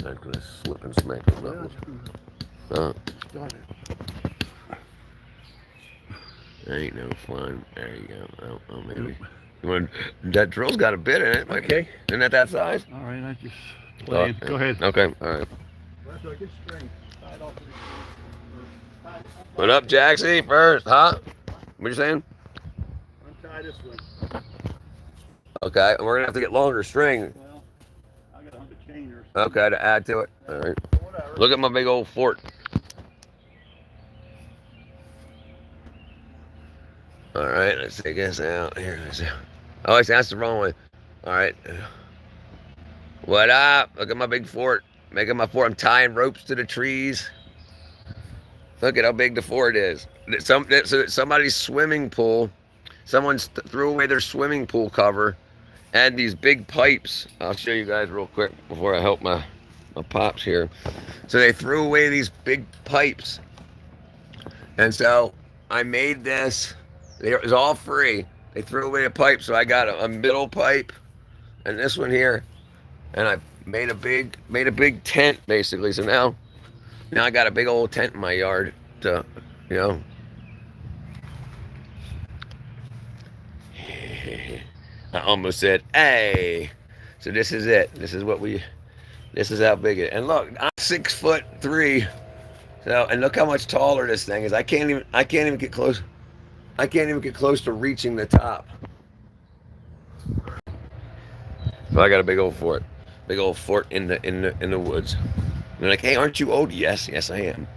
Not gonna slip and smack his knuckles. Got it. There ain't no fun. There you go. Oh, maybe. You want, that drill's got a bit in it. Okay. Isn't that size? All right, I just playing. Go ahead. Okay, all right. So I get string. Tie it off with What up, Jaxie? First, huh? What you saying? untie this one. Okay, and we're gonna have to get longer string. Well, I got a hunk of chain or something. Okay, to add to it. All right. Whatever. Look at my big old fort. All right, let's take this out here. Oh, that's the wrong one. All right. What up? Look at my big fort. Making my fort. I'm tying ropes to the trees. Look at how big the fort is. Somebody's swimming pool. Someone threw away their swimming pool cover. And these big pipes. I'll show you guys real quick before I help my pops here. So they threw away these big pipes. And so I made this. It was all free. They threw away a pipe, so I got a middle pipe and this one here. And I made a big tent basically. So now I got a big old tent in my yard to, you know. I almost said, hey. So this is it. This is how big it is. And look, I'm 6'3". So, and look how much taller this thing is. I can't even get close. I can't even get close to reaching the top. So I got a big old fort. Big old fort in the woods. They're like, hey, aren't you old? Yes, I am.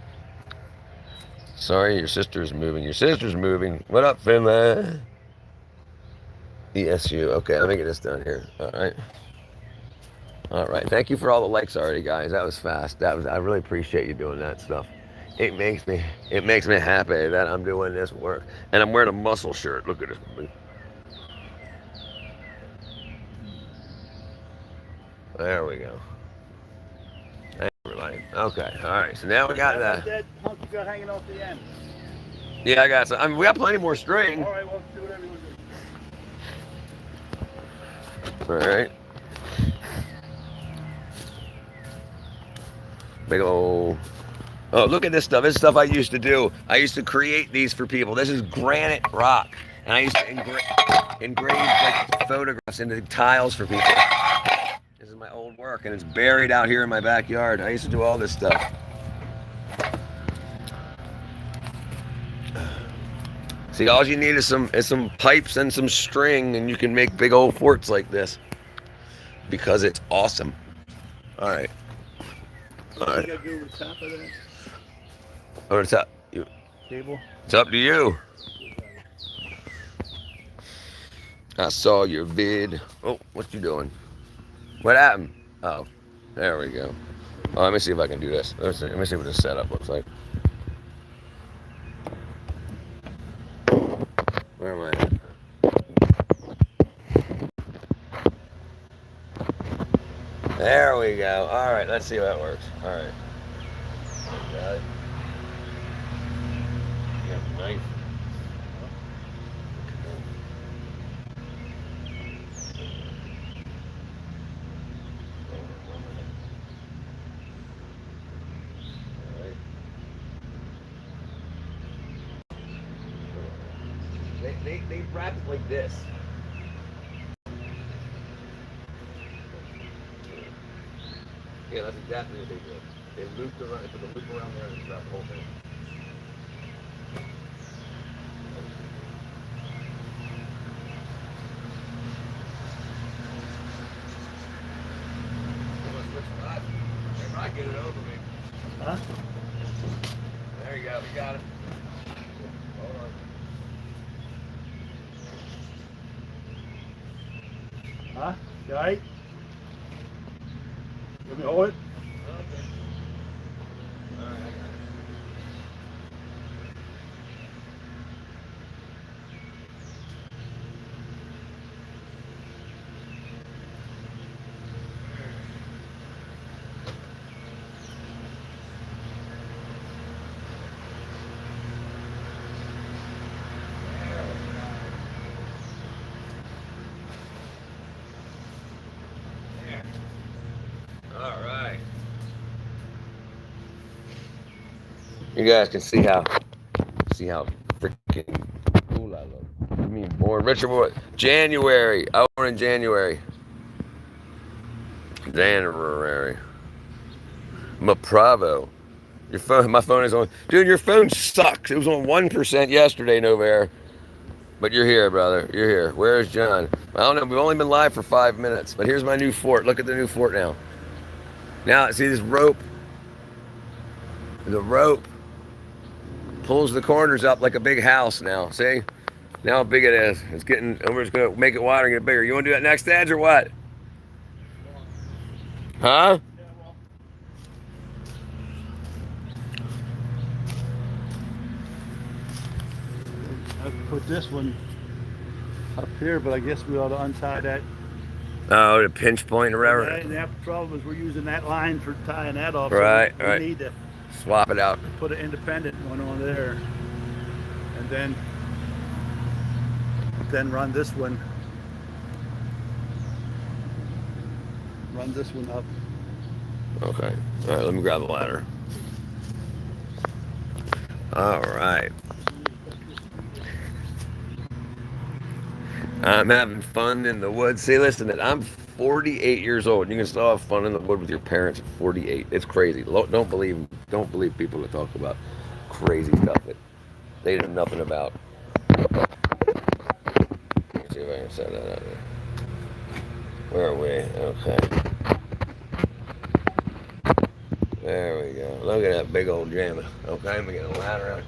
Sorry, your sister's moving. Your sister's moving. What up, Finlay? ESU. Okay, let me get this done here. All right. Thank you for all the likes already, guys. That was fast. I really appreciate you doing that stuff. It makes me happy that I'm doing this work. And I'm wearing a muscle shirt. Look at this. There we go. Thank you, everybody. Okay, all right. So now we got that hunk you got hanging off the end. Yeah, I got some. I mean, we got plenty more string. All right, well, do whatever you want to do. All right. Big old. Oh, look at this stuff. This is stuff I used to do. I used to create these for people. This is granite rock. And I used to engrave like photographs into tiles for people. This is my old work, and it's buried out here in my backyard. I used to do all this stuff. See, all you need is some pipes and some string, and you can make big old forts like this. Because it's awesome. All right. All right. You gotta go over the top of that Over the top. table. It's up to you. I saw your vid. Oh, what you doing? What happened? Oh, there we go. Oh, let me see if I can do this. Let me see what this setup looks like. Where am I at? There we go. All right, let's see how that works. All right. Got it. You have a knife. They wrap it like this. Yeah, that's exactly what they did. They looped around, they put the loop around there and wrapped the whole thing. Everybody get it over me. Huh? There you go, we got it. Hold on. Huh? You all right? You want me to hold it? Okay. All right, I got it. All You guys can see how freaking cool I look. You mean born Richard? What? January. I was born in January. January. Bravo. Your phone, my phone is on. Dude, your phone sucks. It was on 1% yesterday, Novair. But you're here, brother. You're here. Where is John? I don't know. We've only been live for 5 minutes. But here's my new fort. Look at the new fort now. Now, see this rope? The rope pulls the corners up like a big house now. See? Now how big it is. It's getting, we're just going to make it wider and get bigger. You want to do that next, Edge, or what? Huh? I put this one up here, but I guess we ought to untie that. Oh, the pinch point or whatever. And the problem is we're using that line for tying that off. Right, so we need to swap it out. Put an independent one on there, and then run this one. Run this one up. Okay. All right. Let me grab the ladder. All right. I'm having fun in the woods. See, listen, I'm 48 years old. You can still have fun in the wood with your parents at 48. It's crazy. Don't believe people that talk about crazy stuff that they know nothing about. Let me see if I can set that out there. Where are we? Okay. There we go. Look at that big old jammer. Okay, let me get a ladder out.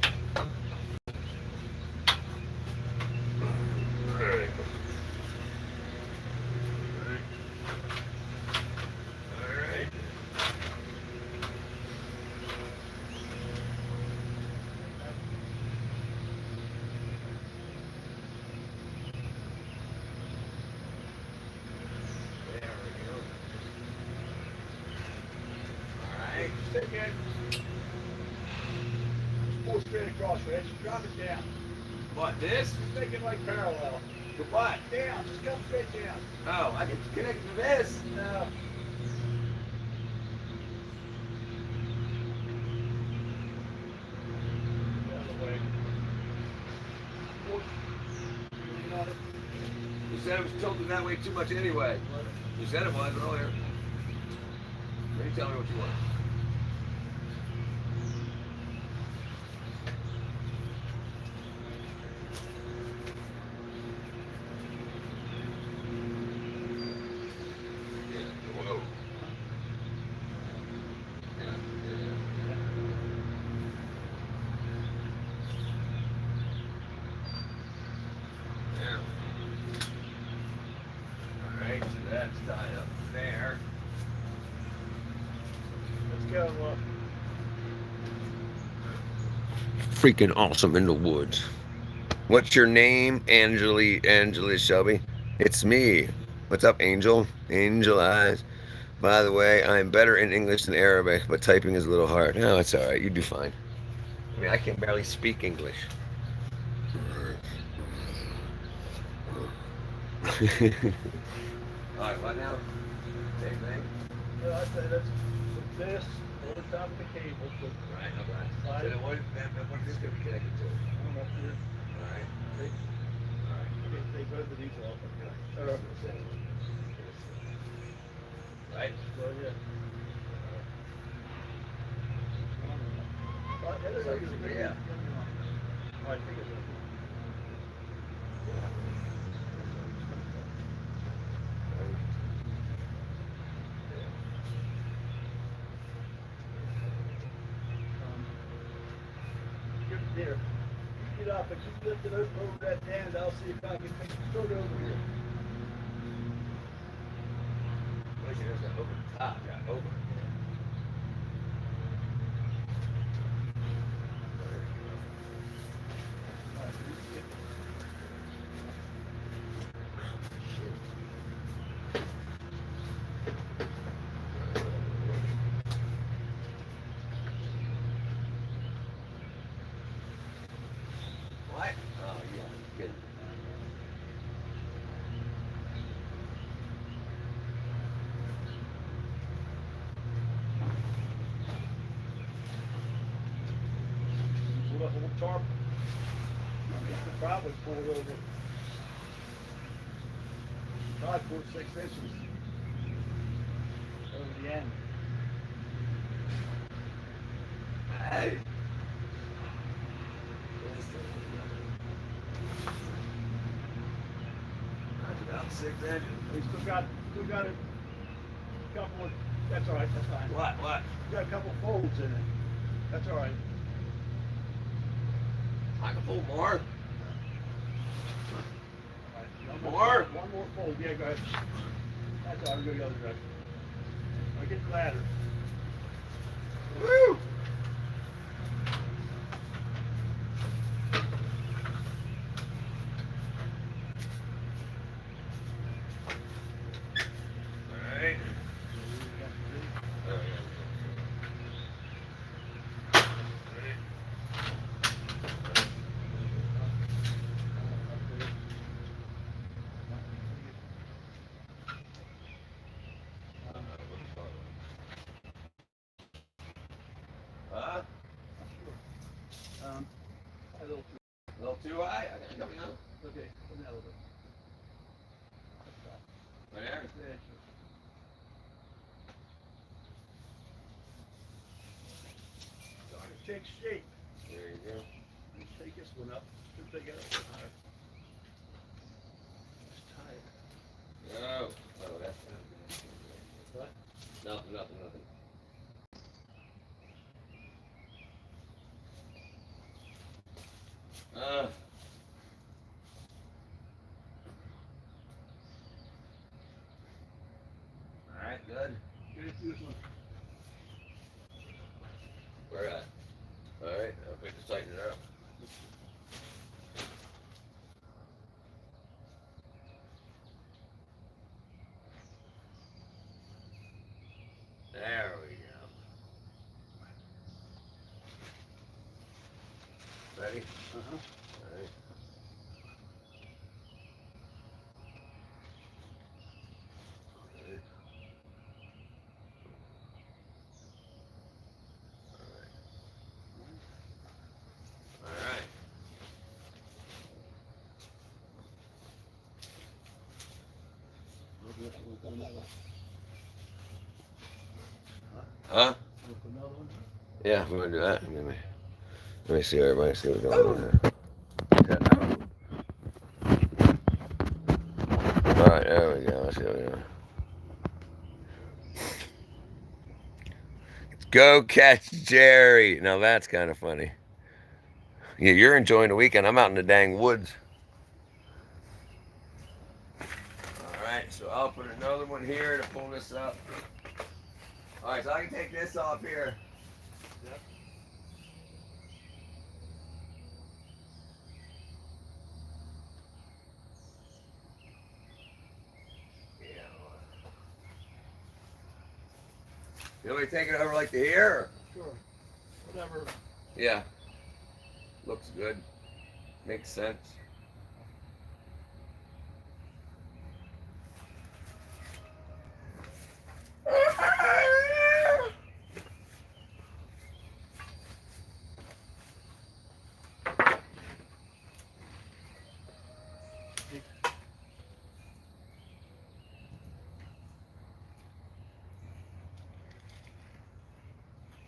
Pull straight across, Rich. Drop it down. What, this? Just make it like parallel. To what? Down. Just come straight down. Oh, I can connect to this. No. You said it was tilted that way too much anyway. You said it was earlier. You tell me what you want. Freaking awesome in the woods. What's your name? Angela Shelby. It's me. What's up, Angel? Angel Eyes. By the way, I'm better in English than Arabic, but typing is a little hard. No, it's alright. You do fine. I mean, I can barely speak English. Alright, what now? Same thing? Yeah, I'd say let's put this over top of the cable. Right, okay. So then what is this going to be connected to? Alright. They go to these off. Right? Well, yeah. Yeah. I think it's there. Get up and just lift it over that hand. I'll see if I can make it sort of over here. Well, you just got over the top, got over. What? Oh, yeah, good. tarp. It could probably pull it over. Probably 4 to 6 inches over the end. Hey. That's about 6 inches. We still got a couple of, that's all right, that's fine. What? You got a couple folds in it. That's all right. I can pull more. All right, More? One more fold. Yeah, go ahead. That's all right. We'll go the other direction. All right, get the ladder. Woo! Alright. Huh? A little A little too high? I gotta come down. okay, come down a little bit. Right there? Yeah, sure. So I can take shape. There you go. Let's take this one up. Should take it up a bit higher. Just tie it. No. Oh, that's What? nothing. Alright, good. Get it through this one. Where at? Alright, I'll quick to tighten it up. There we go. Ready? Uh-huh. Alright. Alright. Huh? Another one? Yeah, we're gonna do that. Let me see everybody see what's going on here. Alright, there we go. Let's see what we're doing. Go catch Jerry. Now that's kind of funny. Yeah, you're enjoying the weekend. I'm out in the dang woods. Alright, so I'll put another one here to pull this up. Alright, so I can take this off here. Yep. Yeah. You want me to take it over like to here? Sure. Whatever. Yeah. Looks good. Makes sense.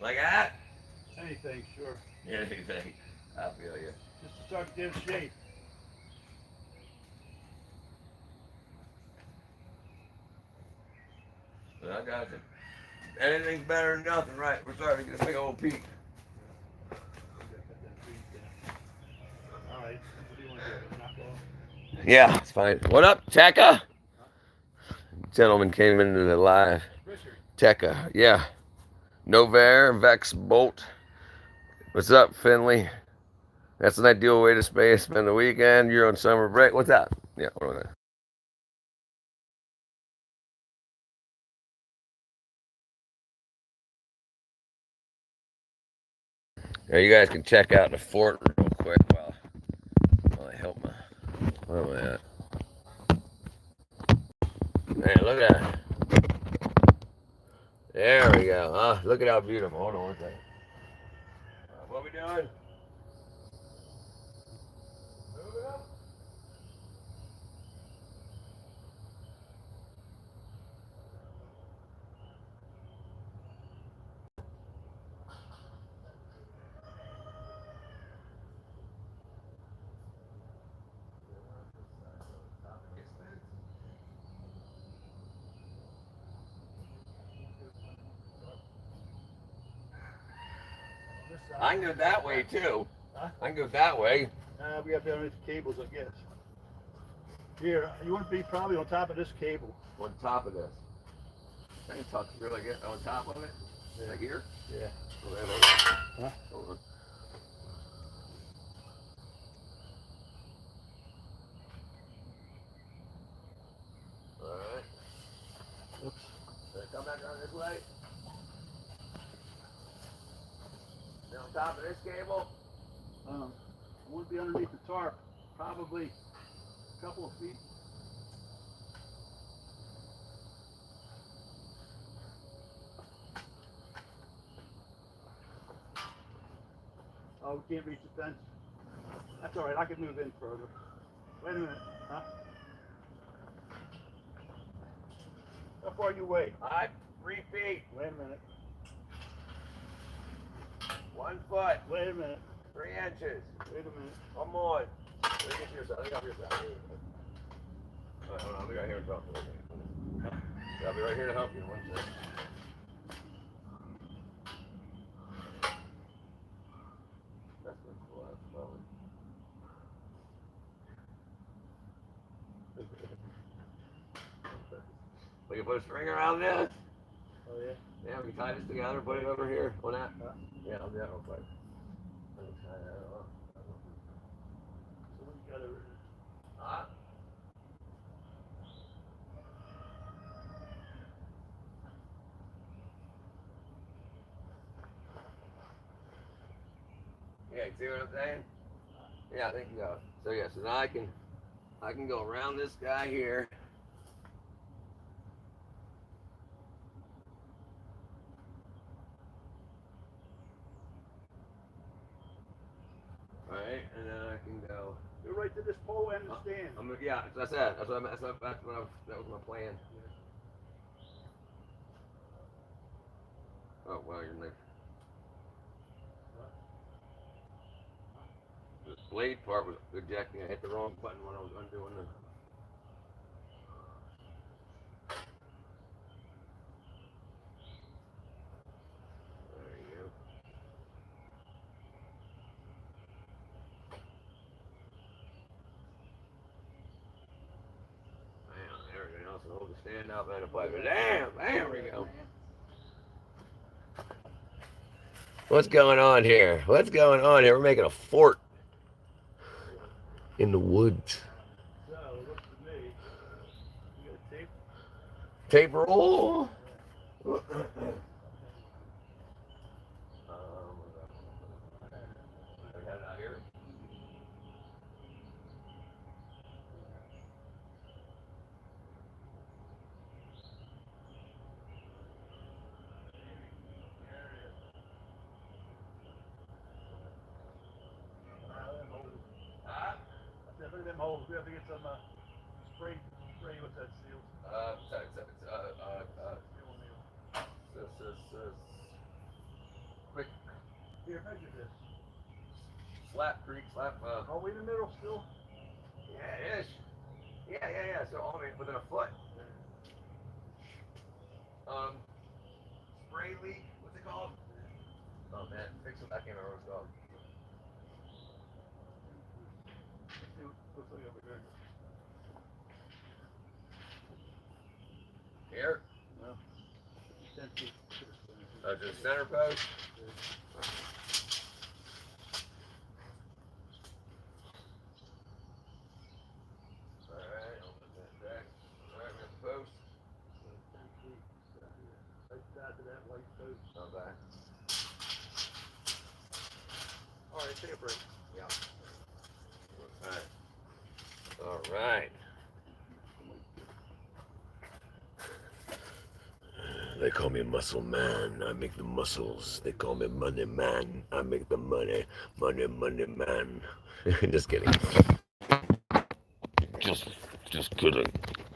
Like that? Anything, sure. Anything. I feel you. Just to start to give shape. But I got you. Anything's better than nothing, right? We're starting to get a big old peak. All right. What do you want to do? Knock off? Yeah, it's fine. What up, Tekka? Gentleman came into the live. Richard. Tekka, yeah. Novair, Vex, Bolt. What's up, Finley? That's an ideal way to spend the weekend. You're on summer break. What's that? Yeah, what was that? Now you guys can check out the fort real quick while I help my. Where am I at? Man, look at that. There we go. Look at how beautiful. Hold on one second. What we doing? I can go that way too. Huh? I can go that way. We have to be underneath the cables, I guess. Here, you want to be probably on top of this cable. On top of this. I can tuck here like it on top of it. Yeah. Like here. Yeah. Oh, there, Huh? hold on. All right. Oops. Come back around this way. Now on top of this cable. I want to be underneath the tarp, probably a couple of feet. Oh, we can't reach the fence. That's all right. I can move in further. Wait a minute. Huh? How far you weigh? 3 feet. Wait a minute. 1 foot. Wait a minute. 3 inches. Wait a minute. Come on. Let me get to your side. I think I'll be your side. All right, hold on. I'll be right here to talk to you. Yeah, I'll be right here to help you. 1 second. That's what's cool. That's flowing. We can put a string around this. Oh yeah. Yeah, we can tie this together, put it over here on that. Huh? Yeah, I'll do that real quick. Let me tie that off. So what you got over here? Huh? Yeah, you see what I'm saying? Yeah, I think you got it. So yeah, so now I can go around this guy here. Alright, and then I can go. Go right to this pole and the stand. Yeah, that's it. That's what that was my plan. Oh wow, your knife. The blade part was ejecting. I hit the wrong button when I was undoing the. There you go. Bam, everything else will hold the stand up and a play. Damn, there we go. What's going on here? What's going on here? We're making a fort in the woods. So, it looks to me, you got tape? Tape roll. Look at them holes. We have to get some spray. What's that seal? Quick Here, measure this. slap creek, slap. Are we in the middle still? Yeah, it is. Yeah. So only within a foot. Spray leak. What's it called? Oh man, fix it. I can't remember what it's called. Let's see what it looks like over here. Here. No. 10 feet. Just center post. Alright, open that back. Alright, we have the post. 10 feet. Right side to that white post. Not back. Alright, take a break. Yeah. Alright. They call me muscle man. I make the muscles. They call me money man. I make the money. Money man. Just kidding. Just kidding.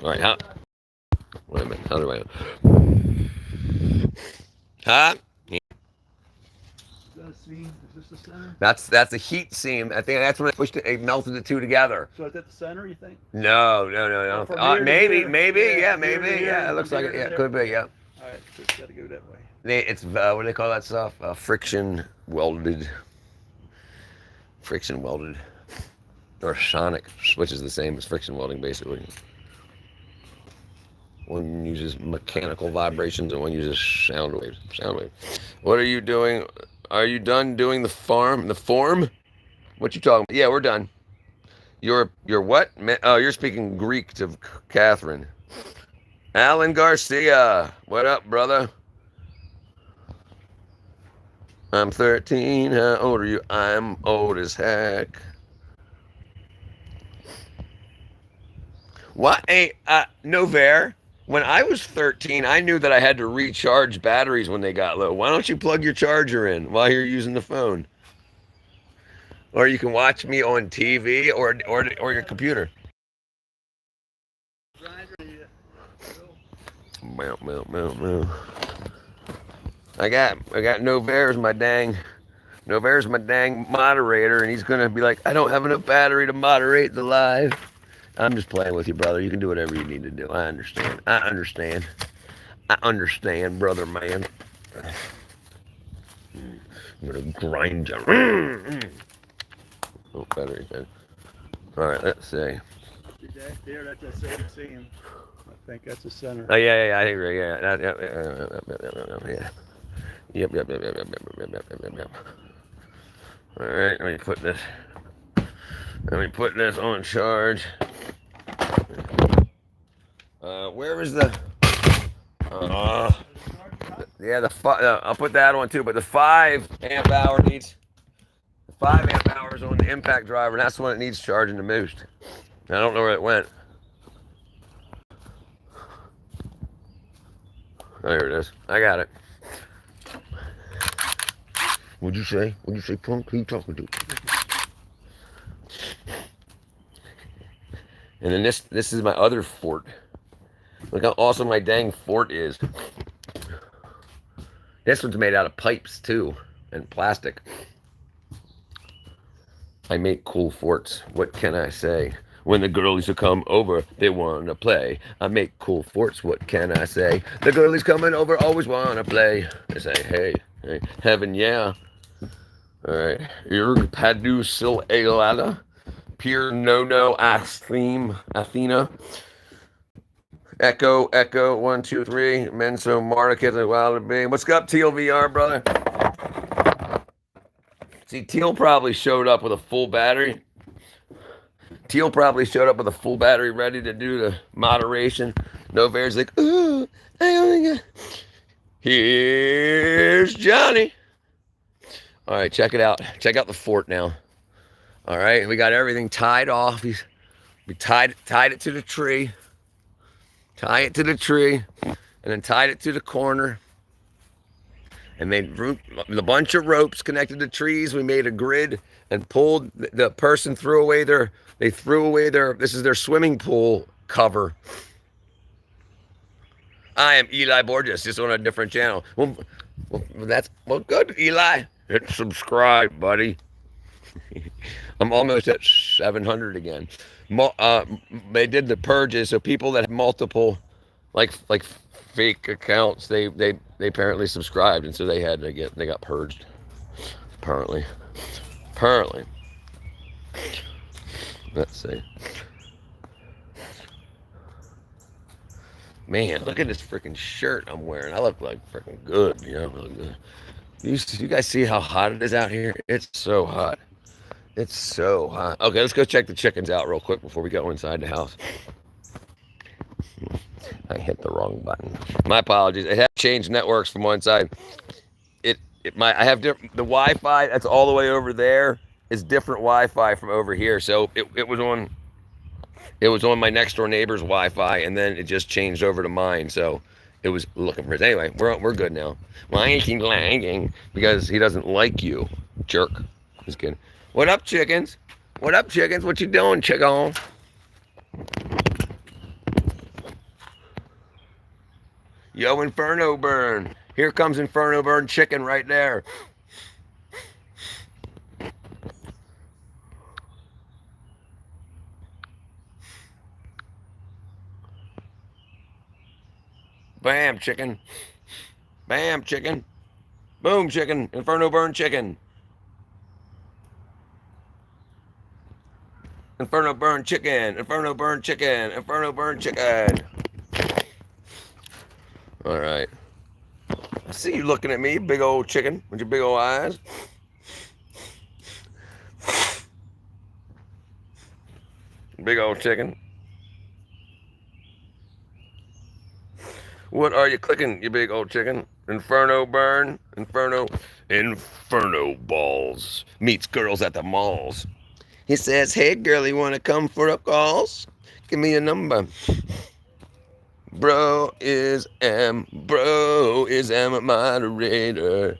All right, huh? Wait a minute. How do I? Huh? Is that a seam? Is this the center? That's a heat seam. I think that's when it pushed it. It melted the two together. So is that the center, you think? No. From here to Maybe, here. maybe, Yeah, yeah, from here maybe, to yeah. here, It looks from like here it. to Yeah, there. could be, yeah. Alright, so it's got to go that way. it's what do they call that stuff? Friction welded, or sonic, which is the same as friction welding basically. One uses mechanical vibrations and one uses sound waves. Sound wave. What are you doing? Are you done doing the farm? The form? What you talking about? Yeah, we're done. You're what? Oh, you're speaking Greek to Catherine. Alan Garcia. What up, brother? I'm 13. How old are you? I'm old as heck. What? Hey, Novair. When I was 13, I knew that I had to recharge batteries when they got low. Why don't you plug your charger in while you're using the phone? Or you can watch me on TV or your computer. Meow, meow, meow, meow. I got Novair's my dang moderator, and he's gonna be like, I don't have enough battery to moderate the live. I'm just playing with you, brother. You can do whatever you need to do. I understand. I understand, brother man. I'm gonna grind you. Oh, battery. All right, let's see. There, that's a same scene. I think that's the center. Oh yeah, I agree. Yeah, yeah. Yep. All right, let me put this on charge. Where is the? Yeah, I'll put that on too. But the 5 amp hour needs 5 amp hours on the impact driver, and that's when it needs charging the most. I don't know where it went. Oh, here it is. I got it. What'd you say? Punk? Who you talking to? And then this is my other fort. Look how awesome my dang fort is. This one's made out of pipes too, and plastic. I make cool forts. What can I say? When the girlies will come over, they wanna play. I make cool forts. What can I say? The girlies coming over always wanna play. They say, hey, heaven, yeah. All right. Irg Padu Sil Elada. Pure No Athena. Echo, 1, 2, 3. Menso Market, Wild Big. What's up, Teal VR, brother? See, Teal probably showed up with a full battery. Ready to do the moderation. Novair's like, ooh, I only got. Here's Johnny. All right, check it out. Check out the fort now. All right, we got everything tied off. We tied it to the tree. Tie it to the tree, and then tied it to the corner. And made a bunch of ropes connected to trees. We made a grid and pulled. The person threw away their. This is their swimming pool cover. I am Eli Borges, just on a different channel. Well, good, Eli. Hit subscribe, buddy. I'm almost at 700 again. They did the purges, so people that have multiple, like fake accounts, they apparently subscribed, and so they got purged. Apparently. Let's see. Man, look at this freaking shirt I'm wearing. I look like freaking good, you know. Really good. You guys see how hot it is out here? It's so hot. It's so hot. Okay, let's go check the chickens out real quick before we go inside the house. I hit the wrong button. My apologies. It had changed networks from one side. I have the Wi-Fi that's all the way over there is different Wi-Fi from over here. So it was on my next door neighbor's Wi-Fi, and then it just changed over to mine. So it was looking for it. Anyway, we're good now. Why is he lagging? Because he doesn't like you, jerk. Just kidding. What up, chickens? What you doing, chicken? Yo, Inferno Burn. Here comes Inferno Burn chicken right there. Bam, chicken. Bam, chicken. Boom, chicken. Inferno burn chicken. Inferno burn chicken. Inferno burn chicken. Inferno burn chicken. All right. I see you looking at me, big old chicken, with your big old eyes. Big old chicken. What are you clicking, you big old chicken? Inferno burn. Inferno balls. Meets girls at the malls. He says, hey, girl, you want to come for a calls? Give me a number. Bro is M moderator.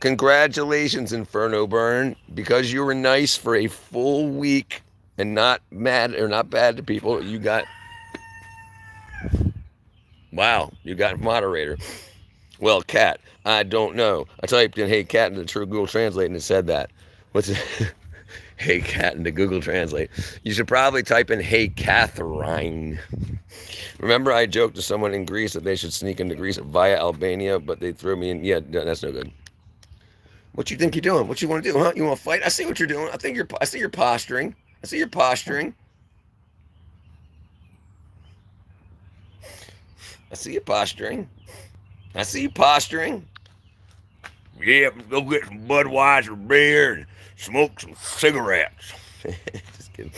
Congratulations, Inferno Burn, because you were nice for a full week and not mad or not bad to people. You got moderator. Well, cat, I don't know. I typed in "Hey cat" into True Google Translate and it said that. What's it? Hey cat into Google Translate. You should probably type in "Hey Catherine." Remember, I joked to someone in Greece that they should sneak into Greece via Albania, but they threw me in. Yeah, that's no good. What you think you're doing? What you want to do, huh? You want to fight? I see what you're doing. I see you're posturing. I see you're posturing. I see you posturing. I see you posturing. Yeah, go get some Budweiser beer and smoke some cigarettes. Just kidding.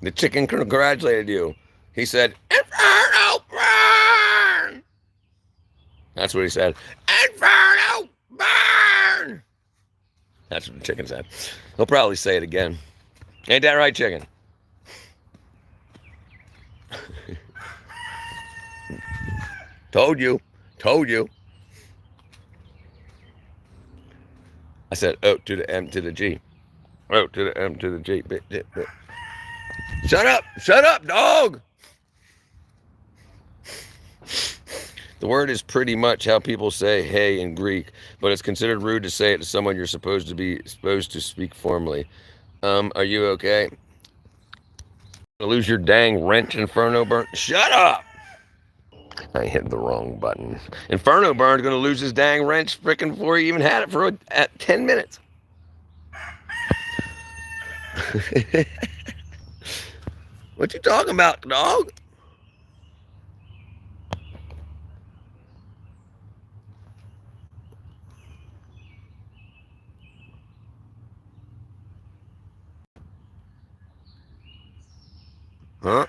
The chicken congratulated you. He said, Inferno burn! That's what he said. Inferno burn! That's what the chicken said. He'll probably say it again. Ain't that right, chicken? Told you. I said O to the M to the G. O to the M to the G. Shut up, dog! The word is pretty much how people say hey in Greek, but it's considered rude to say it to someone you're supposed to speak formally. Are you okay? Lose your dang wrench, Inferno Burn? Shut up! I hit the wrong button. Inferno Burn's gonna lose his dang wrench frickin' before he even had it for 10 minutes. What you talking about, dog? Huh?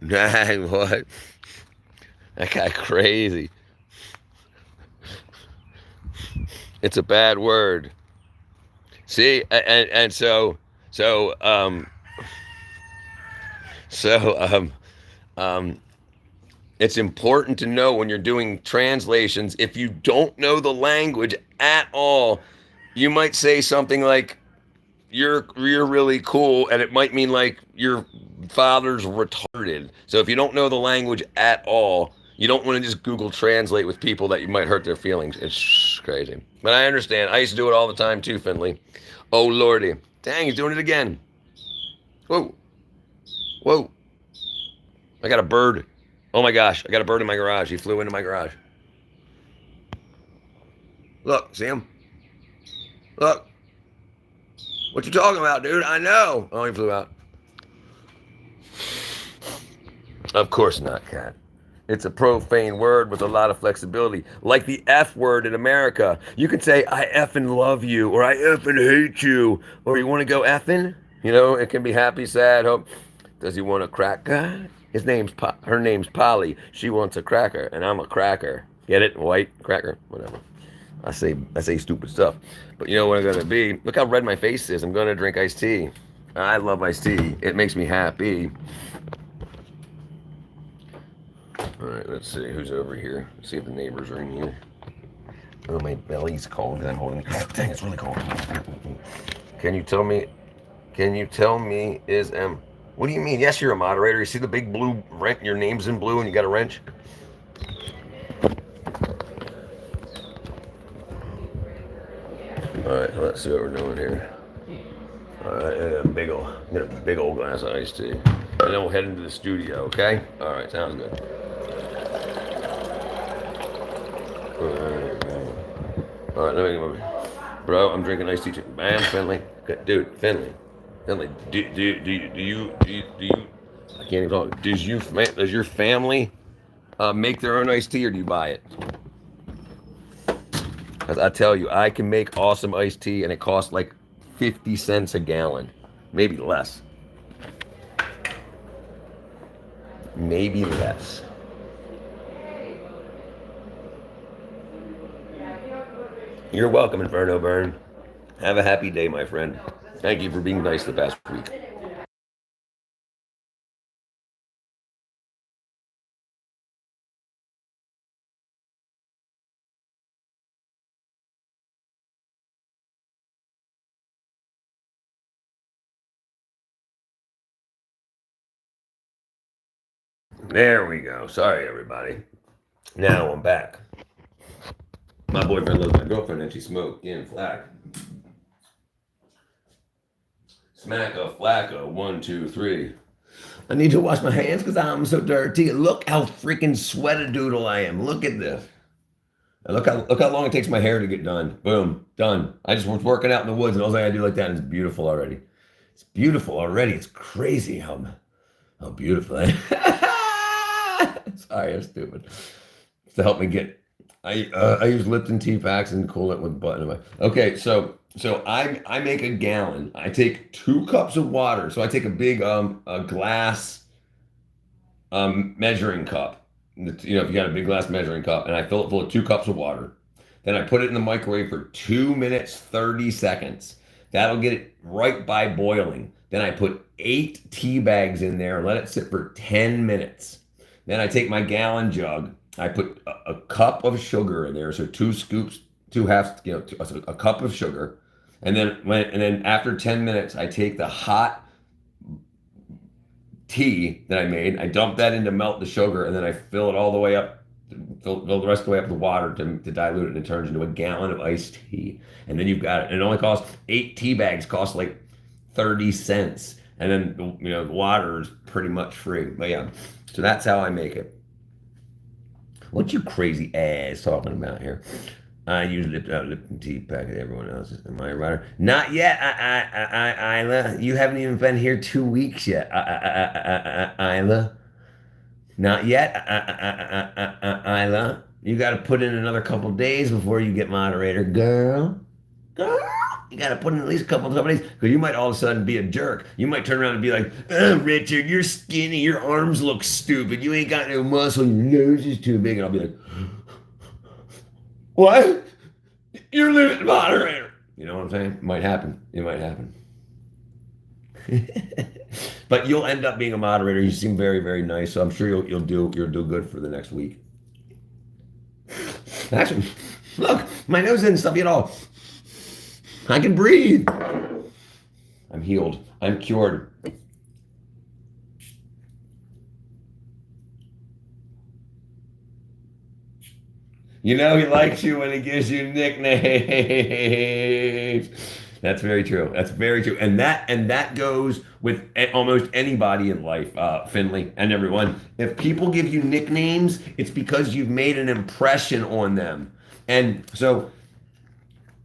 Dang, what? That guy crazy. It's a bad word. See, and so it's important to know when you're doing translations, if you don't know the language at all, you might say something like, you're really cool, and it might mean like your father's retarded. So if you don't know the language at all, you don't want to just Google Translate with people that you might hurt their feelings. It's crazy. But I understand. I used to do it all the time too, Finley. Oh, Lordy. Dang, he's doing it again. Whoa. I got a bird. Oh my gosh, I got a bird in my garage. He flew into my garage. Look, see him? Look. What you talking about, dude? I know. Oh, he flew out. Of course not, cat. It's a profane word with a lot of flexibility. Like the F word in America. You can say, I effing love you, or I effing hate you, or you want to go effing? You know, it can be happy, sad, hope. Does he want a cracker? Her name's Polly. She wants a cracker, and I'm a cracker. Get it? White cracker, whatever. I say stupid stuff. But you know what I'm gonna be? Look how red my face is. I'm gonna drink iced tea. I love iced tea. It makes me happy. Alright, let's see who's over here. Let's see if the neighbors are in here. Oh, my belly's cold because I'm holding it. Dang, it's really cold. Can you tell me is what do you mean? Yes, you're a moderator. You see the big blue wrench? Your name's in blue and you got a wrench? Alright, let's see what we're doing here. Alright, I got a big old glass of iced tea. And then we'll head into the studio, okay? Alright, sounds good. All right, let me. Bro, I'm drinking iced tea. Bam, Finley. Dude, Finley. Finley, do you, I can't even talk. Does your family make their own iced tea or do you buy it? Because I tell you, I can make awesome iced tea and it costs like 50 cents a gallon. Maybe less. Maybe less. You're welcome, Inferno Burn. Have a happy day, my friend. Thank you for being nice the past week. There we go. Sorry, everybody. Now I'm back. My boyfriend loves my girlfriend and she smoked in flack. Smack a flacco. 1, 2, 3. I need to wash my hands because I'm so dirty. Look how freaking sweat-a-doodle I am. Look at this. And look how long it takes my hair to get done. Boom, done. I just was working out in the woods and all I gotta do like that and it's beautiful already. It's beautiful already. It's crazy how beautiful I am. Sorry, I'm stupid. To help me get I use Lipton tea packs and cool it with button. Okay, so I make a gallon. I take 2 cups of water. So I take a big a glass measuring cup. If you got a big glass measuring cup, and I fill it full of 2 cups of water. Then I put it in the microwave for 2 minutes 30 seconds. That'll get it right by boiling. Then I put 8 tea bags in there and let it sit for 10 minutes. Then I take my gallon jug. I put a cup of sugar in there, so 2 scoops, 2 halves, a cup of sugar. And then after 10 minutes, I take the hot tea that I made. I dump that in to melt the sugar, and then I fill it all the way up, fill the rest of the way up with water to dilute it, and it turns into a gallon of iced tea. And then you've got it. And it only costs 8 tea bags, cost like 30 cents. And then the water is pretty much free. But yeah, so that's how I make it. What you crazy ass talking about here? I use Lipton tea packet. Everyone else am I a writer? Not yet, Isla. You haven't even been here 2 weeks yet, Isla. Not yet, Isla. You got to put in another couple days before you get moderator, girl. Girl, you got to put in at least a couple days because you might all of a sudden be a jerk. You might turn around and be like, "Oh, Richard, you're skinny. Your arms look stupid. You ain't got no muscle. Your nose is too big." And I'll be like, "What? You're losing moderator." You know what I'm saying? It might happen. It might happen. But you'll end up being a moderator. You seem very, very nice. So I'm sure you'll do good for the next week. Actually, look, my nose isn't stuffy at all. I can breathe. I'm healed. I'm cured. You know he likes you when he gives you nicknames. That's very true. That's very true. And that goes with almost anybody in life, Finley and everyone. If people give you nicknames, it's because you've made an impression on them. And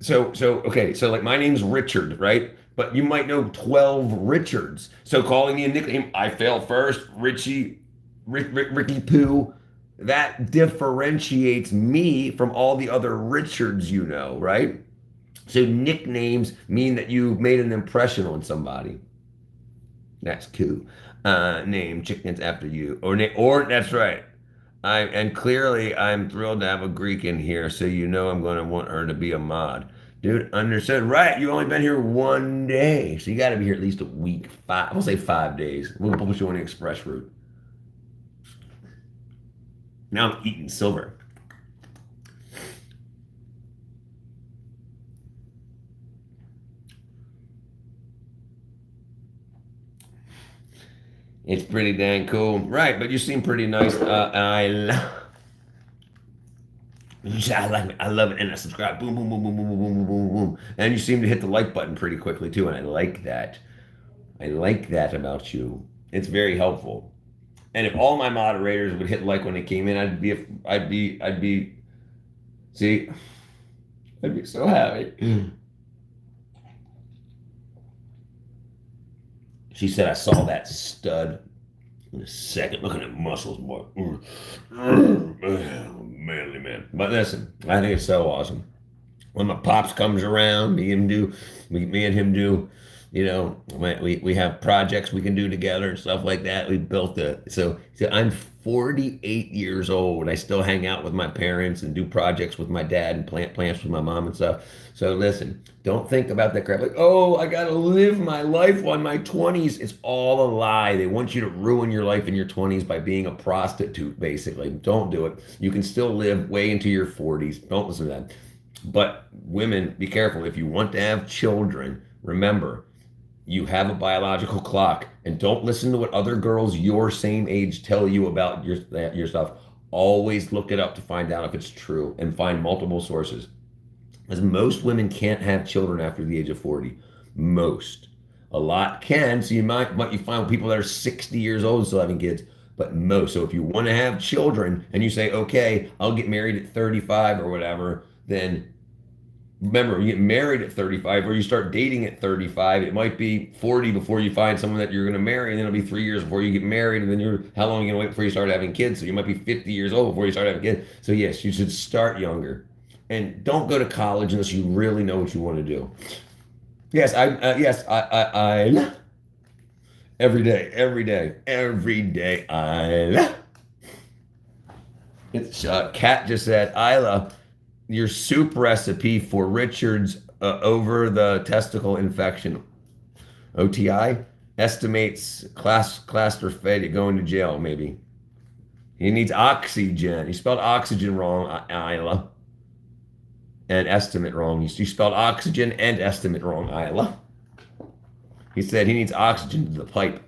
okay, so like my name's Richard, right? But you might know 12 Richards. So calling me a nickname, I failed first, Richie, Ricky Poo, that differentiates me from all the other Richards you know, right? So nicknames mean that you've made an impression on somebody. That's cool. Name chickens after you, or that's right. And clearly I'm thrilled to have a Greek in here, so you know I'm going to want her to be a mod. Dude, understood. Right, you've only been here 1 day, so you got to be here at least a week. We'll say 5 days. We'll put you on the express route. Now I'm eating silver. It's pretty dang cool. Right, but you seem pretty nice. I love it. And I subscribe. Boom, boom, boom, boom, boom, boom, boom, boom, boom. And you seem to hit the like button pretty quickly too, and I like that. I like that about you. It's very helpful. And if all my moderators would hit like when they came in, I'd be See, I'd be so happy. She said, I saw that stud in a second. Look at the muscles, boy. Manly man. But listen, I think it's so awesome. When my pops comes around, me and him do, you know, we have projects we can do together and stuff like that. We built so I'm 48 years old. I still hang out with my parents and do projects with my dad and plant plants with my mom and stuff. So listen, don't think about that crap like, oh, I gotta live my life on my 20s. It's all a lie. They want you to ruin your life in your 20s by being a prostitute, basically. Don't do it. You can still live way into your 40s. Don't listen to that. But women, be careful. If you want to have children, remember, you have a biological clock, and don't listen to what other girls your same age tell you about your stuff. Always look it up to find out if it's true, and find multiple sources. Because most women can't have children after the age of 40. Most. A lot can, so you find people that are 60 years old still having kids, but most. So if you want to have children and you say, okay, I'll get married at 35 or whatever, then remember, you get married at 35 or you start dating at 35, it might be 40 before you find someone that you're going to marry, and then it'll be 3 years before you get married, and then how long are you going to wait before you start having kids? So you might be 50 years old before you start having kids. So yes, you should start younger, and don't go to college unless you really know what you want to do. Yes, I every day, it's Kat just said, Isla, your soup recipe for Richard's over the testicle infection. OTI estimates cluster fed going to jail, maybe. He needs oxygen. He spelled oxygen wrong, Isla. And estimate wrong. You spelled oxygen and estimate wrong, Isla. He said he needs oxygen to the pipe.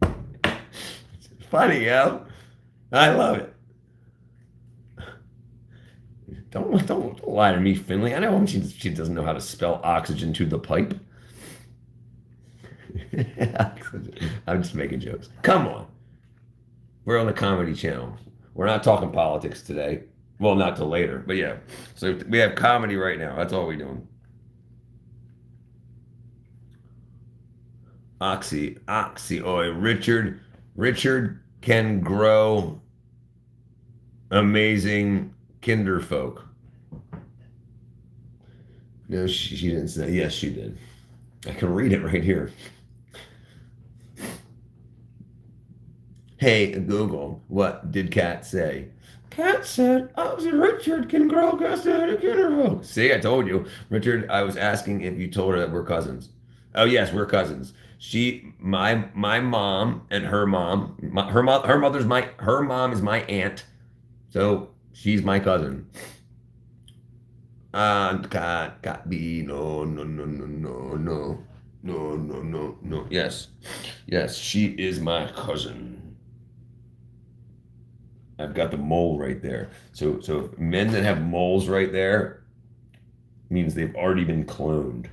It's funny, yo. I love it. Don't lie to me, Finley. I know she doesn't know how to spell oxygen to the pipe. I'm just making jokes. Come on. We're on the comedy channel. We're not talking politics today. Well, not till later, but yeah. So we have comedy right now. That's all we're doing. Oil. Richard can grow amazing kinderfolk. No, she didn't say. Yes, she did. I can read it right here. Hey, Google, what did Kat say? Kat said, Richard can grow kinderfolk. See, I told you. Richard, I was asking if you told her that we're cousins. Oh, yes, we're cousins. My mom and her mom, her mom is my aunt. So she's my cousin. Cat B, no. Yes, she is my cousin. I've got the mole right there. So men that have moles right there means they've already been cloned.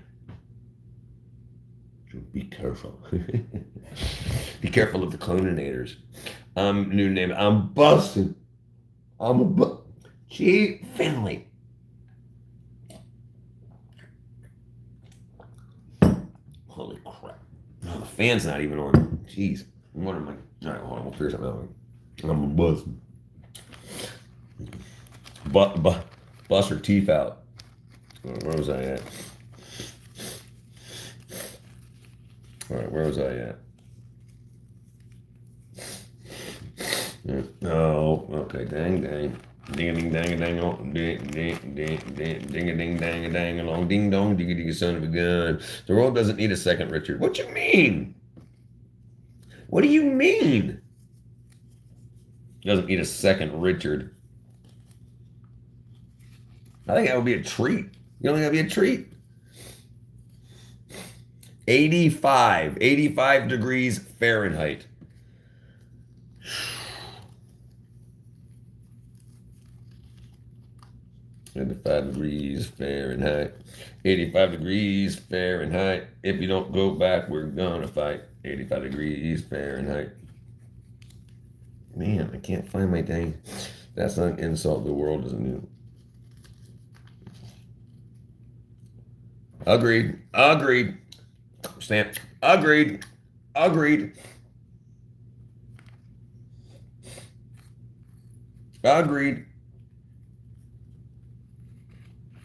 So be careful. Be careful of the clonators. New name. I'm busting. Gee, Finley. Holy crap. Oh, the fan's not even on. Jeez. What am I? All right, hold on. We'll figure something out. I'm a buzz. Bust her teeth out. Where was I at? All right, where was I at? Oh, okay. Dang. Ding-a-ding-dang-a-dang-along. Ding-a-ding-dang-a-dang-a-dang-along. Ding-dong, diggy-diggy, son of a gun. The world doesn't need a second Richard. What you mean? What do you mean? It doesn't need a second Richard. I think that would be a treat. You don't think that'd be a treat? 85 degrees Fahrenheit. 85 degrees Fahrenheit. 85 degrees Fahrenheit. If you don't go back, we're gonna fight. 85 degrees Fahrenheit. Man, I can't find my dang. That's not an insult. The world doesn't do. Agreed. Agreed. Stamp. Agreed. Agreed. Agreed.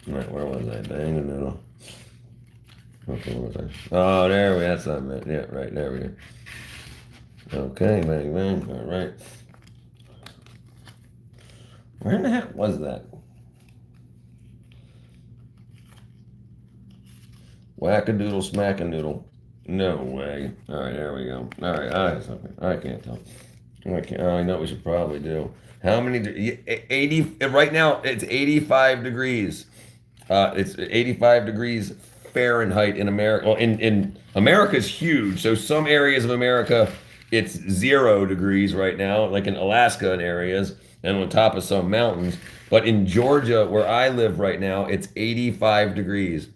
All right, where was I? Bang in the middle. Okay, where was I? Oh, there we. That's not meant. Yeah, right there we go. Okay, bang, bang. All right. Where in the heck was that? Whack-a-doodle, smack-a-noodle. No way. All right, there we go. All right, I can't tell. I know what we should probably do. How many? 80. Right now, it's 85 degrees. It's 85 degrees Fahrenheit in America. Well, in America is huge. So some areas of America, it's 0 degrees right now, like in Alaska and areas, and on top of some mountains. But in Georgia, where I live right now, it's 85 degrees.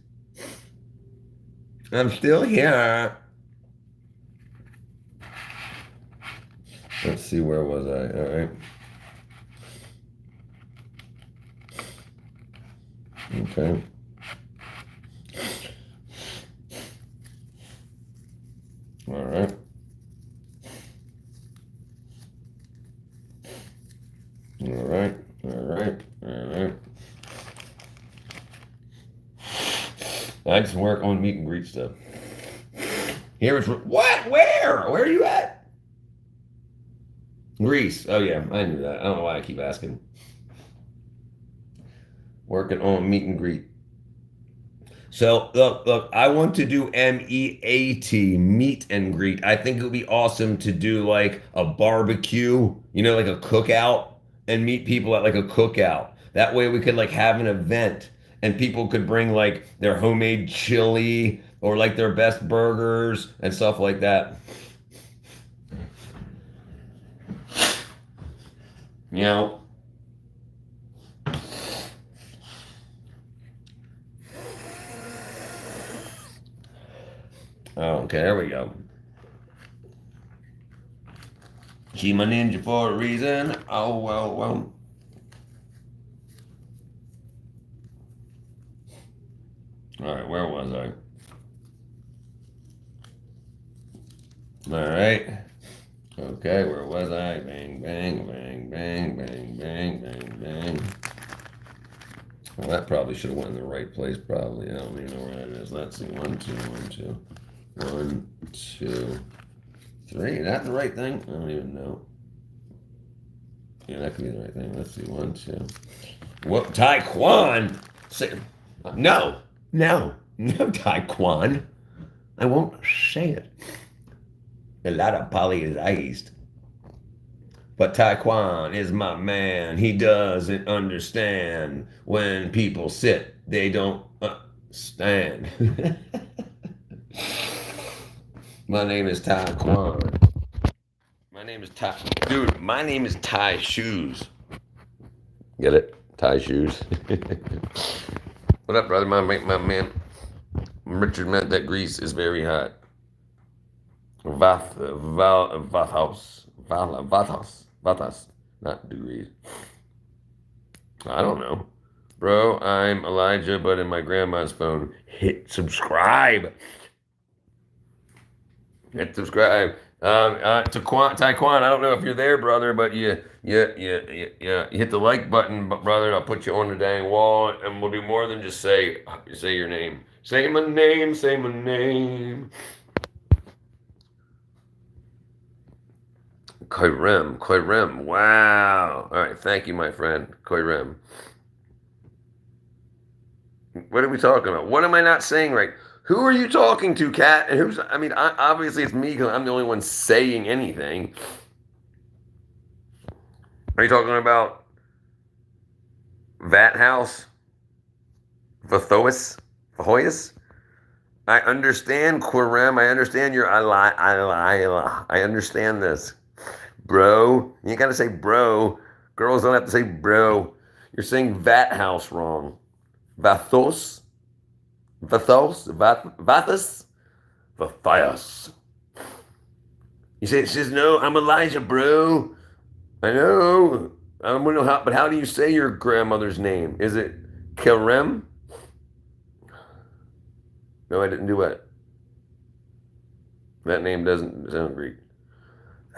I'm still here. Let's see, where was I? All right. Okay. All right. All right. All right. All right. I just work on meet and greet stuff. Here it's what? Where? Where are you at? Greece. Oh yeah, I knew that. I don't know why I keep asking. Working on meet and greet. So look, I want to do MEAT, meet and greet. I think it would be awesome to do like a barbecue, like a cookout, and meet people at like a cookout. That way we could like have an event and people could bring like their homemade chili or like their best burgers and stuff like that. You know, oh, okay, there we go. She my ninja for a reason. Oh, well. All right, where was I? All right. Okay, where was I? Bang, bang, bang, bang, bang, bang, bang, bang. Well, that probably should have went in the right place, probably. I don't even know where that is. Let's see. 1, 2, 1, 2. 1, 2, 3. Is that the right thing? I don't even know. Yeah, that could be the right thing. Let's see. 1, 2. What? Taekwon? No, no, Taekwon. I won't say it. A lot of polyized. But Taekwon is my man. He doesn't understand when people sit. They don't stand. My name is Taekwon. My name is Ty. Dude, my name is Ty Shoes. Get it? Tie shoes. What up, brother? My man. Richard meant that Greece is very hot. Vathos, not degrees. I don't know. Bro, I'm Elijah, but in my grandma's phone. Hit subscribe. Hit subscribe. Taekwon, I don't know if you're there, brother, but you hit the like button, brother. I'll put you on the dang wall, and we'll do more than just say your name. Say my name. Say my name. Koirem. Wow. All right, thank you, my friend, Koirem. What are we talking about? What am I not saying right? Who are you talking to, Kat? And who's? I mean, obviously it's me because I'm the only one saying anything. Are you talking about Vat House? Vahoyas? I understand, Quirem. I understand your I understand this. Bro. You gotta say bro. Girls don't have to say bro. You're saying Vat House wrong. Vathos? Vathos? Vathias. You say, it says, no, I'm Elijah, bro. I know. I don't know how, but how do you say your grandmother's name? Is it Kerem? No, I didn't do what? That name doesn't sound Greek.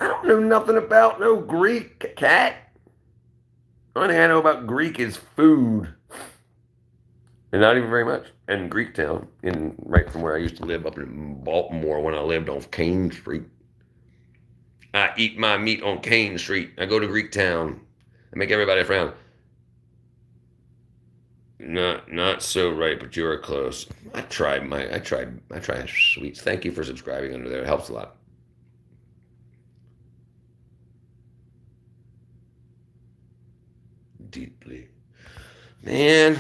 I don't know nothing about no Greek, cat. The only thing I know about Greek is food. And not even very much. And Greektown, right from where I used to live up in Baltimore when I lived on Kane Street. I eat my meat on Kane Street. I go to Greektown. I make everybody frown. Not so right, but you are close. I tried sweets. Thank you for subscribing under there. It helps a lot. Deeply. Man.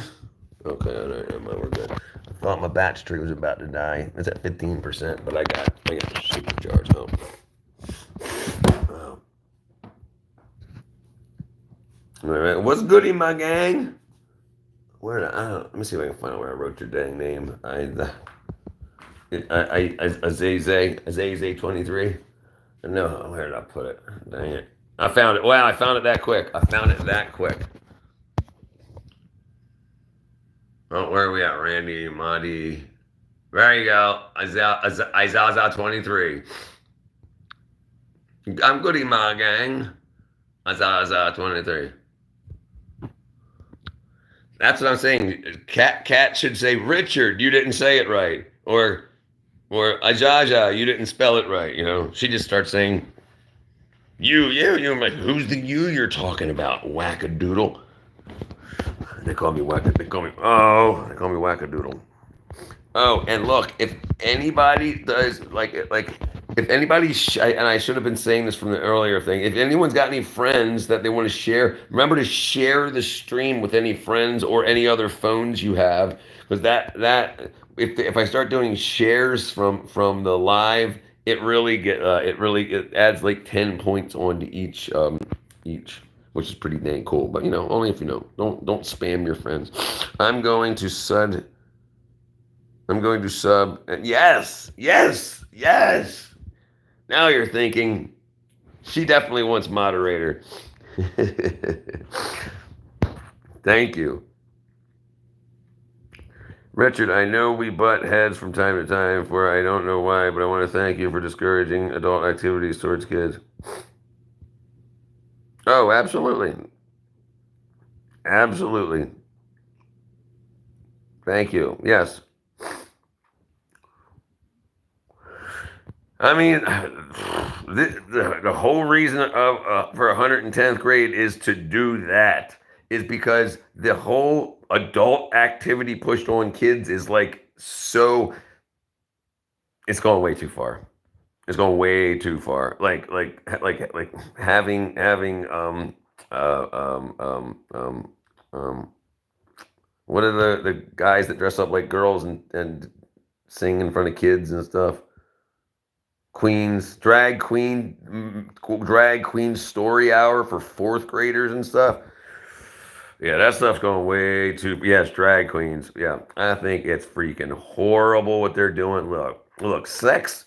Okay, all right, we're good. I thought my batch tree was about to die. It's at 15%, but I got the supercharge. Oh. All right, what's goody, my gang? Let me see if I can find out where I wrote your dang name. Azaze 23. No, where did I put it? Dang it. I found it. Wow, I found it that quick. Oh, where are we at? Randy, Mahdi. There you go. Izaza 23. I'm goody, my gang. Izaza 23. That's what I'm saying. Cat should say Richard. You didn't say it right, or Ajaja. You didn't spell it right. You know, she just starts saying you. I'm like, who's the you you're talking about? Wackadoodle. They call me Wackadoodle. Oh, and look, if anybody does if anybody, and I should have been saying this from the earlier thing, if anyone's got any friends that they want to share, remember to share the stream with any friends or any other phones you have, because if I start doing shares from the live, it adds like 10 points onto each, which is pretty dang cool. But only if you know. Don't spam your friends. I'm going to sub. Yes. Now you're thinking, she definitely wants moderator. Thank you. Richard, I know we butt heads from time to time for I don't know why, but I want to thank you for discouraging adult activities towards kids. Oh, absolutely. Absolutely. Thank you. Yes. I mean, the whole reason for 110th grade is to do that, is because the whole adult activity pushed on kids is like so. It's going way too far. It's going way too far. Like having what are the guys that dress up like girls and sing in front of kids and stuff? Drag queen story hour for fourth graders and stuff. Yeah, that stuff's going way too. Yes, drag queens. Yeah, I think it's freaking horrible what they're doing. Look, sex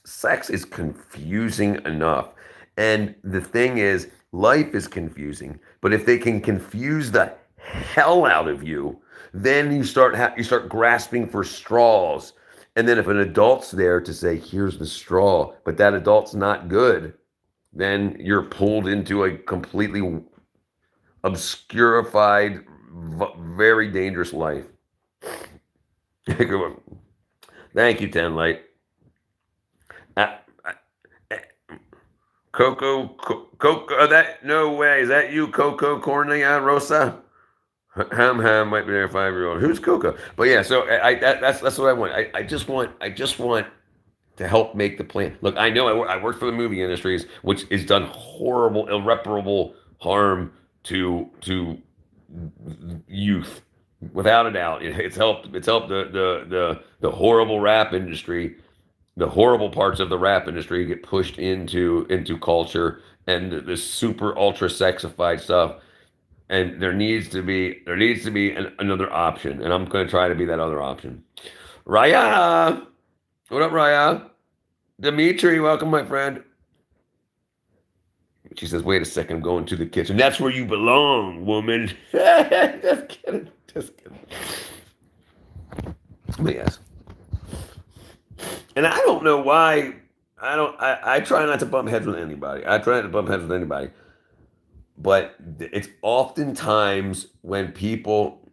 is confusing enough, and the thing is, life is confusing. But if they can confuse the hell out of you, then you start grasping for straws. And then if an adult's there to say, here's the straw, but that adult's not good, then you're pulled into a completely obscurified, very dangerous life. Thank you, Ten Light. Coco, no way. Is that you, Coco Cornea Rosa? Ham might be their 5-year-old. Who's Coco? But yeah, so that's what I want. I just want to help make the plan. Look, I know I work for the movie industries, which has done horrible, irreparable harm to youth, without a doubt. It's helped the horrible rap industry, the horrible parts of the rap industry get pushed into culture, and this super ultra sexified stuff. And there needs to be another option, and I'm going to try to be that other option. Raya, what up, Raya? Dimitri, welcome, my friend. She says, "Wait a second, I'm going to the kitchen." That's where you belong, woman. Just kidding. But yes. And I don't know why. I don't. I try not to bump heads with anybody. I try not to bump heads with anybody. But it's oftentimes when people.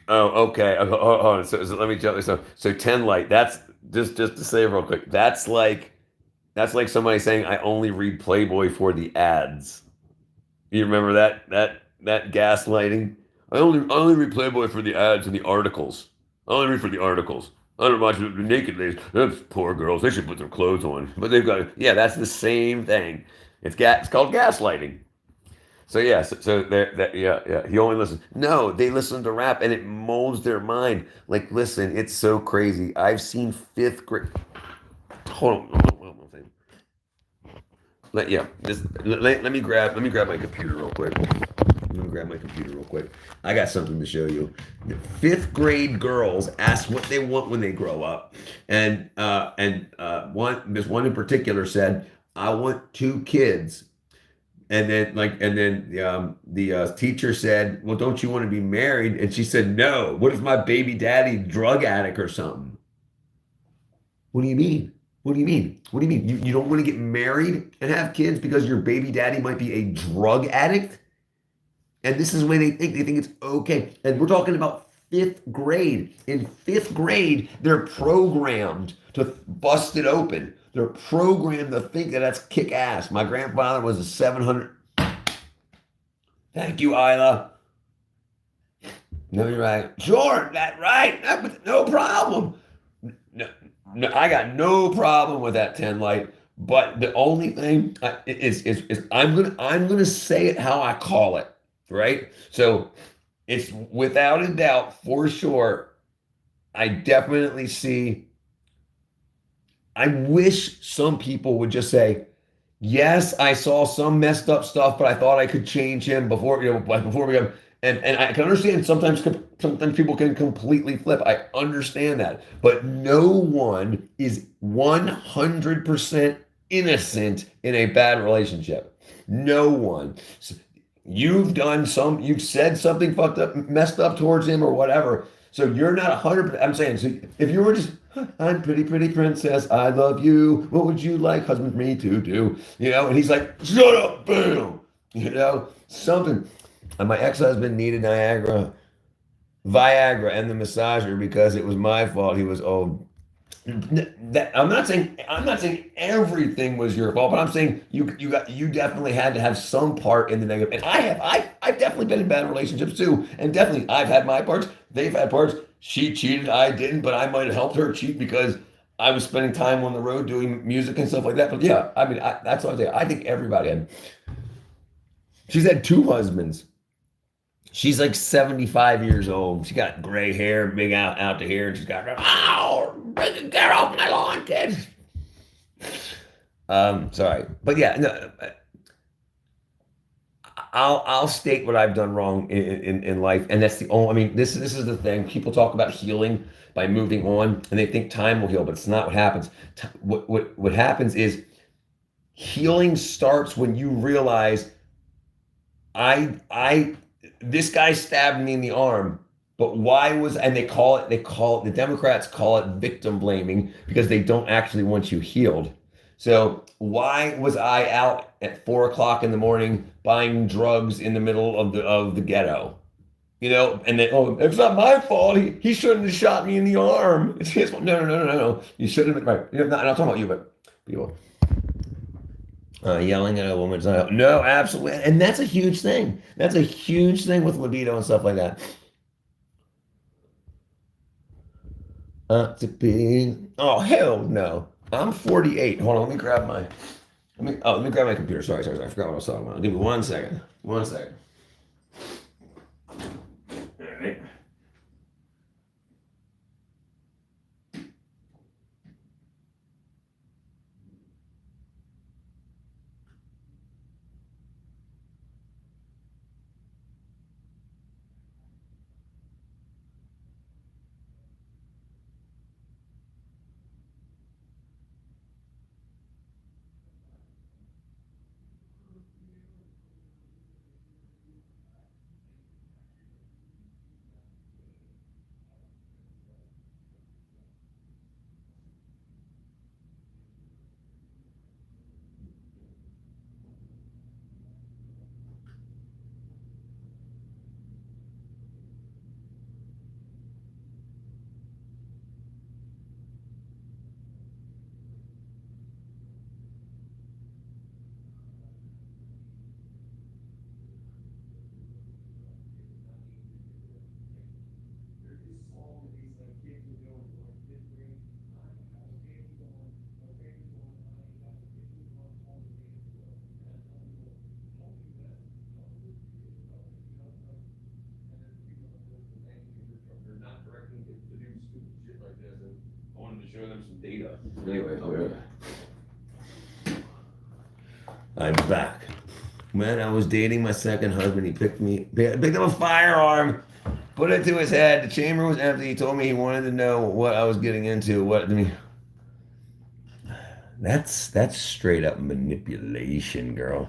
Oh, okay. Hold on. So let me tell you. So 10 light. That's just to say real quick. That's like somebody saying I only read Playboy for the ads. You remember that gaslighting? I only read Playboy for the ads and the articles. I only read for the articles. I don't watch the naked ladies. Those poor girls. They should put their clothes on. But they've got yeah. That's the same thing. It's called gaslighting. So yeah. So that yeah. He only listens. No, they listen to rap and it molds their mind. Like listen, it's so crazy. I've seen fifth grade. Hold on. Yeah, let me grab my computer real quick. Let me grab my computer real quick. I got something to show you. Fifth grade girls ask what they want when they grow up, and this one in particular said, "I want two kids." And then the teacher said, "Well, don't you want to be married?" And she said, "No. What if my baby daddy drug addict or something?" What do you mean? What do you mean? What do you mean? You don't want to get married and have kids because your baby daddy might be a drug addict? And this is when they think it's okay. And we're talking about fifth grade. In fifth grade, they're programmed to bust it open. They're programmed to think that that's kick ass. My grandfather was a 700. Thank you, Isla. No, you're right. Sure, that right. No problem. No, no, I got no problem with that 10 light. But the only thing is I'm gonna say it how I call it, right? So it's without a doubt for sure. I definitely see. I wish some people would just say, yes, I saw some messed up stuff, but I thought I could change him before, like before we go. And I can understand sometimes people can completely flip. I understand that. But no one is 100% innocent in a bad relationship. No one. You've said something fucked up, messed up towards him or whatever. So you're not 100%. I'm saying, so if you were just, I'm pretty, pretty princess, I love you. What would you like, husband, for me to do? And he's like, shut up, bam. Something. And my ex-husband needed Viagra and the massager because it was my fault. He was old. I'm not saying everything was your fault, but I'm saying you definitely had to have some part in the negative. And I've definitely been in bad relationships too, and definitely I've had my parts. They've had parts. She cheated, I didn't, but I might have helped her cheat because I was spending time on the road doing music and stuff like that. But yeah, I mean that's what I'm saying. I think everybody had. She's had two husbands. She's like 75 years old. She got gray hair, big out to here, and she's got get off my lawn, kid. Sorry, but yeah, no, I'll state what I've done wrong in life, and that's the only. I mean, this is the thing. People talk about healing by moving on, and they think time will heal, but it's not what happens. What happens is healing starts when you realize I this guy stabbed me in the arm, but why was and they call it the Democrats call it victim blaming because they don't actually want you healed. So why was I out at 4 o'clock in the morning buying drugs in the middle of the ghetto? And then, oh, it's not my fault. He shouldn't have shot me in the arm. It's his fault. No. You shouldn't have been right. I'm not talking about you, but people. Yelling at a woman's no, absolutely, and that's a huge thing. That's a huge thing with libido and stuff like that. To be oh hell no! I'm 48. Hold on, let me grab my computer. Sorry. I forgot what I was talking about. Give me 1 second. 1 second. All right. shit like this, and I wanted to show them some data. Anyway, whatever. I'm back. When I was dating my second husband, he picked up a firearm, put it to his head. The chamber was empty. He told me he wanted to know what I was getting into. What I mean, that's straight up manipulation, girl.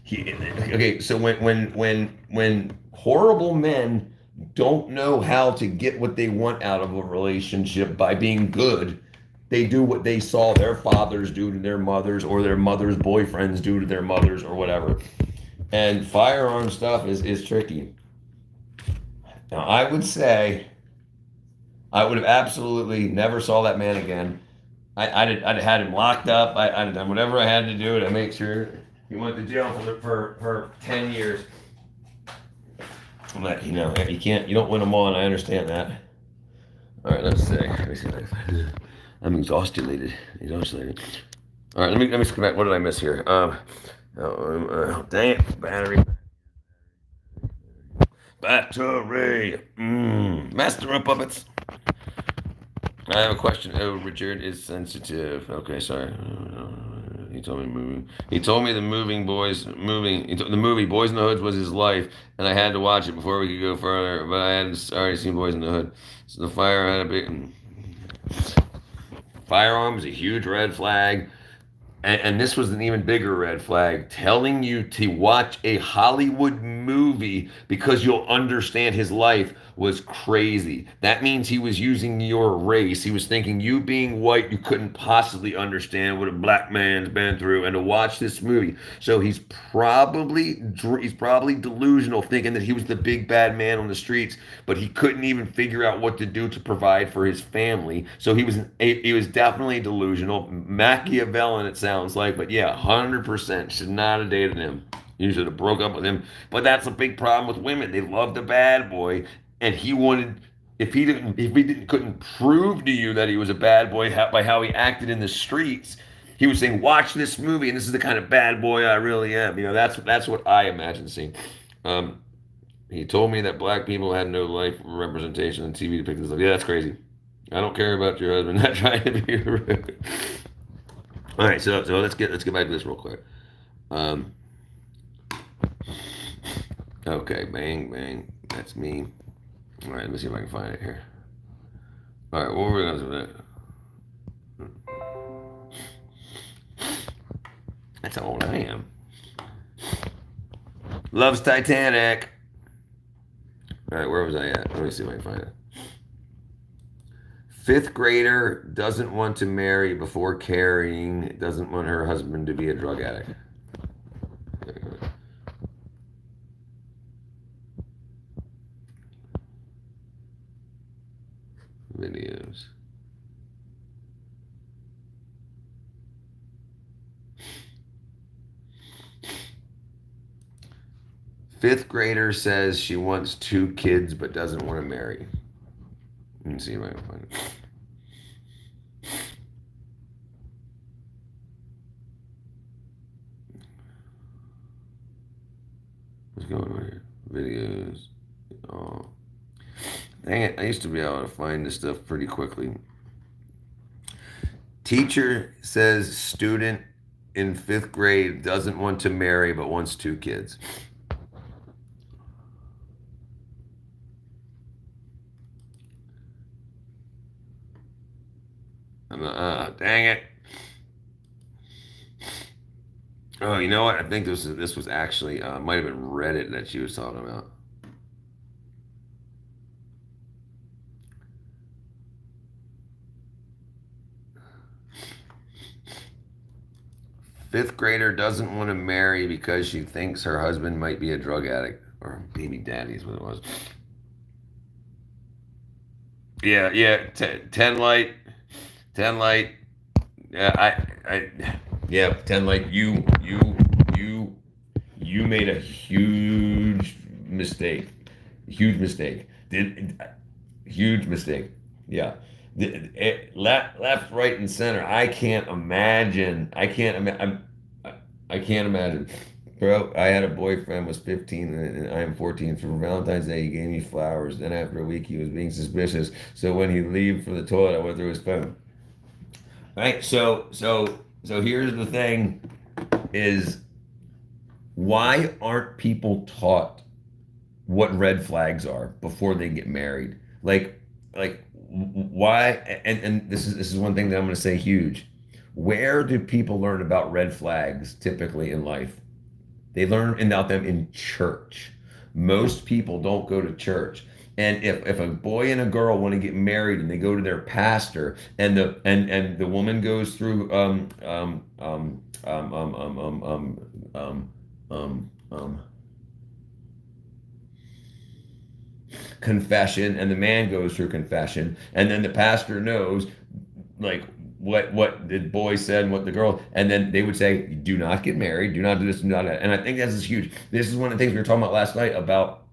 Okay, so when horrible men don't know how to get what they want out of a relationship by being good, they do what they saw their fathers do to their mothers or their mothers' boyfriends do to their mothers or whatever. And firearm stuff is tricky. Now, I would say I would have absolutely never saw that man again. I'd had him locked up. I'd done whatever I had to do to make sure he went to jail for 10 years. I'm like, you don't win them all, and I understand that. All right, let's see. Let me see if I find it. I'm exhausted. All right, let me skip back. What did I miss here? Dang it, battery. Master of puppets. I have a question. Oh, Richard is sensitive. Okay, sorry. He told me moving. He told me the the movie Boys in the Hood was his life, and I had to watch it before we could go further. But I had already seen Boys in the Hood, so the fire had a big firearm was a huge red flag. And this was an even bigger red flag, telling you to watch a Hollywood movie because you'll understand his life was crazy. That means he was using your race. He was thinking you being white, you couldn't possibly understand what a black man's been through, and to watch this movie. So he's probably delusional, thinking that he was the big bad man on the streets, but he couldn't even figure out what to do to provide for his family. So he was definitely delusional, Machiavellian, it sounds like, but yeah, 100% should not have dated him. You should have broke up with him. But that's a big problem with women. They love the bad boy, and he wanted. If he couldn't prove to you that he was a bad boy by how he acted in the streets, he was saying, "Watch this movie, and this is the kind of bad boy I really am." That's what I imagine seeing. He told me that black people had no life representation on TV depictions. Yeah, that's crazy. I don't care about your husband. Not trying to be rude. All right, so let's get back to this real quick. Okay, bang bang. That's me. All right, let me see if I can find it here. All right, what were we going to do with that? That's how old I am. Loves Titanic. All right, where was I at? Let me see if I can find it. Fifth grader doesn't want to marry before carrying, doesn't want her husband to be a drug addict. Videos. Fifth grader says she wants 2 kids but doesn't want to marry. Let me see if I can find it. What's going on here? Videos. Oh. Dang it, I used to be able to find this stuff pretty quickly. Teacher says student in 5th grade doesn't want to marry but wants 2 kids. Dang it. Oh, you know what? I think this was actually might have been Reddit that she was talking about. Fifth grader doesn't want to marry because she thinks her husband might be a drug addict or baby daddy is what it was. Yeah. 10 light. Yeah, 10 light. You made a huge mistake. Huge mistake. Huge mistake. Yeah. Left, right, and center. I can't imagine. Bro, I had a boyfriend, was 15, and I am 14. For Valentine's Day, he gave me flowers. Then after a week, he was being suspicious. So when he leave for the toilet, I went through his phone. Right? So here's the thing: is why aren't people taught what red flags are before they get married? Why? And this is one thing that I'm going to say huge. Where do people learn about red flags typically in life? They learn about them in church. Most people don't go to church. And if a boy and a girl want to get married and they go to their pastor and the woman goes through confession and the man goes through confession and then the pastor knows like what the boy said and what the girl, and then they would say, do not get married, do not do this, do not that. And I think that's huge. This is one of the things we were talking about last night about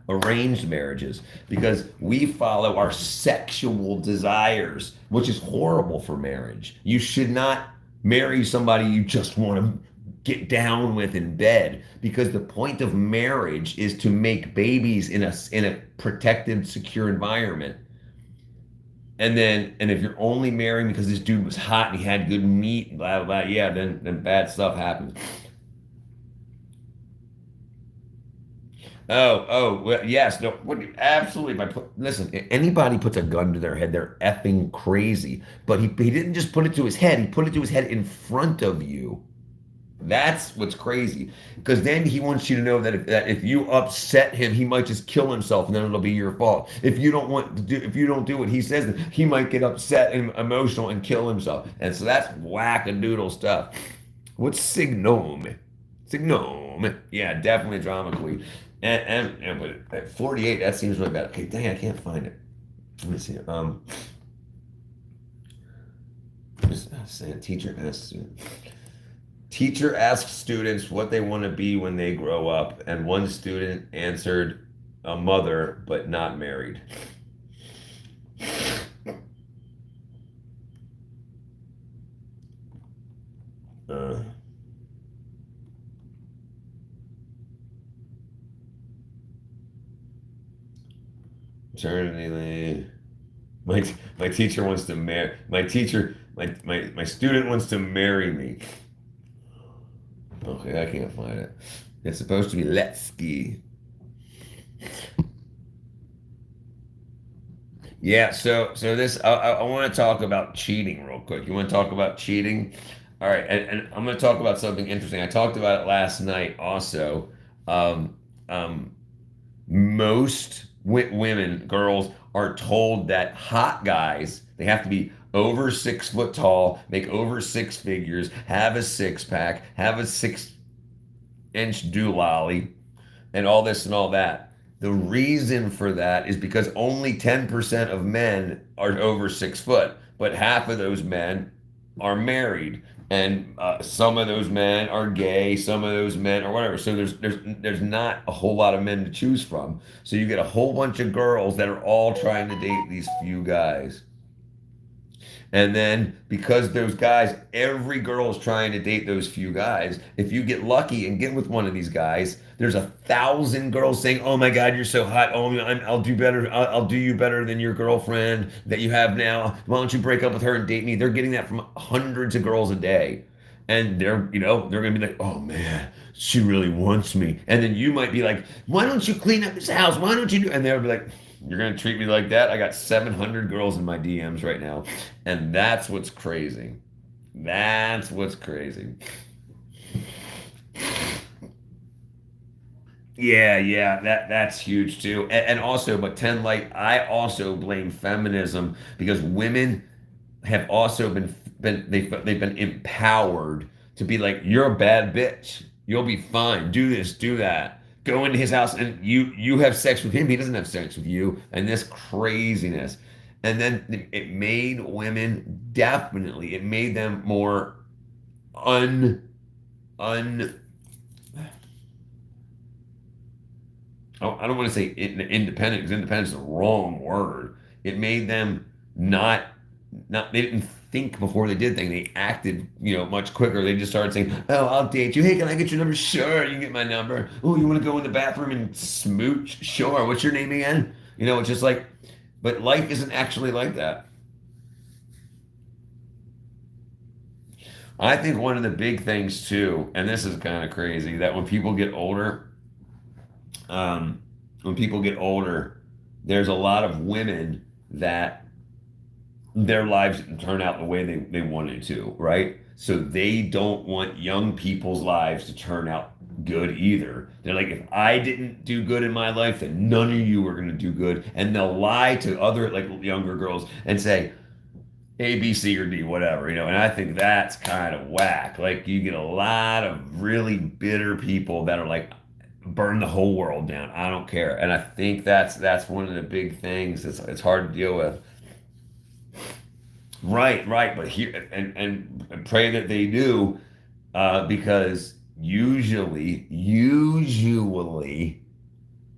arranged marriages, because we follow our sexual desires, which is horrible for marriage. You should not marry somebody you just want to get down with in bed, because the point of marriage is to make babies in a protected, secure environment. And if you're only marrying because this dude was hot and he had good meat, blah blah, blah, yeah, then bad stuff happens. Well, yes, no, absolutely. Listen, anybody puts a gun to their head, they're effing crazy. But he didn't just put it to his head; he put it to his head in front of you. That's what's crazy. Because then he wants you to know that if you upset him, he might just kill himself, and then it'll be your fault. If you don't do what he says, then he might get upset and emotional and kill himself. And so that's wackadoodle stuff. What's signome? Signome. Yeah, definitely a drama queen. But at 48, that seems really bad. Okay, dang, I can't find it. Let me see. Just saying, teacher asks students what they want to be when they grow up, and one student answered a mother, but not married. Uh, Maternity leave. My teacher wants to marry my student wants to marry me. Okay, I can't find it. It's supposed to be let's ski. Yeah, so this I want to talk about cheating real quick. You want to talk about cheating? All right, and I'm going to talk about something interesting. I talked about it last night also. Um, um, most women, girls, are told that hot guys, they have to be over 6 foot tall, make over six figures, have a six pack, have a 6 inch doolally, and all this and all that. The reason for that is because only 10% of men are over 6 foot, but half of those men are married, and some of those men are gay, some of those men are whatever. So there's not a whole lot of men to choose from. So you get a whole bunch of girls that are all trying to date these few guys. And then because those guys, every girl is trying to date those few guys. If you get lucky and get with one of these guys, there's 1,000 girls saying, "Oh my God, you're so hot. Oh, I'll do better. I'll do you better than your girlfriend that you have now. Why don't you break up with her and date me?" They're getting that from hundreds of girls a day, and they're gonna be like, "Oh man, she really wants me." And then you might be like, "Why don't you clean up this house? Why don't you do?" And they'll be like, "You're gonna treat me like that?" I got 700 girls in my DMs right now, and that's what's crazy. That's what's crazy. Yeah, that's huge too. And also, but 10 light, I also blame feminism because women have also they've been empowered to be like, you're a bad bitch. You'll be fine. Do this, do that. Go into his house and you have sex with him. He doesn't have sex with you. And this craziness. And then it made women, definitely, it made them more un un I don't want to say independent, because independent is the wrong word. It made them not they didn't think before they did things. They acted, much quicker. They just started saying, "Oh, I'll date you. Hey, can I get your number? Sure, you can get my number. Oh, you want to go in the bathroom and smooch? Sure. What's your name again?" It's just like, but life isn't actually like that. I think one of the big things too, and this is kind of crazy, that um, when people get older, there's a lot of women that their lives didn't turn out the way they wanted to, right? So they don't want young people's lives to turn out good either. They're like, if I didn't do good in my life, then none of you are going to do good. And they'll lie to other like younger girls and say, A, B, C, or D, whatever. And I think that's kind of whack. Like you get a lot of really bitter people that are like, burn the whole world down. I don't care. And I think that's one of the big things. It's hard to deal with. Right, right. But here and pray that they do, because usually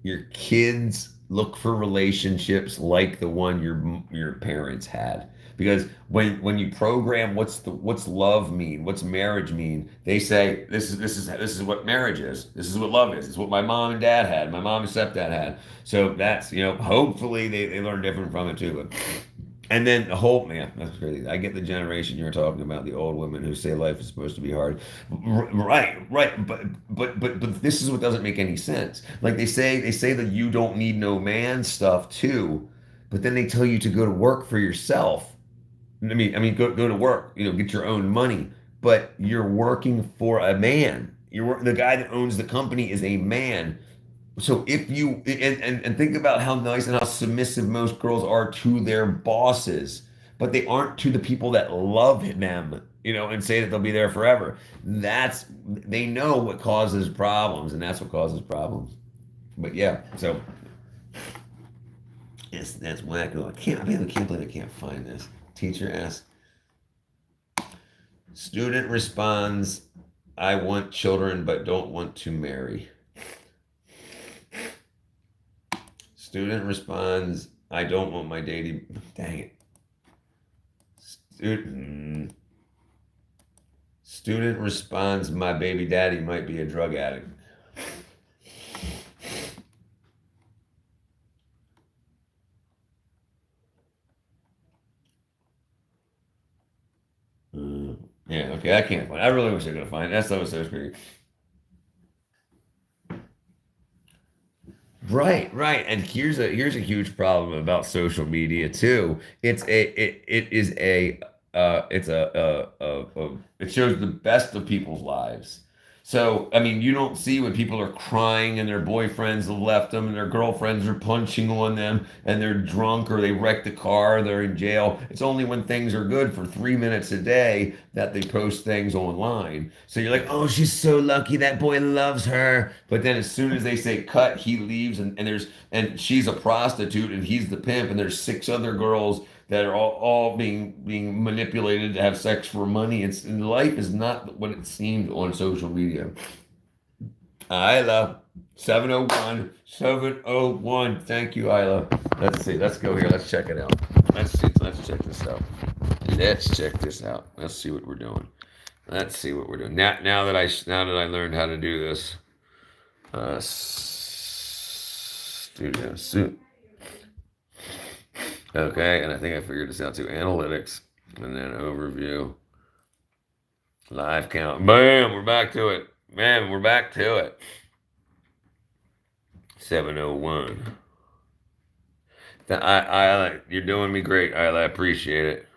your kids look for relationships like the one your parents had. Because when you program what's love mean, what's marriage mean, they say this is what marriage is. This is what love is. It's what my mom and dad had, my mom and stepdad had. So that's hopefully they learn different from it too. And then the whole man, that's crazy. I get the generation you're talking about, the old women who say life is supposed to be hard. Right, right. But this is what doesn't make any sense. Like they say that you don't need no man stuff too, but then they tell you to go to work for yourself. I mean, go to work. Get your own money. But you're working for a man. The guy that owns the company is a man. So if you and think about how nice and how submissive most girls are to their bosses, but they aren't to the people that love them, and say that they'll be there forever. They know what causes problems, and that's what causes problems. But yeah, so yes, that's wacko. I can't believe I can't find this. Teacher asks, student responds, "I want children but don't want to marry." Student responds, "I don't want my dating." Dang it. Student responds, "My baby daddy might be a drug addict." Yeah, okay, I can't find it. I really wish I could find it. That stuff was so scary. Right, right. And here's a huge problem about social media too. It shows the best of people's lives. So, I mean, you don't see when people are crying and their boyfriends have left them and their girlfriends are punching on them and they're drunk or they wrecked the car, they're in jail. It's only when things are good for 3 minutes a day that they post things online. So you're like, "Oh, she's so lucky. That boy loves her." But then as soon as they say cut, he leaves and she's a prostitute and he's the pimp and there's six other girls that are all being manipulated to have sex for money. Life is not what it seemed on social media. Isla, 701. Thank you, Isla. Let's see. Let's go here. Let's check it out. Let's see. Let's check this out. Let's check this out. Let's see what we're doing. Let's see what we're doing. Now that I learned how to do this. Studio suit. Okay, and I think I figured this out too. Analytics, and then overview, live count. Bam, we're back to it. Man, we're back to it. 701. You're doing me great, I appreciate it.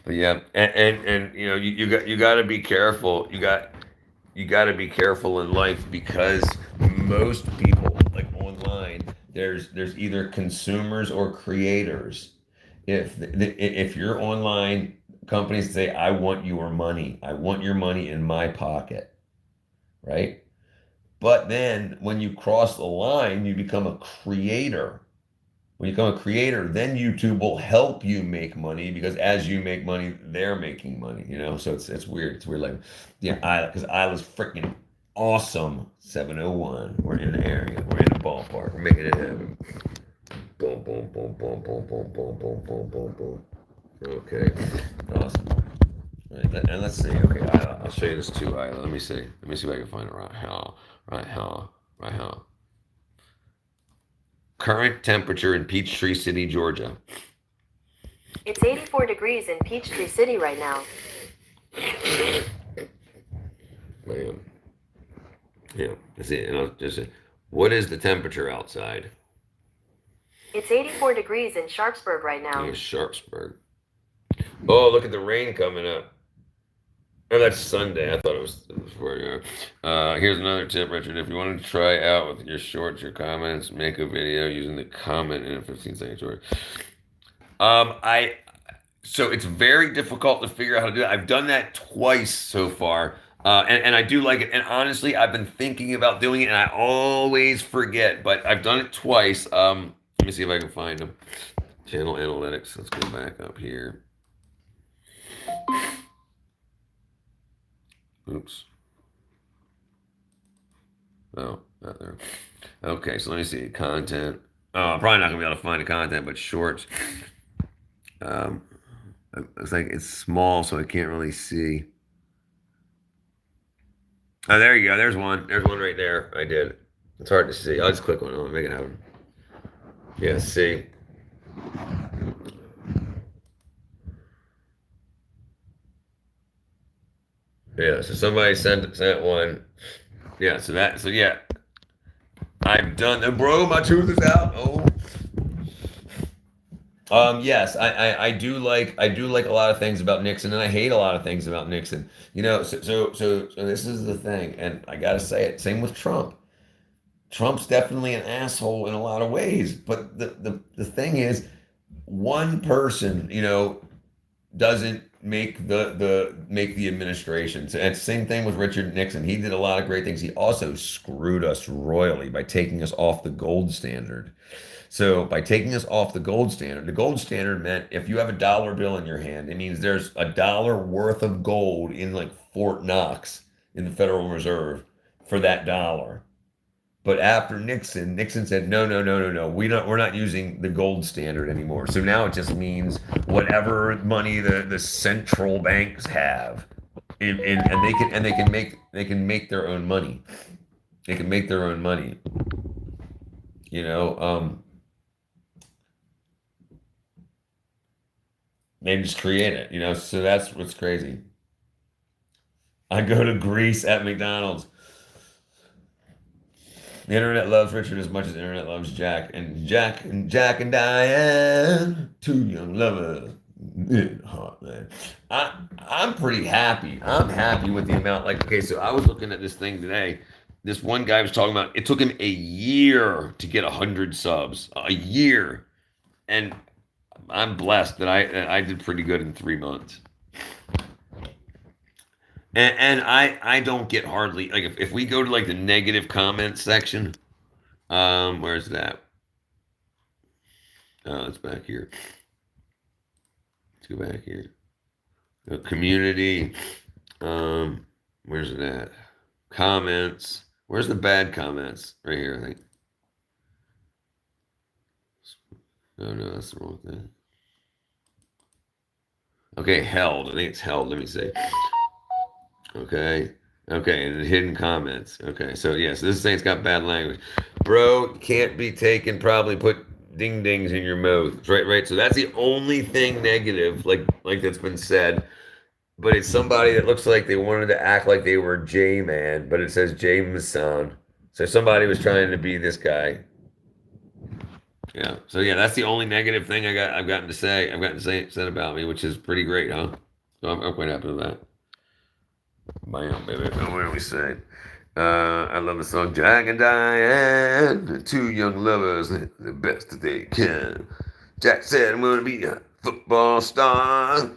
But yeah, and you got to be careful. You got to be careful in life because most people like online there's either consumers or creators. If you're online, companies say, "I want your money. I want your money in my pocket." Right? But then when you cross the line, you become a creator. When you become a creator, then YouTube will help you make money because as you make money, they're making money, So it's weird. It's weird. Like, yeah, because Isla's freaking awesome. 701. We're in the area. We're in the ballpark. We're making it happen. Boom, boom, boom, boom, boom, boom, boom, boom, boom, boom, boom. Okay, awesome. And let's see. Okay, I'll show you this too. Let me see. Let me see if I can find it right here. Right here. Right here. Current temperature in Peachtree City, Georgia. It's 84 degrees in Peachtree City right now. Man. Yeah, that's it. And I'll just say, what is the temperature outside? It's 84 degrees in Sharpsburg right now. Oh, Sharpsburg. Oh, look at the rain coming up. Oh, that's Sunday. I thought it was before. Here's another tip, Richard. If you want to try out with your shorts, your comments, make a video using the comment in a 15-second short. I So it's very difficult to figure out how to do that. I've done that twice so far, and I do like it. And honestly, I've been thinking about doing it, and I always forget. But I've done it twice. Let me see if I can find them. Channel analytics. Let's go back up here. Oops. Oh, not there. Okay, so let me see. Content. Oh, I'm probably not gonna be able to find the content, but shorts. It's like it's small, so I can't really see. Oh, there you go. There's one. There's one right there. I did. It's hard to see. I'll just click on it. I'll make it happen. Yeah, see. Yeah, so somebody sent one. Yeah, so yeah. I've done the bro, my tooth is out. Oh. Yes, I do like a lot of things about Nixon, and I hate a lot of things about Nixon. So this is the thing, and I gotta say it. Same with Trump. Trump's definitely an asshole in a lot of ways, but the thing is, one person, doesn't make the administration. So, and same thing with Richard Nixon. He did a lot of great things. He also screwed us royally by taking us off the gold standard. So by taking us off the gold standard meant if you have a dollar bill in your hand, it means there's a dollar worth of gold in like Fort Knox in the Federal Reserve for that dollar. But after Nixon said, no, no, no, no, no. We're not using the gold standard anymore. So now it just means whatever money the central banks have. And they can make their own money. They can make their own money. You know, they just create it, so that's what's crazy. I go to Greece at McDonald's. The internet loves Richard as much as the internet loves Jack. And Jack and Diane, two young lovers. Hot, man. I'm pretty happy. I'm happy with the amount. Like, okay, so I was looking at this thing today. This one guy was talking about it took him a year to get 100 subs. A year. And I'm blessed that I did pretty good in 3 months. And I don't get hardly like if we go to like the negative comment section, where's that? Oh, it's back here. Let's go back here. Community. Where's it at? Comments. Where's the bad comments? Right here, I think. Oh no, that's the wrong thing. Okay, held. I think it's held. Let me see. Okay. Okay, and the hidden comments. Okay, so yes, this thing's got bad language. Bro, can't be taken, probably put ding dings in your mouth. Right. So that's the only thing negative, like that's been said. But it's somebody that looks like they wanted to act like they were J-Man, but it says Jameson. So somebody was trying to be this guy. Yeah. So yeah, that's the only negative thing I've gotten to say said about me, which is pretty great, huh? So I'm quite happy with that. Bam, baby. What do we say? I love the song Jack and Diane, two young lovers, the best that they can. Jack said, I'm going to be a football star.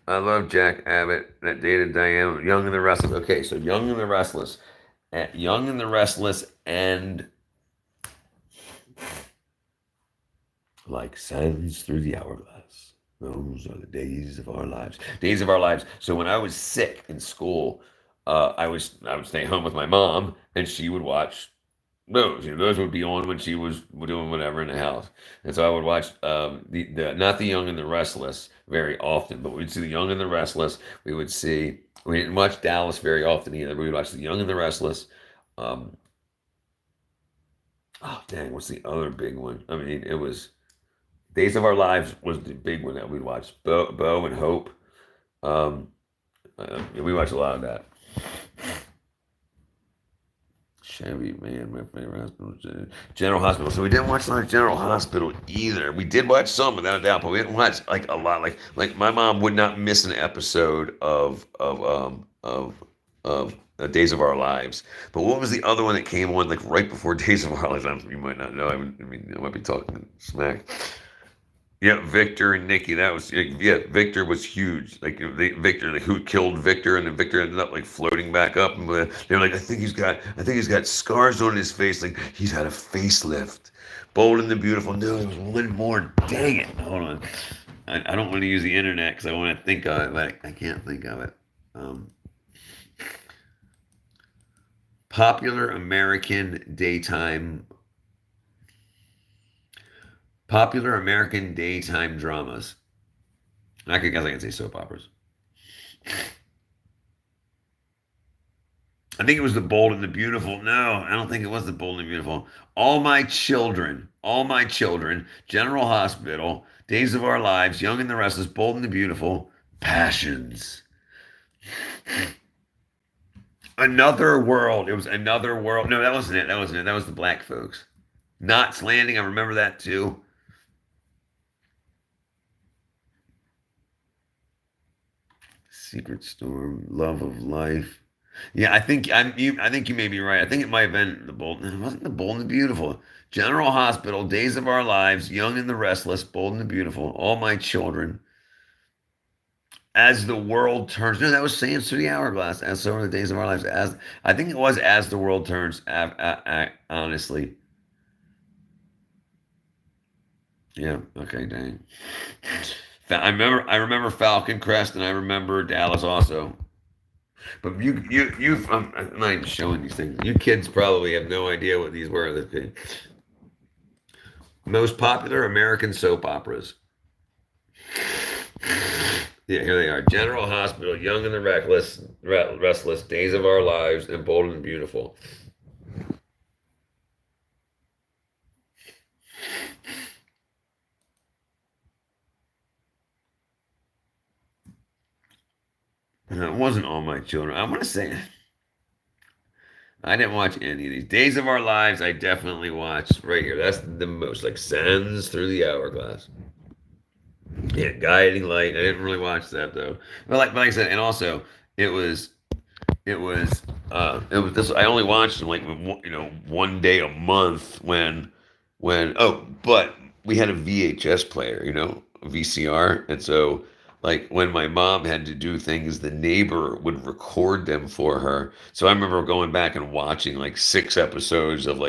I love Jack Abbott that dated Diane, Young and the Restless. Okay, so Young and the Restless. Young and the Restless and like sands through the hourglass. Those are the days of our lives. Days of our lives. So when I was sick in school, I would stay home with my mom, and she would watch those. Those would be on when she was doing whatever in the house, and so I would watch the not the Young and the Restless, very often, but we'd see The Young and the Restless. We didn't watch Dallas very often either. We would watch The Young and the Restless. Um, oh, dang, what's the other big one? I mean, it was Days of Our Lives was the big one that we'd watch. Bo and Hope. Yeah, we watched a lot of that. Chevy, man, my favorite hospital. General Hospital. So we didn't watch a lot of General Hospital either. We did watch some, without a doubt, but we didn't watch like a lot. Like my mom would not miss an episode of Days of Our Lives. But what was the other one that came on like right before Days of Our Lives? You might not know. I mean, I might be talking smack. Yeah, Victor and Nikki. That was yeah. Victor was huge. Like Victor, like who killed Victor, and then Victor ended up like floating back up. And they were like, I think he's got scars on his face. Like he's had a facelift. Bold and the Beautiful. No, there was one more. Dang it! Hold on. I don't want to use the internet because I want to think of it, but I can't think of it. Um, popular American daytime Popular American daytime dramas. I guess I can say soap operas. I think it was The Bold and the Beautiful. No, I don't think it was The Bold and the Beautiful. All My Children, General Hospital, Days of Our Lives, Young and the Restless, Bold and the Beautiful, Passions. Another World. It was Another World. No, that wasn't it. That wasn't it. That was the Black Folks. Knots Landing. I remember that too. Secret Storm, Love of Life. Yeah, I think you may be right. I think it might have been The Bold. It wasn't The Bold and the Beautiful. General Hospital, Days of Our Lives, Young and the Restless, Bold and the Beautiful, All My Children. As the World Turns. No, that was Sands Through the Hourglass. As So Are the Days of Our Lives. As I think it was As the World Turns. Honestly, yeah. Okay, dang. I remember Falcon Crest, and I remember Dallas also. But I'm not even showing these things. You kids probably have no idea what these were. Most popular American soap operas. Yeah, here they are: General Hospital, Young and the Restless, Days of Our Lives, and Bold and Beautiful. And it wasn't All My Children. I want to say I didn't watch any of these. Days of Our Lives, I definitely watched right here. That's the most like Sands Through the Hourglass. Yeah, Guiding Light. I didn't really watch that though. But like I said, and also it was it was this. I only watched them like one day a month but we had a VHS player, a VCR, and so like when my mom had to do things, the neighbor would record them for her. So I remember going back and watching like 6 episodes of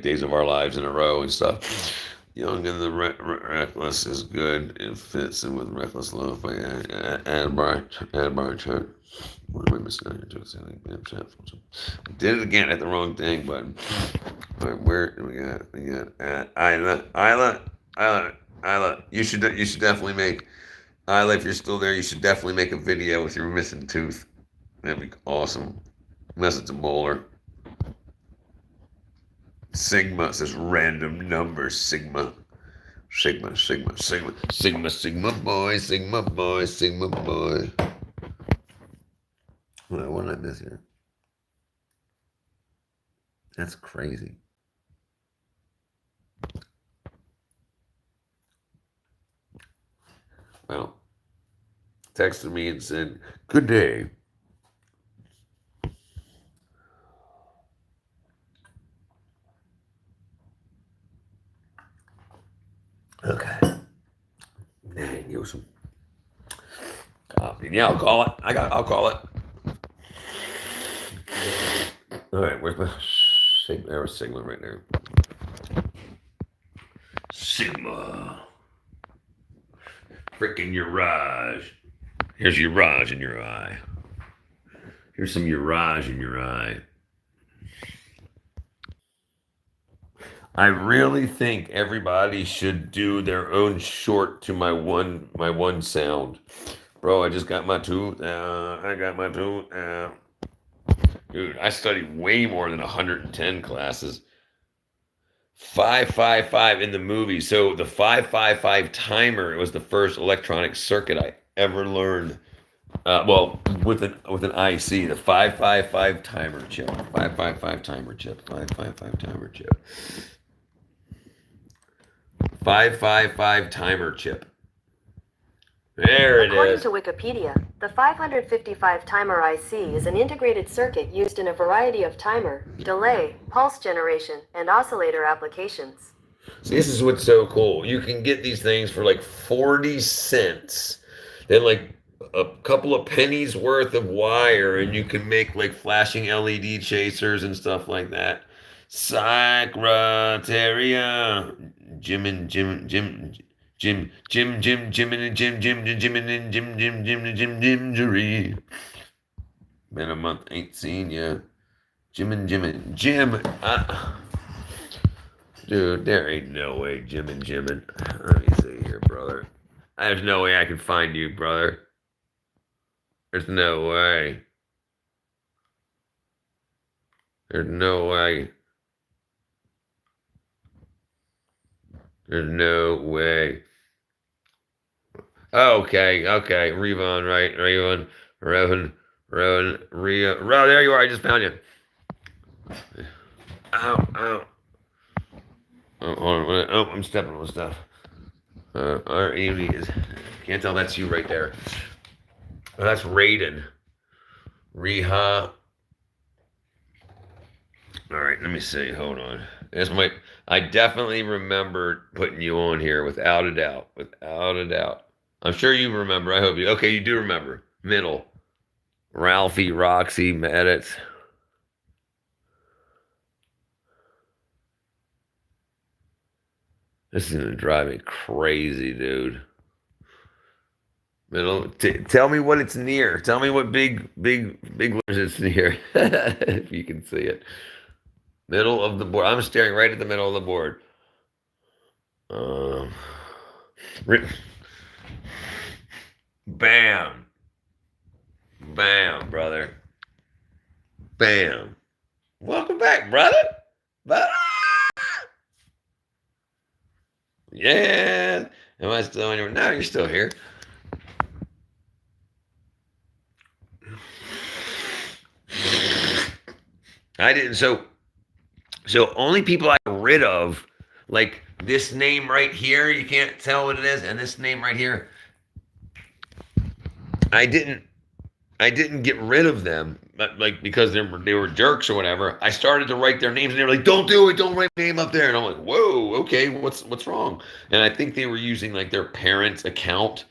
Days of Our Lives in a row and stuff. Young and the Reckless is good. It fits in with Reckless Love by Adbar Chart. What am I missing out here? Did it again at the wrong thing, but all right, where do we got? We got Isla. You should definitely make Isla. If you're still there, you should definitely make a video with your missing tooth. That'd be awesome. Unless it's a molar. Sigma says random number. Sigma boy, Sigma boy. What did I miss here? That's crazy. Well, texted me and said, "Good day." Okay. Dang, give some coffee. Yeah, I'll call it. I'll call it. All right, where's my Sigma? There was Sigma right there. Sigma. Freaking Urage. Here's Urage in your eye. Here's some Urage in your eye. I really think everybody should do their own short to my one sound. Bro, I just got my tooth. I got my tooth. Dude, I studied way more than 110 classes. 555 in the movie. So the 555 timer was the first electronic circuit I ever learned. Well, with an IC, the 555 timer chip. 555 timer chip. 555 timer chip. 555 timer chip. There it According is. to Wikipedia, the 555 timer IC is an integrated circuit used in a variety of timer, delay, pulse generation, and oscillator applications. See, this is what's so cool. You can get these things for like 40 cents. Then like a couple of pennies worth of wire, and you can make like flashing LED chasers and stuff like that. Secretaria. Jim and Jim Jim Jim Jim Jim Jim and Jim Jim Jim Jim and Jim Jim Jim Jim Jimgery. Been a month, ain't seen ya. Jim and Jim and Jim. Dude, there ain't no way Jim and Jim and let me see here, brother. There's no way I can find you, brother. There's no way. There's no way. There's no way. Okay, okay. Revon, right? Revon, Rio. Oh, there you are. I just found you. Ow, ow. Oh, hold on. Oh, I'm stepping on stuff. Our Amy is. Can't tell that's you right there. Oh, that's Raiden. Reha. All right, let me see. Hold on. This might. I definitely remember putting you on here without a doubt. Without a doubt. I'm sure you remember. I hope you. Okay, you do remember. Middle. Ralphie, Roxy, edits. This is gonna drive me crazy, dude. Middle. Tell me what it's near. Tell me what big letters it's near. If you can see it. Middle of the board. I'm staring right at the middle of the board. Bam. Bam, brother. Bam. Welcome back, brother. Yeah. Am I still anywhere? No, you're still here. I didn't. So only people I got rid of, like this name right here, you can't tell what it is, and this name right here, I didn't get rid of them, but like because they were jerks or whatever. I started to write their names, and they were like, "Don't do it! Don't write my name up there." And I'm like, "Whoa, okay, what's wrong?" And I think they were using like their parents' account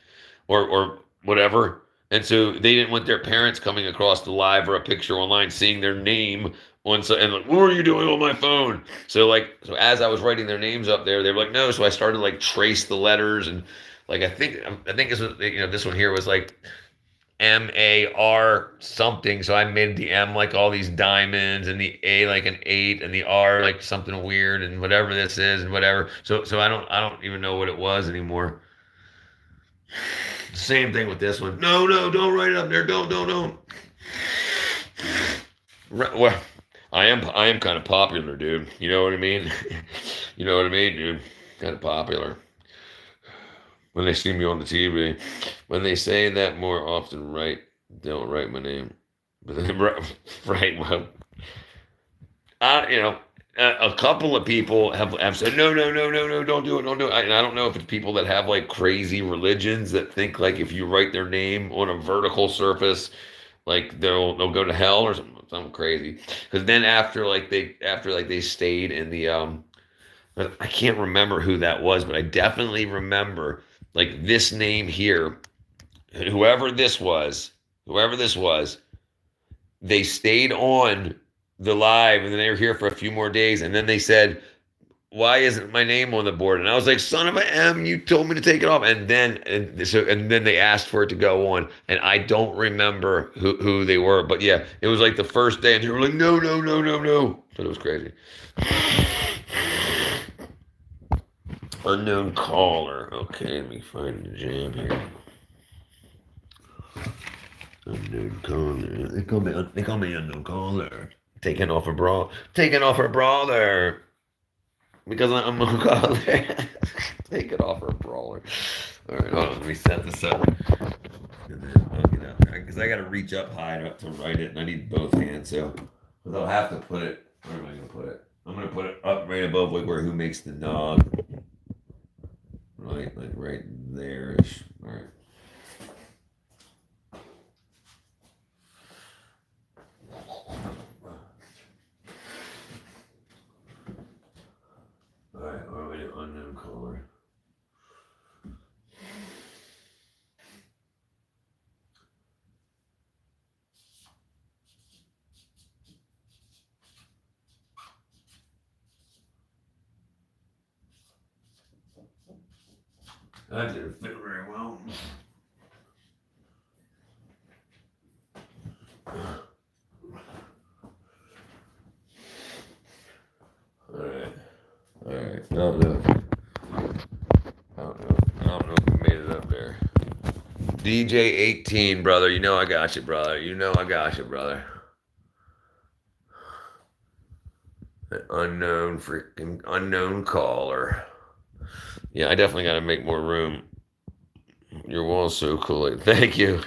or whatever. And so they didn't want their parents coming across the live or a picture online, seeing their name on so and like, what are you doing on my phone? So as I was writing their names up there, they were like, no. So I started to like trace the letters and like I think this was this one here was like MAR something. So I made the M like all these diamonds and the A like an 8 and the R like something weird and whatever this is and whatever. So I don't even know what it was anymore. Same thing with this one. No, don't write it up there. Don't. Well, I am kind of popular, dude. You know what I mean? You know what I mean, dude? Kind of popular. When they see me on the TV, when they say that more often, don't write my name. But then, right, well, a couple of people have said no, don't do it. And I don't know if it's people that have like crazy religions that think like if you write their name on a vertical surface, like they'll go to hell or something crazy. Because then after they stayed in the I can't remember who that was, but I definitely remember like this name here, whoever this was, they stayed on the live and then they were here for a few more days and then they said, why isn't my name on the board? And I was like, son of a M, you told me to take it off. And then they asked for it to go on. And I don't remember who they were, but yeah, it was like the first day and they were like, no. But it was crazy. Unknown caller. Okay, let me find the jam here. Unknown caller. They call me unknown caller. Taking off a bra. Taking off her brawler. Because I'm a caller. Taking off her brawler. Alright, hold on, let me set this up. And then I'll get out there. Because I gotta reach up high to write it, and I need both hands, so because I'll have to put it. Where am I gonna put it? I'm gonna put it up right above like where who makes the nog. Right, like right there-ish. Alright. Alright, what do I do? Unknown caller. That didn't fit very well. Alright. Alright. I don't know. I don't know if we made it up there. DJ 18, brother. You know I got you, brother. You know I got you, brother. An unknown caller. Yeah, I definitely got to make more room. Your wall's so cool. Thank you.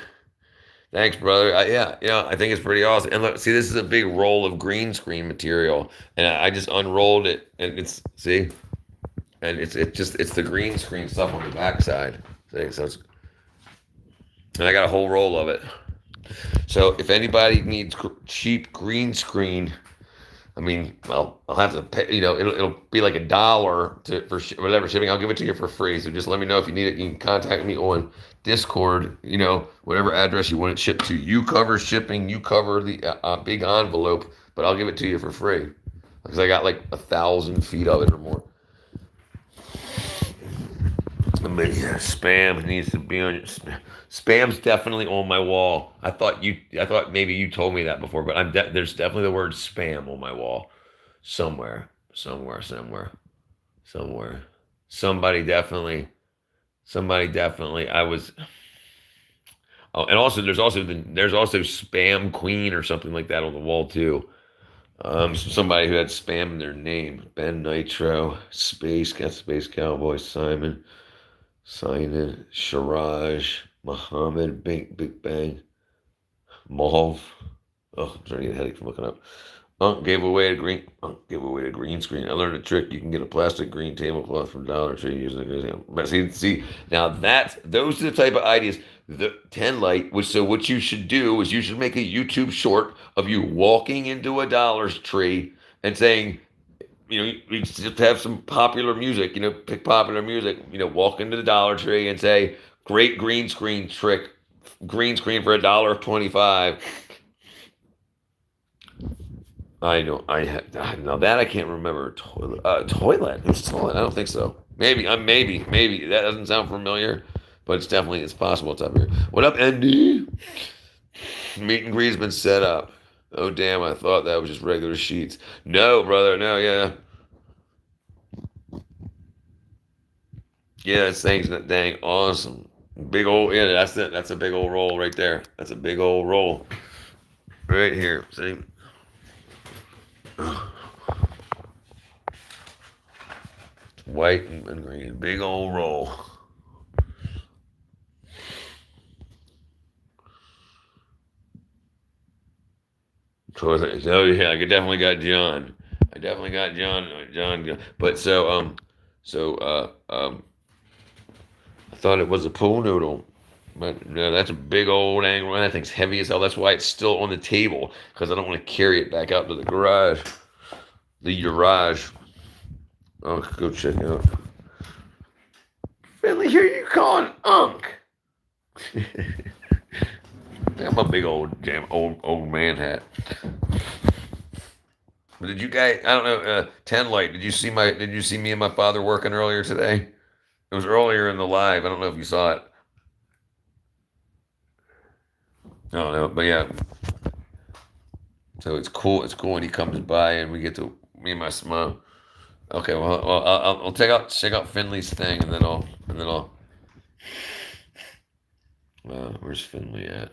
Thanks, brother. Yeah, I think it's pretty awesome. And look, see, this is a big roll of green screen material, and I just unrolled it, and it's the green screen stuff on the backside. See, and I got a whole roll of it. So if anybody needs cheap green screen, I mean, I'll have to pay. It'll be like $1 for whatever shipping. I'll give it to you for free. So just let me know if you need it. You can contact me on Discord. Whatever address you want it shipped to. You cover shipping. You cover the big envelope, but I'll give it to you for free because I got like 1,000 feet of it or more. But yeah, spam needs to be on. Spam's definitely on my wall. I thought maybe you told me that before, but there's definitely the word spam on my wall, somewhere. Somebody definitely. I was. Oh, and also there's also spam queen or something like that on the wall too. Somebody who had spam in their name. Ben Nitro, Space Cowboy, Simon, Shiraj, Muhammad, Big Bang, Mauve. Oh, I'm starting to get a headache from looking up. Gave away a green screen. I learned a trick. You can get a plastic green tablecloth from Dollar Tree using a good example. But see, now those are the type of ideas. The 10 light, what you should do is you should make a YouTube short of you walking into a Dollar Tree and saying, you just have some popular music, pick popular music, walk into the Dollar Tree and say, great green screen trick, green screen for $1.25. I know. Now that I can't remember. Toilet. It's toilet. I don't think so. Maybe. Maybe that doesn't sound familiar, but it's possible. It's up here. What up, Andy? Meet and greet's been set up. Oh damn! I thought that was just regular sheets. No, brother. No, yeah. Yeah, this thing's dang awesome. Big old, yeah, that's it. That's a big old roll right there. That's a big old roll. Right here. See? White and green. Big old roll. Oh yeah, I definitely got John. John. But I thought it was a pool noodle. But no, that's a big old angle. That thing's heavy as hell. That's why it's still on the table, because I don't want to carry it back out to the garage. Oh, go check it out. Finley, here you calling Unc. I'm a big old man hat. But did you guys? I don't know. 10 light. Did you see me and my father working earlier today? It was earlier in the live. I don't know if you saw it. I don't know, but yeah. So it's cool. It's cool when he comes by and we get to me and my Okay, well I'll check out Finley's thing, and then I'll. Where's Finley at?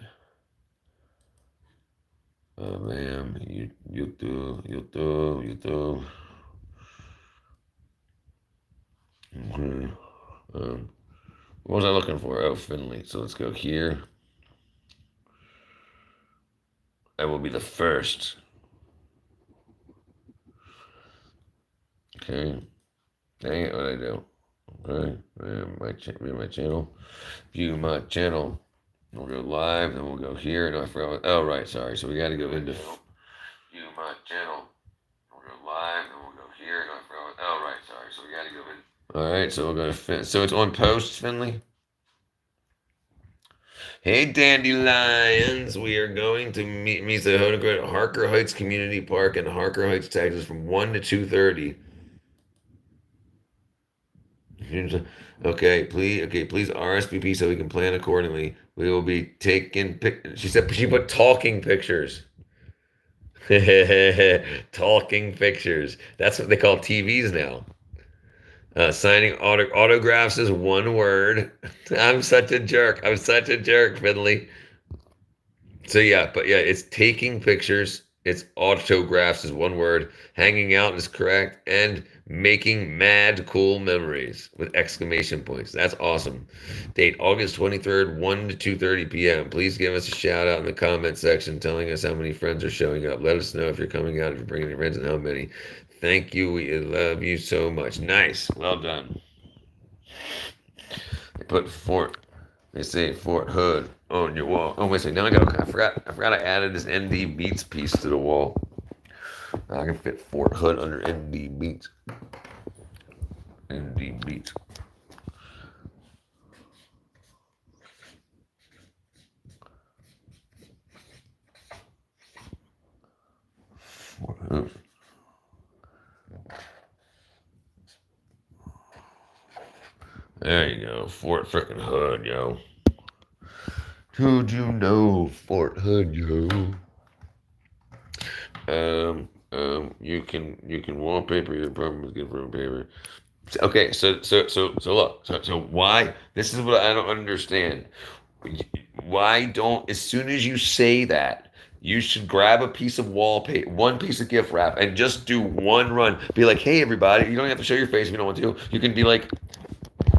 Oh man, YouTube. Okay. Um, what was I looking for? Oh, Finley. So let's go here. I will be the first. Okay. Dang it, what I do? Okay. View my channel. View my channel. We'll go live, then we'll go here. No, I forgot. Oh, right. Sorry. So we got to go into view my channel. We'll go live, then we'll go here. No, I forgot. Oh, right. Sorry. So we got to go in. All right. So we'll go to So it's on posts, Finley. Hey, dandelions! We are going to meet the at Harker Heights Community Park in Harker Heights, Texas, from 1 to 2:30. Okay, please RSVP so we can plan accordingly. We will be taking She said she put talking pictures. Talking pictures. That's what they call TVs now. Signing autographs is one word. I'm such a jerk. I'm such a jerk, Finley. So yeah, but yeah, it's taking pictures. It's autographs is one word. Hanging out is correct, and making mad cool memories with exclamation points. That's awesome. Date August 23rd, 1 to 2:30 p.m. Please give us a shout out in the comment section telling us how many friends are showing up. Let us know if you're coming out, if you're bringing your friends, and how many. Thank you. We love you so much. Nice. Well done. They put they say Fort Hood on your wall. Oh, wait a second. Now I forgot I added this ND Beats piece to the wall. Now I can fit Fort Hood under ND Beats. ND Beats. Fort Hood. There you go. Fort frickin' Hood, yo. Who'd you know? Fort Hood, yo. You can wallpaper your apartment with different paper. Okay, so look, so why? This is what I don't understand. Why don't, as soon as you say that, you should grab a piece of wallpaper, one piece of gift wrap, and just do one run. Be like, hey everybody, you don't have to show your face if you don't want to. You can be like,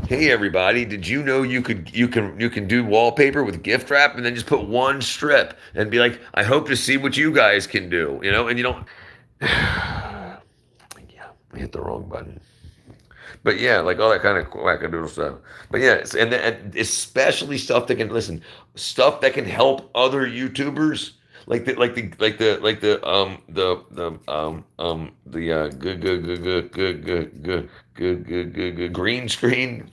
hey everybody, did you know you can do wallpaper with gift wrap, and then just put one strip and be like, I hope to see what you guys can do, and you don't. Yeah, I hit the wrong button. But yeah, like all that kind of wackadoodle stuff. But yeah, and especially stuff that can help other YouTubers, good green screen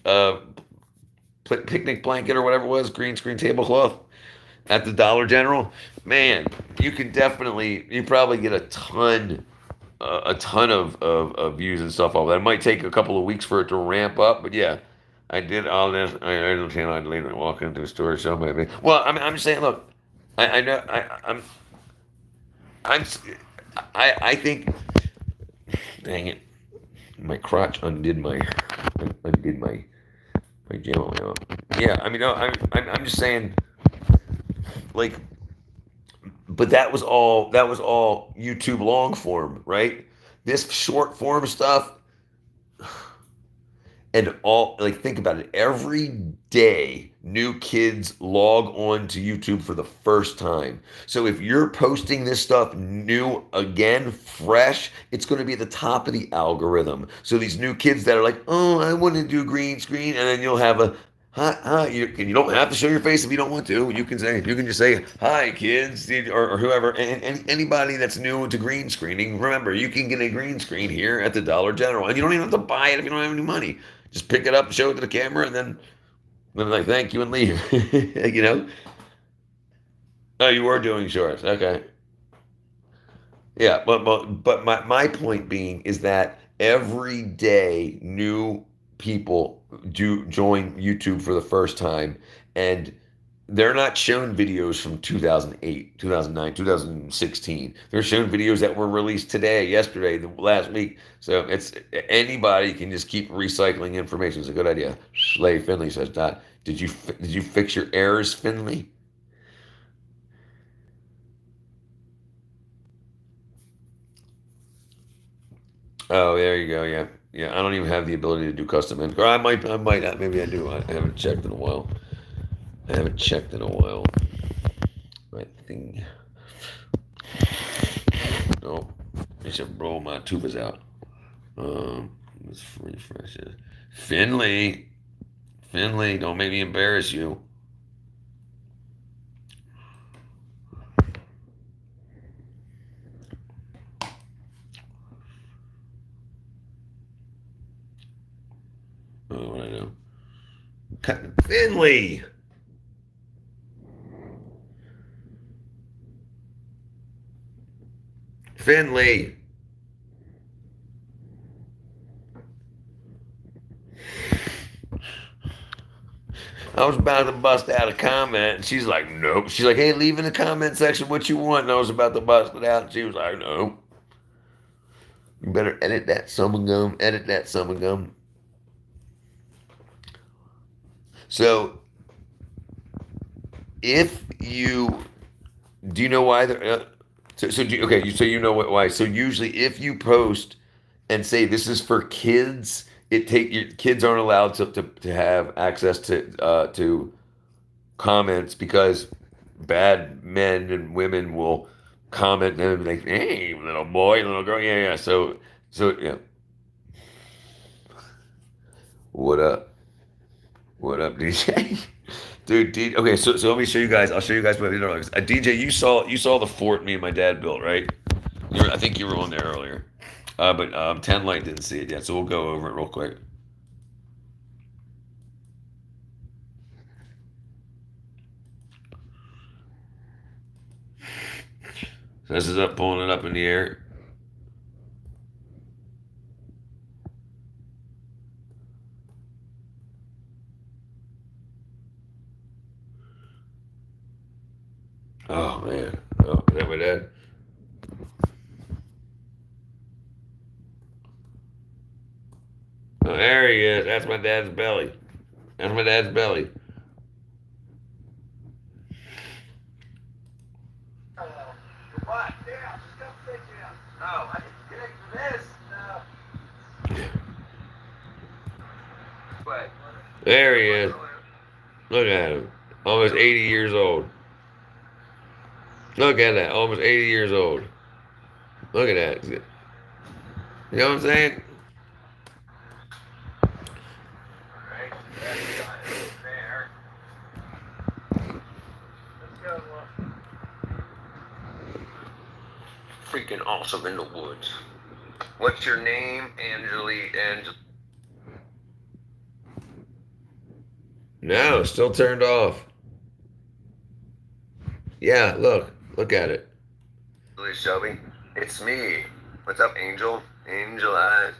picnic blanket or whatever it was, green screen tablecloth at the Dollar General. Man, you probably get a ton of views and stuff off that. It might take a couple of weeks for it to ramp up, but yeah, I did all this. I understand I'd leave and walk into a store, so maybe. Well, I'm just saying. Look, I know I'm I think. Dang it, my crotch undid my jam. Yeah, I mean, no, I'm just saying, like. But that was all YouTube long form, right? This short form stuff, and all, like, think about it. Every day new kids log on to YouTube for the first time. So if you're posting this stuff new again, fresh, it's going to be at the top of the algorithm. So these new kids that are like, oh, I want to do green screen, and then you'll have a hi, you don't have to show your face if you don't want to. You can just say hi, kids, or whoever, and anybody that's new to green screening. Remember, you can get a green screen here at the Dollar General, and you don't even have to buy it if you don't have any money. Just pick it up, show it to the camera, and then like thank you and leave. Oh, you were doing shorts, okay. Yeah, but my point being is that every day new people do join YouTube for the first time, and they're not shown videos from 2008, 2009, 2016. They're shown videos that were released today, yesterday, the last week. So it's anybody can just keep recycling information. It's a good idea. Slay Finley says, "Dot, did you fix your errors, Finley?" Oh, there you go. Yeah, yeah. I don't even have the ability to do custom ink. Or I might. Maybe I do. I haven't checked in a while. I think. No, I should roll my tubas out. Let's refresh it. Finley, don't make me embarrass you. Oh, what I know. Finley. Finley. I was about to bust out a comment, and she's like, nope. She's like, hey, leave in the comment section what you want. And I was about to bust it out, and she was like, nope. You better edit that summon gum. Edit that summon gum. So, if you do, you know why? So you know why? So usually, if you post and say this is for kids, your kids aren't allowed to have access to comments because bad men and women will comment and be like, hey, little boy, little girl, yeah. So yeah. What up, DJ? Dude, okay, so let me show you guys. I'll show you guys what DJ. You saw the fort me and my dad built, right? I think you were on there earlier, but 10 Light didn't see it yet, so we'll go over it real quick. So this is up, pulling it up in the air. Oh man, oh, is that my dad? Oh, there he is. That's my dad's belly. That's my dad's belly. What? Yeah, just come fix it. No, I didn't get for this. No. But There he is. Look at him. Almost 80 years old. Look at that. Almost 80 years old. Look at that. You know what I'm saying? Alright, that's there. Let's go. Freaking awesome in the woods. What's your name, Angela? No, still turned off. Yeah, look at it. Shelby, it's me. What's up, Angel? Angel Eyes.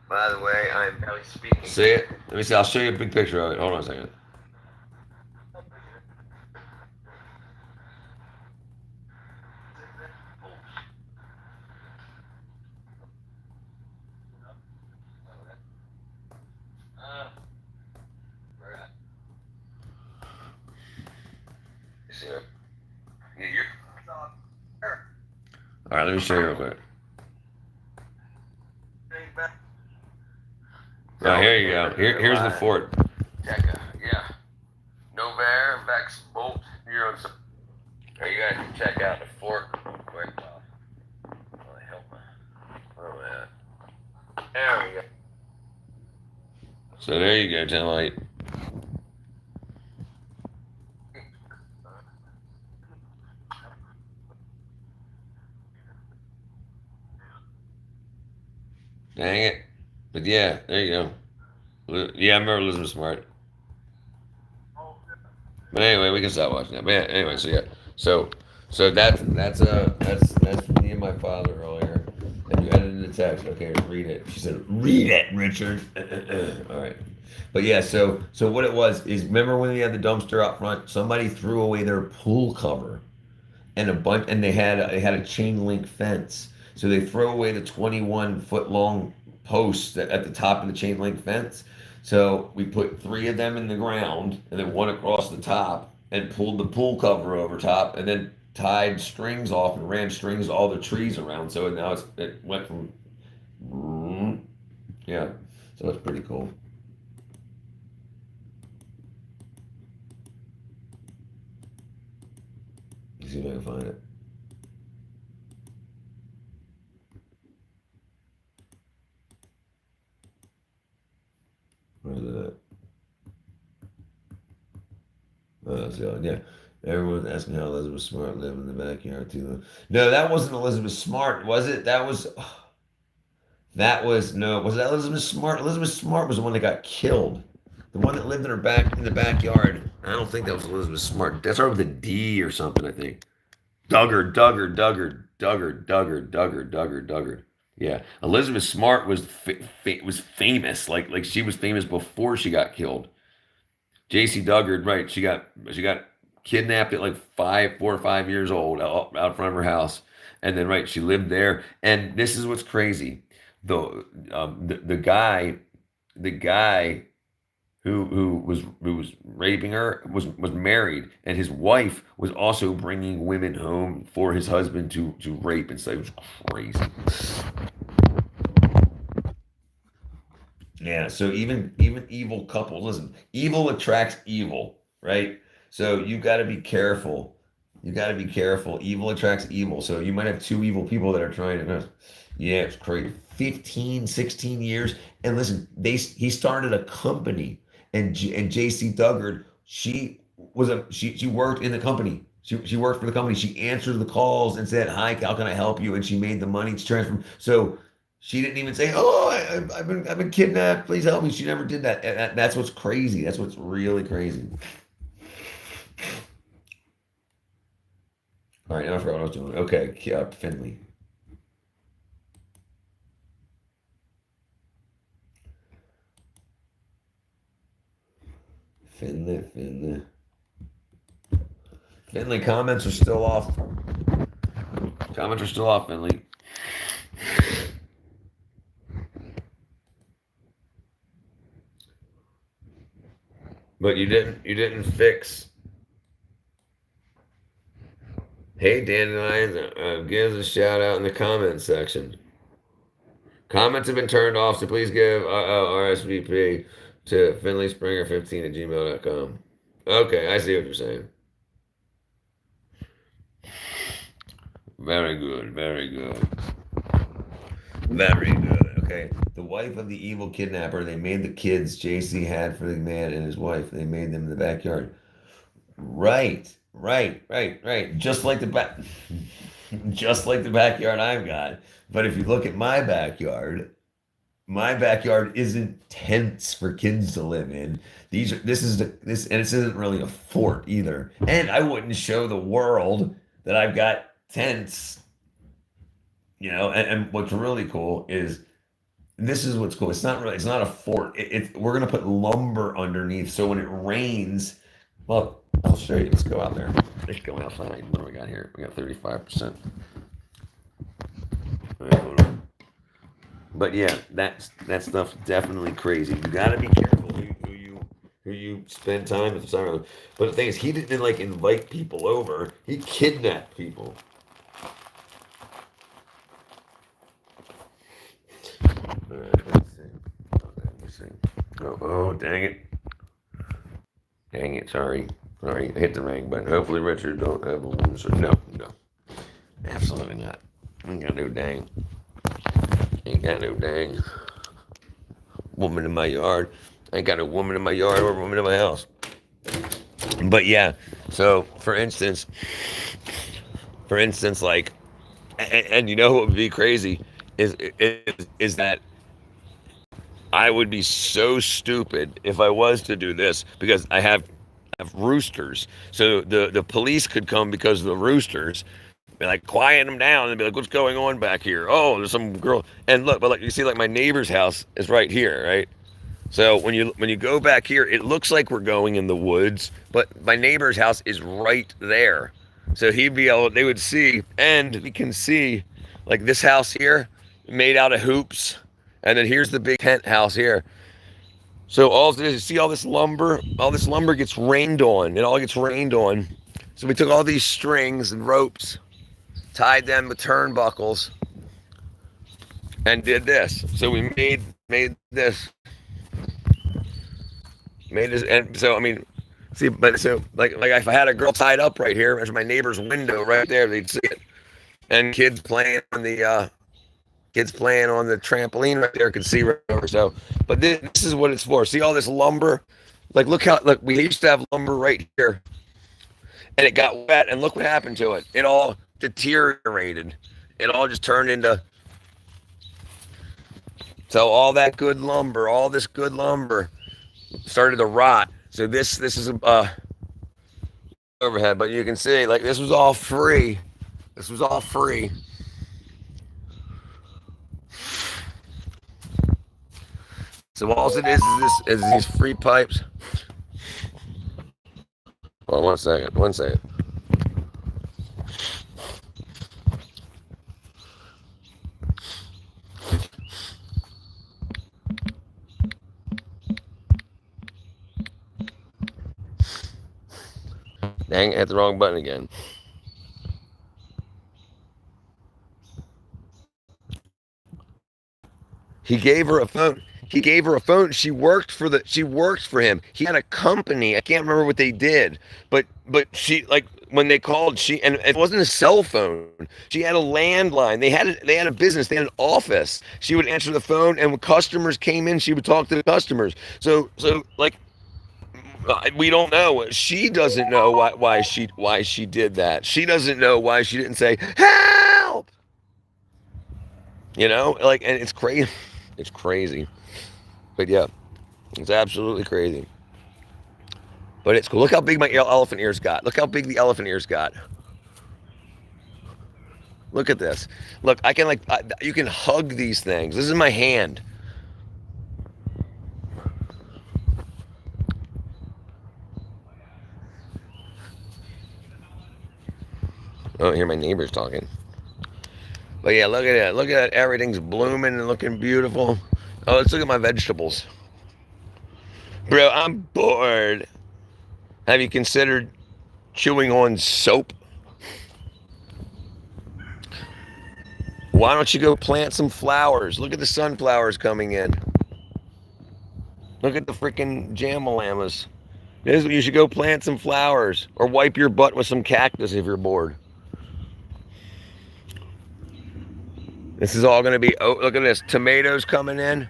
By the way, I'm barely speaking. See it? Let me see. I'll show you a big picture of it. Hold on a second. You see it? All right, let me show you real quick. Oh, here you go. Here's the fort. Yeah. Novair, Vex, Bolt, you're on some. You guys can check out the fort real quick. There we go. So there you go, 10 Light. Dang it. But yeah, there you go. Yeah, I remember Elizabeth Smart. But anyway, we can stop watching that. But yeah, anyway, so yeah. So that's me and my father earlier. And you edited the text. Okay, read it. She said, read it, Richard. All right. But yeah, so what it was is, remember when we had the dumpster out front? Somebody threw away their pool cover and a bunch, and they had a chain link fence. So they throw away the 21-foot long posts at the top of the chain link fence. So we put three of them in the ground and then one across the top and pulled the pool cover over top and then tied strings off and ran strings all the trees around. So now it went from yeah. So it's pretty cool. See if I can find it. Where's it at? Oh, that's the other, yeah. Everyone's asking how Elizabeth Smart lived in the backyard too. No, that wasn't Elizabeth Smart, was it? That was no. Was that Elizabeth Smart? Elizabeth Smart was the one that got killed. The one that lived in the backyard. I don't think that was Elizabeth Smart. That started with a D or something, I think. Duggar. Yeah, Elizabeth Smart was famous. Like she was famous before she got killed. J.C. Duggard, right? She got kidnapped at like 4 or 5 years old out front of her house, and then right, she lived there. And this is what's crazy: the guy who was raping her was married, and his wife was also bringing women home for his husband to rape and stuff. It was crazy. Yeah, so even evil couples, listen, evil attracts evil, right? So you got to be careful. You got to be careful. Evil attracts evil. So you might have two evil people that are trying to, yeah, it's crazy. 15, 16 years. And listen, he started a company, and JC Duggard, she worked in the company. She worked for the company. She answered the calls and said, "Hi, how can I help you?" And she made the money to transfer. So she didn't even say, "Oh, I've been kidnapped. Please help me." She never did that. And that's what's crazy. That's what's really crazy. All right, now I forgot what I was doing. Okay, Finley. Finley. Finley, comments are still off. Comments are still off, Finley. But you didn't fix. Hey, Dandelion, give us a shout out in the comments section. Comments have been turned off, so please give RSVP to finleyspringer15@gmail.com. Okay, I see what you're saying. Very good, very good. Very good. Okay. The wife of the evil kidnapper, they made the kids JC had for the man and his wife. They made them in the backyard. Right. Just like the backyard I've got. But if you look at my backyard isn't tents for kids to live in. This and this isn't really a fort either. And I wouldn't show the world that I've got tents. And what's really cool is, this is what's cool. It's not a fort. We're gonna put lumber underneath, so when it rains, well, I'll show you. Let's go out there. Let's go outside. What do we got here? We got 35%. But yeah, that stuff's definitely crazy. You gotta be careful who you spend time with. But the thing is, he didn't like invite people over. He kidnapped people. All right, let's see. Oh, dang it. Dang it, sorry. I hit the ring button. Hopefully Richard don't have a wound. No. Absolutely not. Ain't got no dang woman in my yard. I ain't got no woman in my yard or a woman in my house. But yeah, so for instance, like, and you know what would be crazy is that I would be so stupid if I was to do this, because I have roosters. So the police could come because of the roosters, be like, quiet them down, and be like, what's going on back here? Oh, there's some girl. And look, but like, you see, like, my neighbor's house is right here, right? So when you go back here, it looks like we're going in the woods, but my neighbor's house is right there. So they would see, and we can see, like this house here, made out of hoops, and then here's the big tent house here. So all this, you see all this lumber? All this lumber gets rained on. It all gets rained on. So we took all these strings and ropes, tied them with turnbuckles, and did this. So we made this. Made this, and so I mean, see, but so like if I had a girl tied up right here, there's my neighbor's window right there, they'd see it, and kids playing on the trampoline right there could see right over. So, but this is what it's for. See all this lumber? Like look we used to have lumber right here, and it got wet, and look what happened to it. It all deteriorated. It all just turned into. So all that good lumber, all this good lumber, started to rot. So this is overhead, but you can see like this was all free. This was all free. So all it is these free pipes. Hold on 1 second. 1 second. Dang, I hit the wrong button again. He gave her a phone. She worked for him. He had a company. I can't remember what they did, but she, like, when they called, and it wasn't a cell phone. She had a landline. They had a business. They had an office. She would answer the phone, and when customers came in, she would talk to the customers. So like, we don't know. She doesn't know why she did that. She doesn't know why she didn't say help. You know, like, and it's crazy. It's crazy. But yeah, it's absolutely crazy. But it's cool. Look how big my elephant ears got. Look how big the elephant ears got. Look at this. Look, I can you can hug these things. This is my hand. Oh, I hear my neighbors talking. But yeah, look at that. Look at that. Everything's blooming and looking beautiful. Oh, let's look at my vegetables. Bro, I'm bored. Have you considered chewing on soap? Why don't you go plant some flowers? Look at the sunflowers coming in. Look at the freaking jamalamas. You should go plant some flowers or wipe your butt with some cactus if you're bored. This is all going to be, oh, look at this, tomatoes coming in.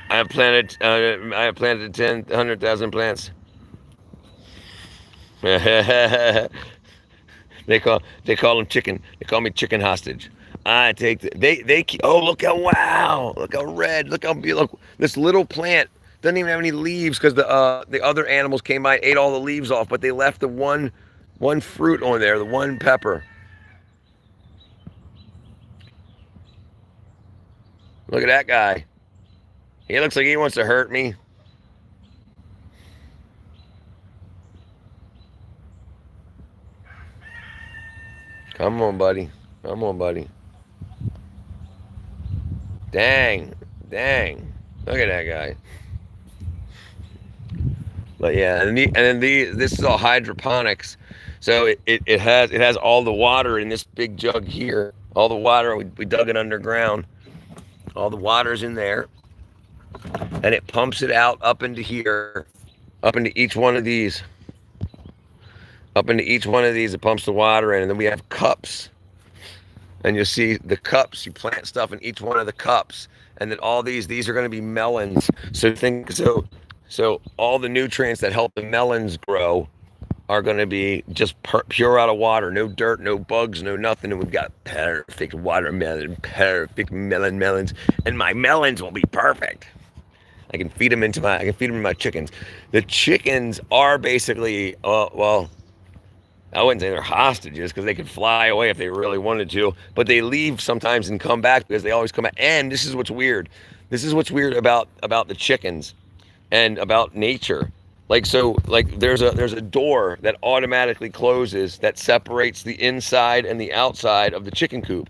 I have planted 100,000 plants. They call them chicken. They call me chicken hostage. I take oh, look how, wow, look how red, look how beautiful. This little plant doesn't even have any leaves because the other animals came by and ate all the leaves off, but they left the one fruit on there, the one pepper. Look at that guy. He looks like he wants to hurt me. Come on, buddy. Come on, buddy. Dang. Look at that guy. But yeah, this is all hydroponics. So it has all the water in this big jug here. All the water, we dug it underground. All the water's in there. And it pumps it out up into here, up into each one of these. Up into each one of these, it pumps the water in, and then we have cups. And you'll see the cups, you plant stuff in each one of the cups. And then all these are going to be melons. So all the nutrients that help the melons grow are going to be just pure out of water. No dirt, no bugs, no nothing. And we've got perfect watermelon, perfect melons. And my melons will be perfect. I can feed them into my chickens. The chickens are basically, well, I wouldn't say they're hostages because they could fly away if they really wanted to, but they leave sometimes and come back because they always come back. And this is what's weird. This is what's weird about the chickens and about nature. Like, so, like, there's a door that automatically closes that separates the inside and the outside of the chicken coop.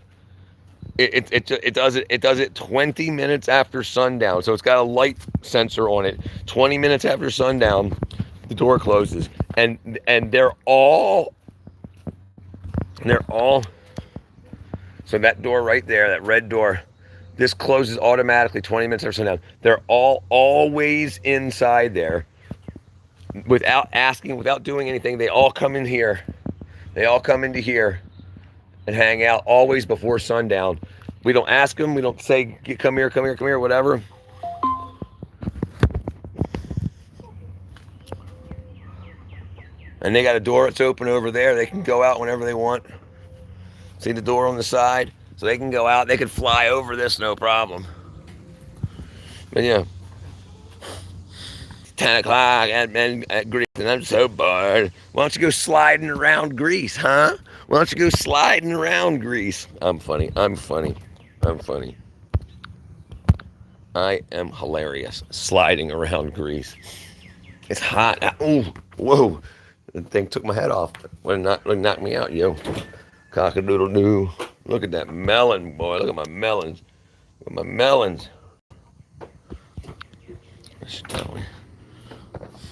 It does it 20 minutes after sundown. So it's got a light sensor on it. 20 minutes after sundown, the door closes, and they're all. So that door right there, that red door, this closes automatically 20 minutes after sundown. They're all always inside there, without asking, without doing anything. They all come in here. They all come into here and hang out always before sundown. We don't ask them. We don't say, come here, come here, come here, whatever. And they got a door that's open over there. They can go out whenever they want. See the door on the side? So they can go out. They can fly over this, no problem. But yeah. 10 o'clock at Greece, and I'm so bored. Why don't you go sliding around Greece, huh? Why don't you go sliding around Greece? I'm funny. I'm funny. I'm funny. I am hilarious. Sliding around Greece. It's hot. Ooh, whoa. The thing took my head off. Would knock me out, yo. Cock-a-doodle-doo. Look at that melon, boy. Look at my melons. Look at my melons.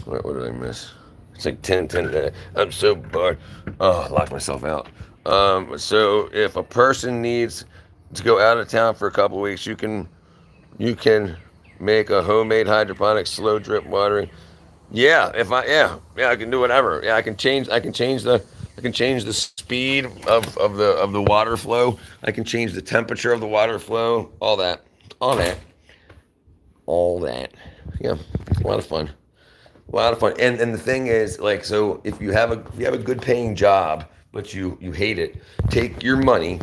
What did I miss? It's like 10. I'm so bored. Oh, I locked myself out. So if a person needs to go out of town for a couple of weeks, you can make a homemade hydroponics slow drip watering. Yeah, I can do whatever. Yeah, I can change the speed of the water flow. I can change the temperature of the water flow. All that. Yeah, it's a lot of fun. A lot of fun. And the thing is, like, so if you have a good paying job, but you hate it, take your money,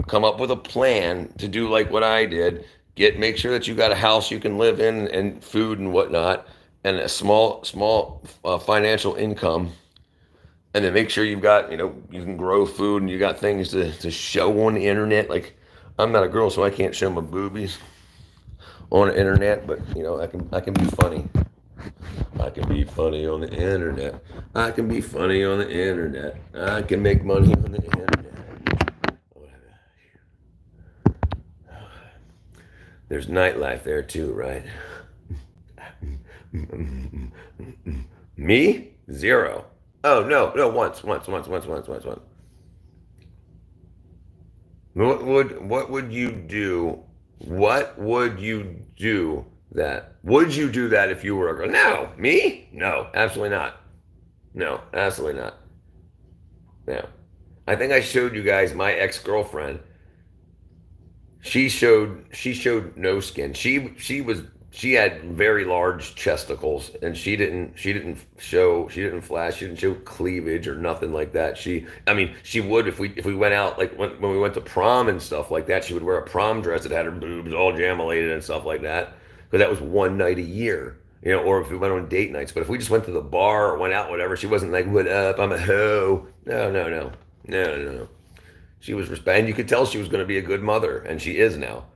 come up with a plan to do like what I did. Make sure that you got a house you can live in and food and whatnot, and a small financial income. And then make sure you've got, you can grow food and you got things to show on the internet. Like, I'm not a girl, so I can't show my boobies on the internet, but I can be funny. I can be funny on the internet. I can be funny on the internet. I can make money on the internet. There's nightlife there too, right? Me? Zero. Oh, no, once. What would you do? What would you do that? Would you do that if you were a girl? No. Me? No, absolutely not. No, absolutely not. No. I think I showed you guys my ex-girlfriend. She showed no skin. She had very large chesticles, and she didn't flash, she didn't show cleavage or nothing like that. She would if we went out, like when we went to prom and stuff like that, she would wear a prom dress that had her boobs all jamulated and stuff like that, because that was one night a year, or if we went on date nights. But if we just went to the bar or went out, whatever, she wasn't like, what up, I'm a hoe. No. She was and you could tell she was going to be a good mother, and she is now.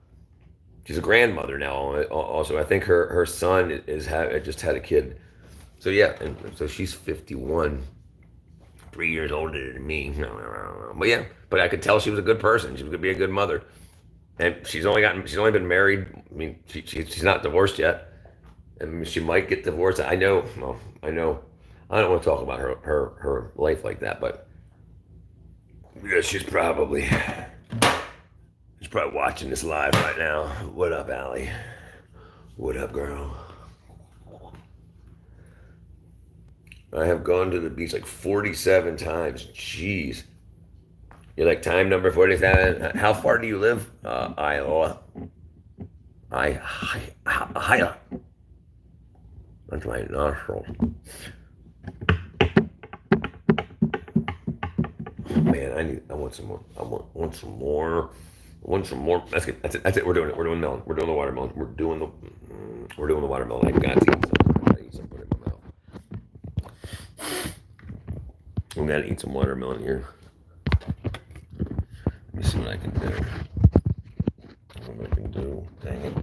She's a grandmother now. Also, I think her son just had a kid. So yeah, and so she's 51, 3 years older than me. But yeah, but I could tell she was a good person. She was going to be a good mother, and she's only been married. I mean, she's not divorced yet, and she might get divorced. I know. Well, I know. I don't want to talk about her life like that, but yeah, she's probably watching this live right now. What up, Allie? What up, girl? I have gone to the beach like 47 times. Jeez. You're like time number 47. How far do you live? Iowa. Iowa. That's my nostrils. Man, I want some more. I want some more. Want some more? That's good. That's it. That's it. We're doing it. We're doing melon. We're doing the watermelon. We're doing the watermelon. I got to eat some. I gotta eat some. Put it in my mouth. I'm gonna eat some watermelon here. Let me see what I can do. What I can do. Dang it.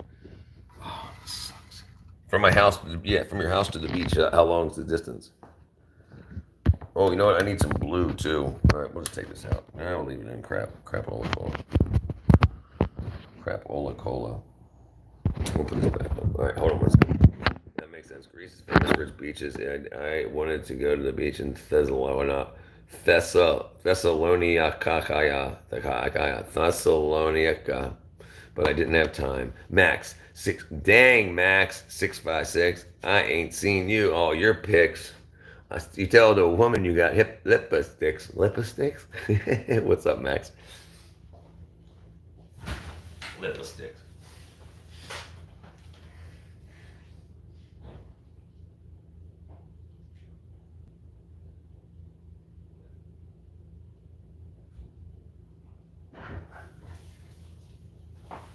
Oh, this sucks. From my house, from your house to the beach. How long is the distance? Oh, you know what? I need some blue too. All right, we'll just take this out. I'll leave it in. Crapola cola. We'll put this back up. All right, hold on one second. That makes sense. Greece is famous for its beaches, and I wanted to go to the beach in Thessalonica, but I didn't have time. Max, Max, 656. I ain't seen you all your pics. You tell the woman you got hip lipsticks. Lipsticks? What's up, Max? Lipsticks.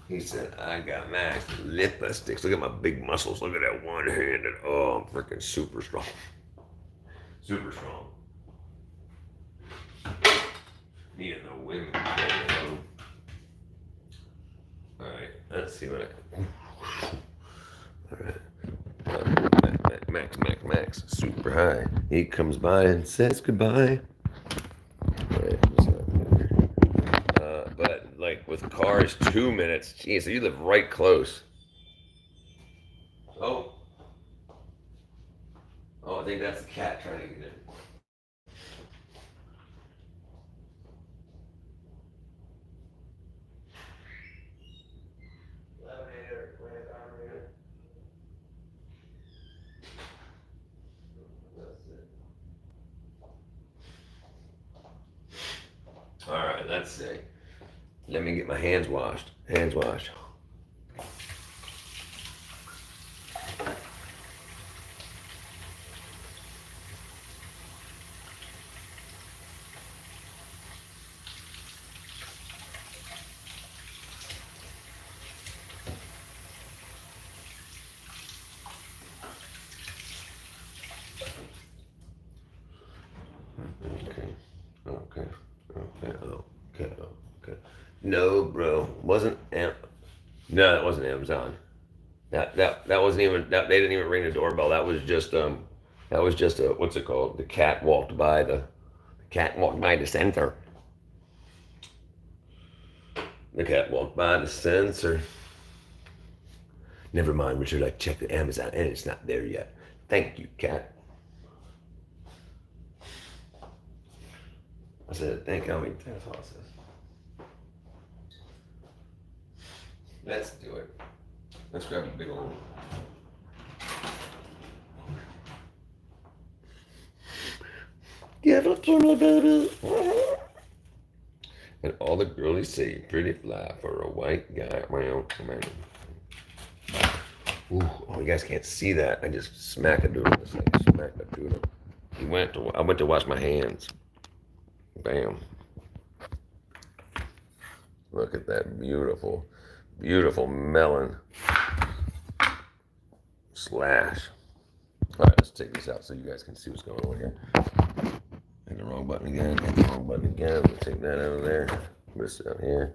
He said, I got Max lipsticks. Look at my big muscles. Look at that one-handed. Oh, I'm freaking super strong. Super strong. Needing the women. All right, let's see what I can. All right. Max, super high. He comes by and says goodbye. All right, but like with cars, 2 minutes. Geez, so you live right close. Oh, I think that's the cat trying to get in. All right, let's see. Let me get my hands washed. Hands washed. Okay. No, bro, wasn't no, that wasn't Amazon. That wasn't even that. They didn't even ring the doorbell. That was just a what's it called? The cat walked by the center. The cat walked by the sensor. Never mind, Richard. I checked the Amazon and it's not there yet. Thank you, cat. I said, thank you. How many tennis houses? Let's do it. Let's grab a big old. Give it to me, baby. And all the girlies say, pretty fly for a white guy. Ooh, oh, you guys can't see that. I just smack a doodle. It's like smack a doodle. I went to wash my hands. Bam. Look at that beautiful, beautiful melon. Slash. All right, let's take this out so you guys can see what's going on here. Hit the wrong button again. We'll take that out of there. This out here.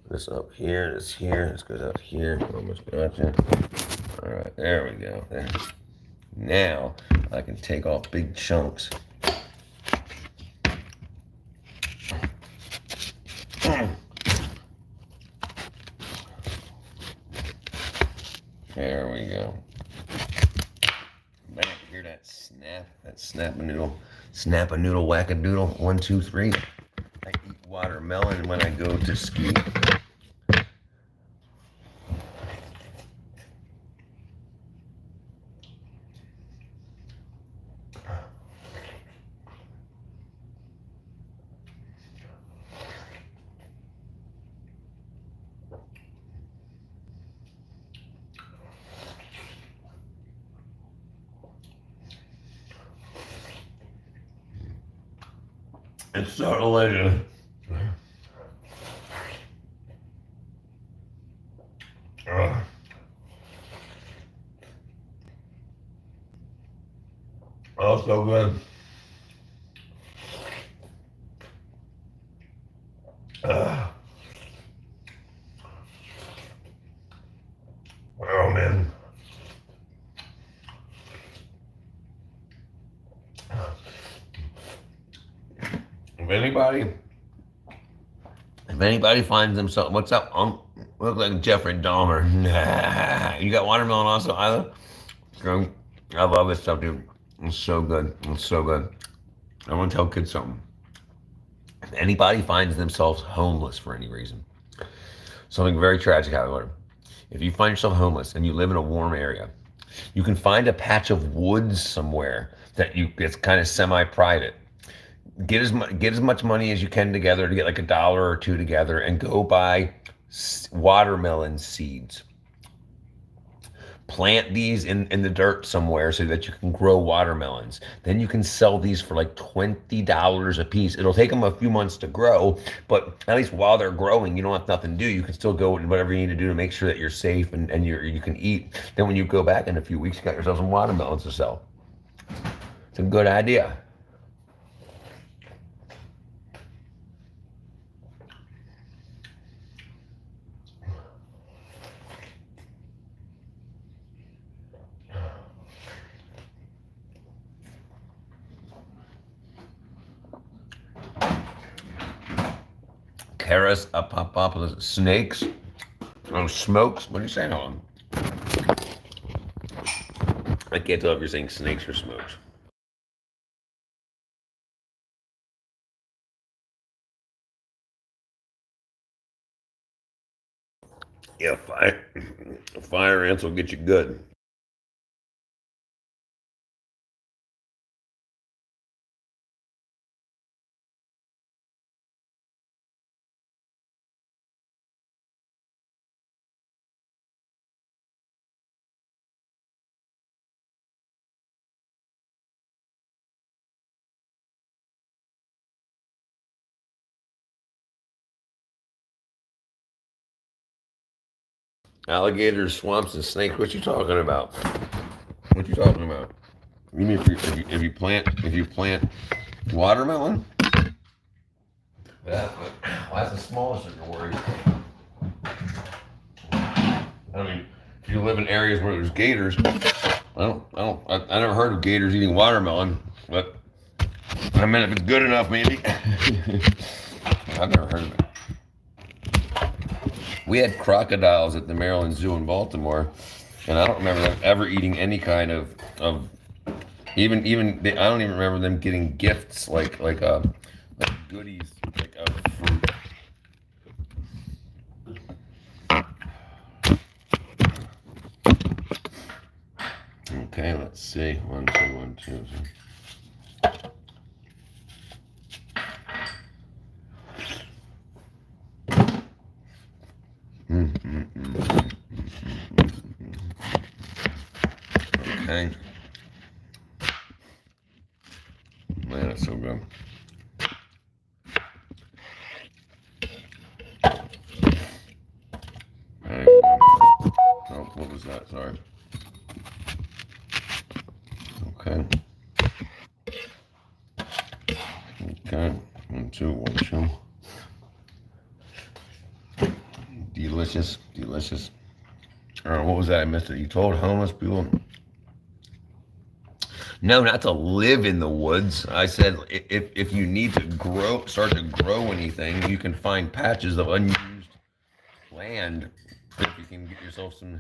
This up here. This here. This goes out here. Almost gotcha. All right, there we go. There. Now I can take off big chunks. There we go. Man, hear that snap? That snap a noodle, whack a doodle. 1, 2, 3. I eat watermelon when I go to ski. It's so delicious. Ugh. Oh, so good. Ugh. Oh man. If anybody finds themselves, what's up, look like Jeffrey Dahmer. Nah. You got watermelon also, Isla? I love this stuff, dude. It's so good. It's so good. I want to tell kids something. If anybody finds themselves homeless for any reason, something very tragic, however, if you find yourself homeless and you live in a warm area, you can find a patch of woods somewhere that it's kind of semi-private. Get as much money as you can together to get like $1 or $2 together and go buy watermelon seeds. Plant these in the dirt somewhere so that you can grow watermelons. Then you can sell these for like $20 a piece. It'll take them a few months to grow, but at least while they're growing, you don't have nothing to do. You can still go and whatever you need to do to make sure that you're safe and you can eat. Then when you go back in a few weeks, you got yourself some watermelons to sell. It's a good idea. Karas, Apopopoulos, snakes, oh, smokes. What are you saying on? I can't tell if you're saying snakes or smokes. Yeah, fire ants will get you good. Alligators, swamps, and snakes. What you talking about? What you talking about? You mean if you plant watermelon? Well, that's the smallest of your worries. I mean, if you live in areas where there's gators, I never heard of gators eating watermelon, but I mean, if it's good enough, maybe. I've never heard of it. We had crocodiles at the Maryland Zoo in Baltimore, and I don't remember them ever eating any kind of even I don't even remember them getting gifts like goodies like of fruit. Okay, let's see. 1, 2, 1, 2. Okay. Man, that's so good. Hey, oh, what was that? Sorry. Okay. Okay. 1, 2, 1, 2. Delicious, delicious. What was that? I missed it. You told homeless people. No, not to live in the woods. I said if you need to start to grow anything, you can find patches of unused land. If you can get yourself some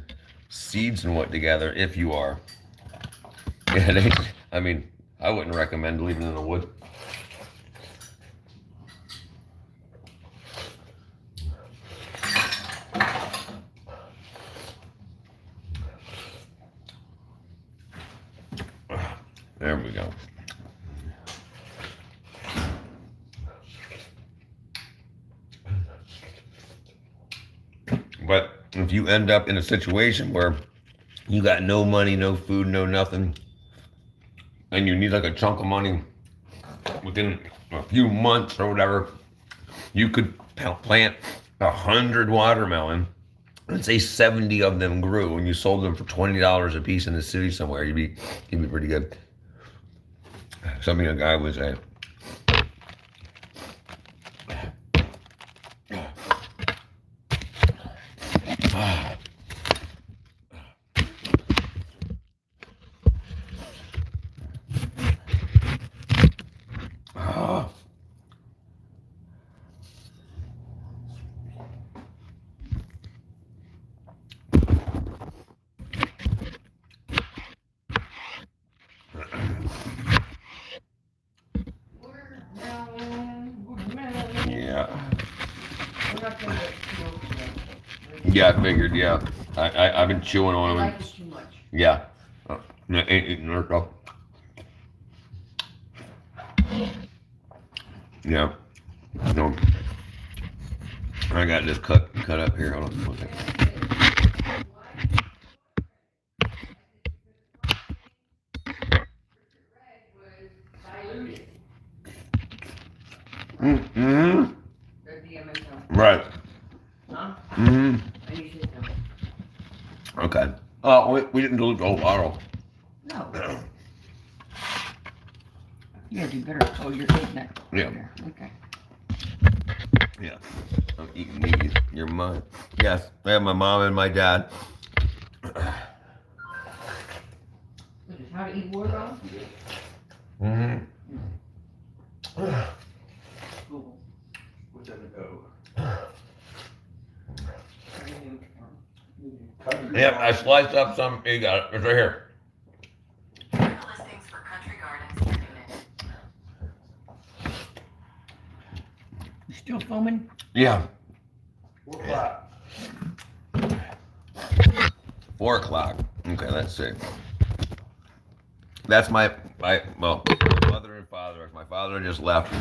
seeds and what together, if you are. Yeah, I mean, I wouldn't recommend living in the woods. There we go. But if you end up in a situation where you got no money, no food, no nothing, and you need like a chunk of money within a few months or whatever, you could plant 100 watermelon let's say 70 of them grew and you sold them for $20 a piece in the city somewhere, you'd be pretty good. Something a guy would say. Yeah. Yeah, I figured. Yeah, I've been chewing on them. Yeah. Ain't eating their stuff. Yeah. No. I got this cut up here. Hold on one second. Mm-hmm. Right. Mm-hmm. Okay. Oh, we didn't dilute the whole bottle. No. Yeah, you better. Oh, you're eating that. Yeah. Okay. Yeah. I'm eating these. You're mine. Yes. I have my mom and my dad. How to eat water on? Mm-hmm. Cool. What's in the O? Yep, I sliced up some. You got it. It's right here. Listings for Country Gardens. You still filming? Yeah. 4 o'clock. 4 o'clock. Okay, let's see. That's my mother and father. My father just left.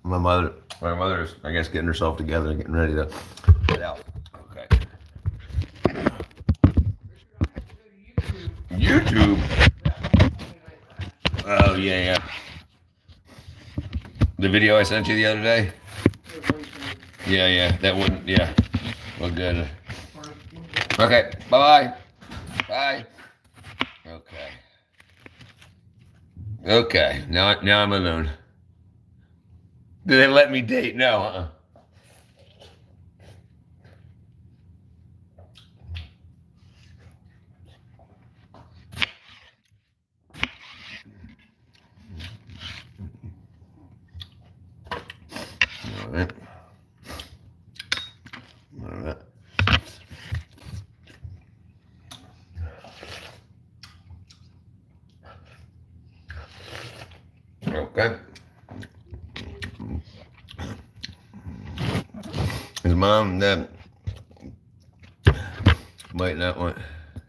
My mother's, I guess, getting herself together and getting ready to get out. Okay. YouTube. Oh yeah. The video I sent you the other day. Yeah. That wouldn't. Yeah. Well, good. Okay. Bye. Bye. Okay. Now I'm alone. Do they let me date? No. All right. Okay. His mom that might not want.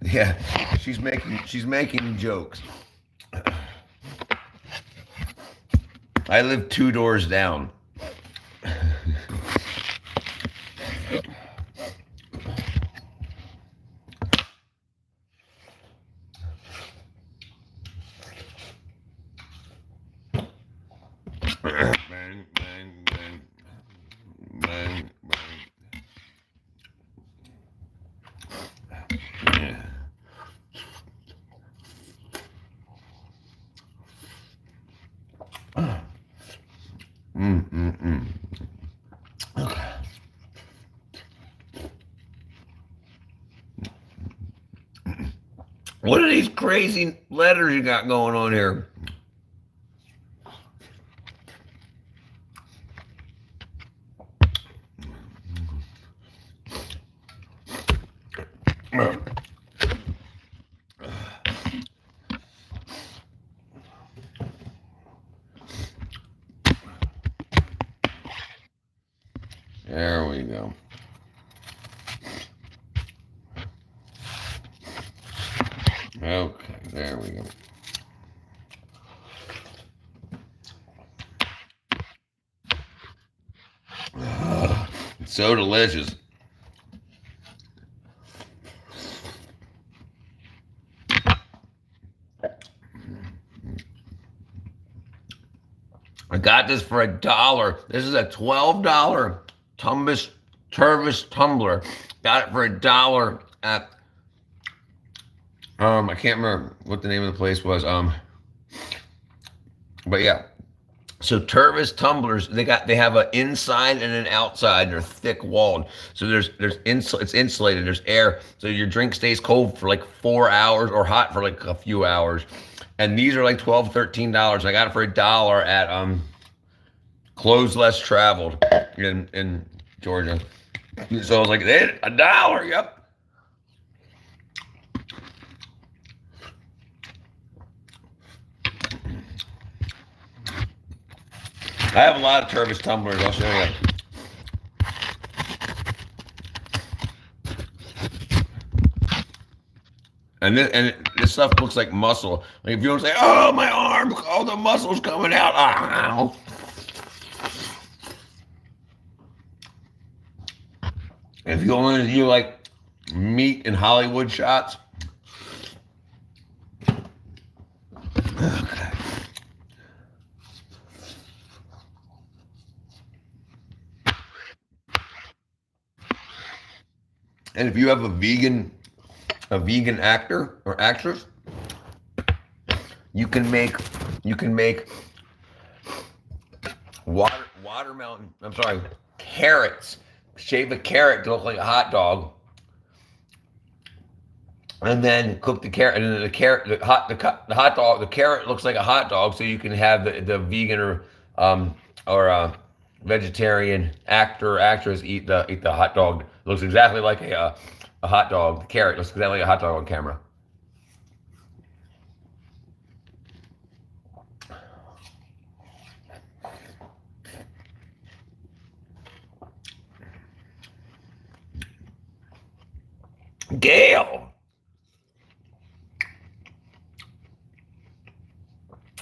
Yeah, she's making jokes. I live 2 doors down. Bang, bang, bang, bang, bang. Yeah. Okay. What are these crazy letters you got going on here? There we go. Okay, there we go. It's so delicious. I got this for $1. This is a $12 Tumbus Tervis tumbler. Got it for $1 at I can't remember what the name of the place was. But yeah. So Tervis tumblers, they have an inside and an outside. They're thick walled. So it's insulated. There's air. So your drink stays cold for like 4 hours or hot for like a few hours. And these are like $12, $13. I got it for $1 at Clothes Less Traveled in Georgia. So I was like, $1, yep. I have a lot of Tervis tumblers. I'll show you. And this stuff looks like muscle. Like if you don't say, "Oh, my arm, all the muscles coming out," ow. If you want to do like meat and Hollywood shots. Okay. And if you have a vegan actor or actress, you can make watermelon. I'm sorry, carrots. Shave a carrot to look like a hot dog, and then cook the carrot. And then the carrot looks like a hot dog, so you can have the vegan or vegetarian actor or actress eat the hot dog. It looks exactly like a hot dog. The carrot looks exactly like a hot dog on camera. Gail.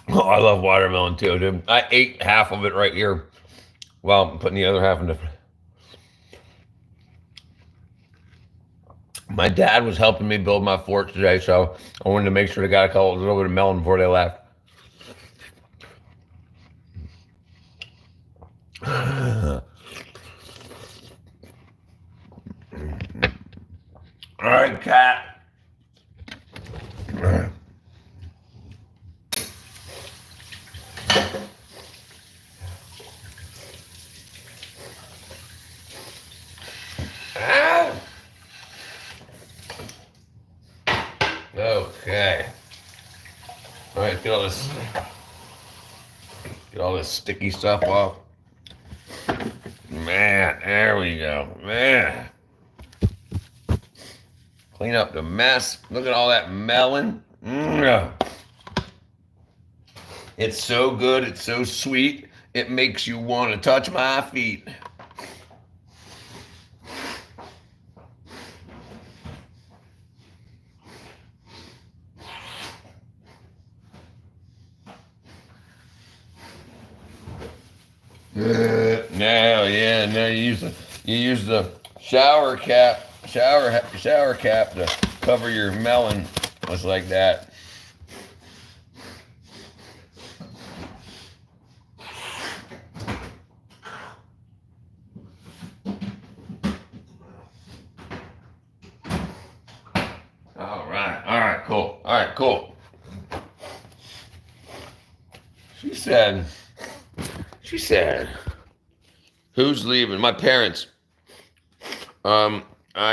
Oh, I love watermelon too, dude. I ate half of it right here while I'm putting the other half in the. My dad was helping me build my fort today, so I wanted to make sure they got a little bit of melon before they left. All right, cat. All right. Okay. All right, get all this sticky stuff off. Man, there we go. Man. Clean up the mess. Look at all that melon. It's so good. It's so sweet. It makes you want to touch my feet. Now you use the shower cap to cover your melon, just like that. All right, cool. She said, who's leaving? My parents. I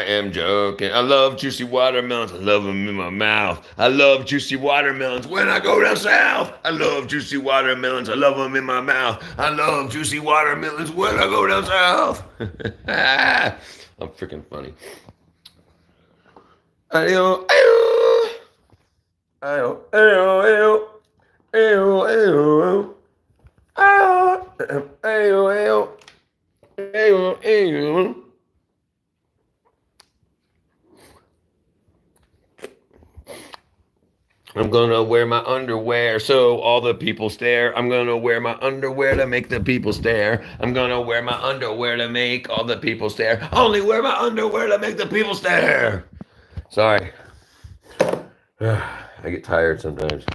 am joking. I love juicy watermelons. I love them in my mouth. I love juicy watermelons when I go down south. I love juicy watermelons. I love them in my mouth. I love juicy watermelons when I go down south. I'm freaking funny. Ayo, ayo. Ayo, ayo, ayo. Ayo, ayo. Ayo, ayo. Ayo, ayo. I'm gonna wear my underwear so all the people stare. I'm gonna wear my underwear to make the people stare. I'm gonna wear my underwear to make all the people stare. Only wear my underwear to make the people stare. Sorry. I get tired sometimes.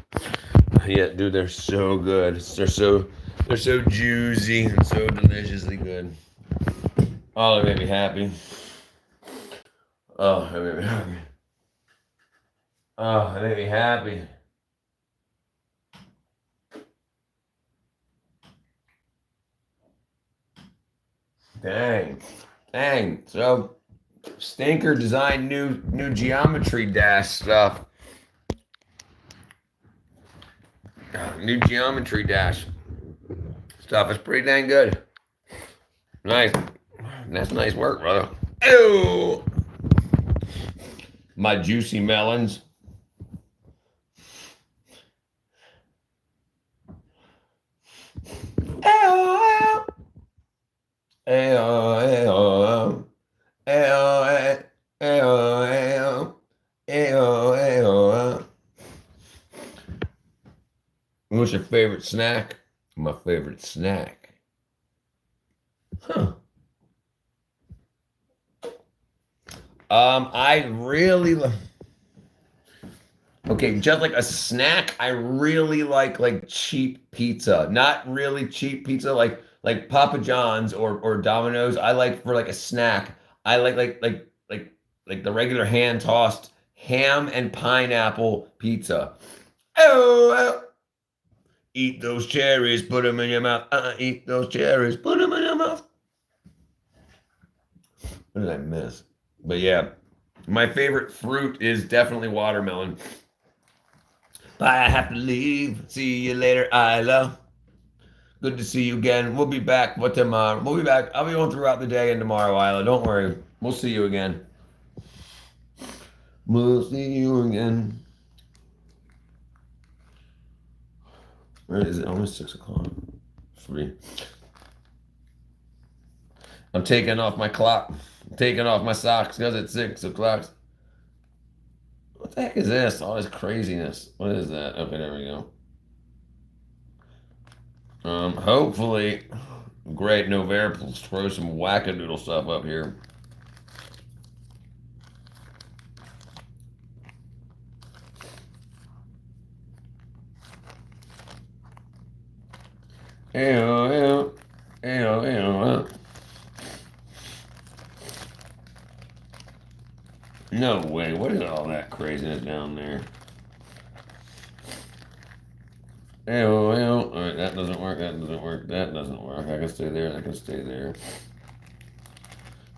Yeah, dude, they're so good. They're so juicy and so deliciously good. Oh, it made me happy. Oh, it made me happy. Oh, it made me happy. Dang. Dang. So Stinker designed new geometry dash stuff. New geometry dash stuff. It's pretty dang good. Nice. That's nice work, brother. Ew. My juicy melons. Ew. Ew. Ew. Ew. Ew. Ew. What's your favorite snack? My favorite snack. Huh. I really okay, just like a snack, I really like cheap pizza. Not really cheap pizza like Papa John's or Domino's. I like for like a snack. I like the regular hand tossed ham and pineapple pizza. Oh, eat those cherries, put them in your mouth. Eat those cherries, put them in your mouth. What did I miss? But yeah, my favorite fruit is definitely watermelon. But I have to leave. See you later, Isla. Good to see you again. We'll be back for tomorrow. We'll be back. I'll be on throughout the day and tomorrow, Isla. Don't worry. We'll see you again. We'll see you again. Where is it? Almost 6 o'clock. 3. I'm taking off my clock. I'm taking off my socks because it's 6 o'clock. What the heck is this? All this craziness. What is that? Okay, there we go. Hopefully, great. Novair will throw some wackadoodle stuff up here. Ew, ew, ew, ew. No way. What is all that craziness down there? Ew, ew. All right, that doesn't work. That doesn't work. That doesn't work. I can stay there. I can stay there.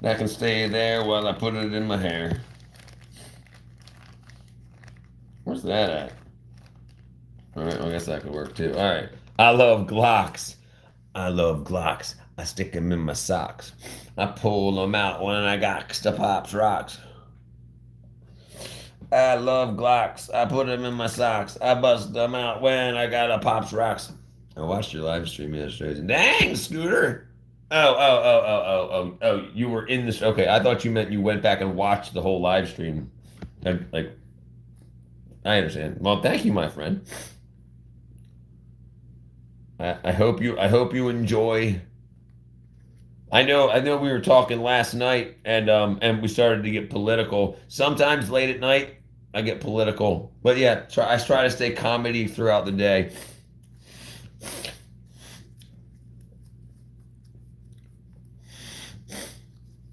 That can stay there while I put it in my hair. Where's that at? All right, well, I guess that could work too. All right. I love Glocks. I love Glocks. I stick them in my socks. I pull them out when I got to Pops Rocks. I love Glocks. I put them in my socks. I bust them out when I got a Pops Rocks. I watched your live stream yesterday. Dang, Scooter. Oh, you were in this. Okay, I thought you meant you went back and watched the whole live stream. I understand. Well, thank you, my friend. I hope you enjoy. I know we were talking last night and we started to get political. Sometimes late at night I get political. But yeah, I try to stay comedy throughout the day.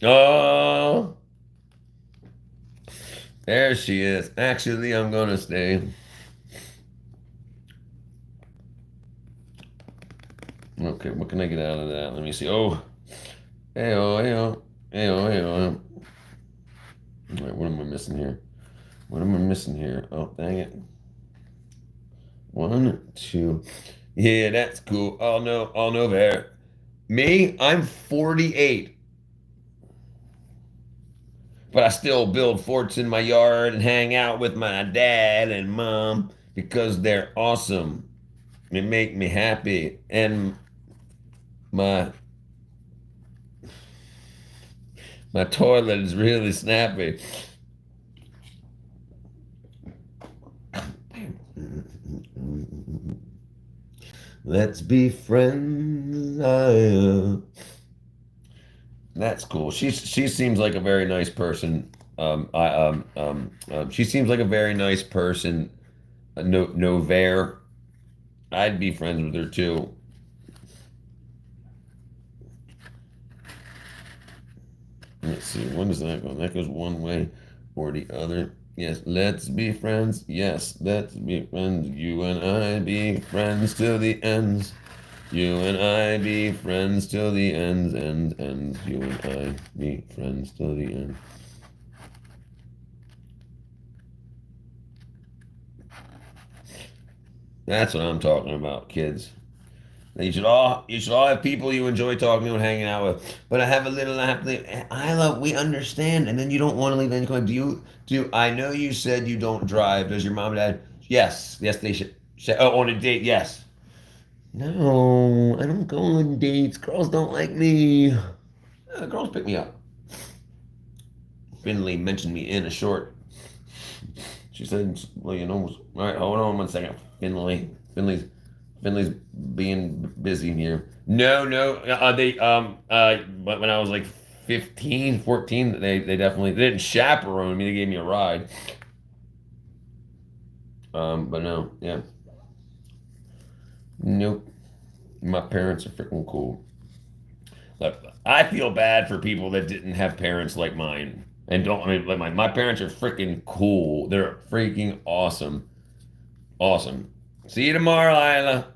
Oh, there she is. Actually, I'm gonna stay. Okay, what can I get out of that? Let me see. Oh, ayo, ayo, ayo, ayo. All right, what am I missing here? What am I missing here? Oh, dang it. 1, 2. Yeah, that's cool. Oh no there. Me, I'm 48. But I still build forts in my yard and hang out with my dad and mom because they're awesome. They make me happy. And my toilet is really snappy. Let's be friends. That's cool. She seems like a very nice person. She seems like a very nice person. Novair. I'd be friends with her too. Let's see, what does that go? That goes one way or the other. Yes, let's be friends. Yes, let's be friends. You and I be friends till the ends. You and I be friends till the ends, ends. You and I be friends till the end. That's what I'm talking about, kids. You should all have people you enjoy talking to and hanging out with. But I have a little I have to leave. Isla, we understand. And then you don't want to leave. Then you go, do you, I know you said you don't drive. Does your mom and dad? Yes. Yes, they should. Oh, on a date, yes. No, I don't go on dates. Girls don't like me. Girls pick me up. Finley mentioned me in a short. She said, well, all right, hold on 1 second. Finley's being busy here. No, but when I was like 15, 14, they definitely they didn't chaperone me. They gave me a ride. But no, yeah. Nope. My parents are freaking cool. Look, I feel bad for people that didn't have parents like mine. And don't, I mean, like my parents are freaking cool. They're freaking awesome. Awesome. See you tomorrow, Isla.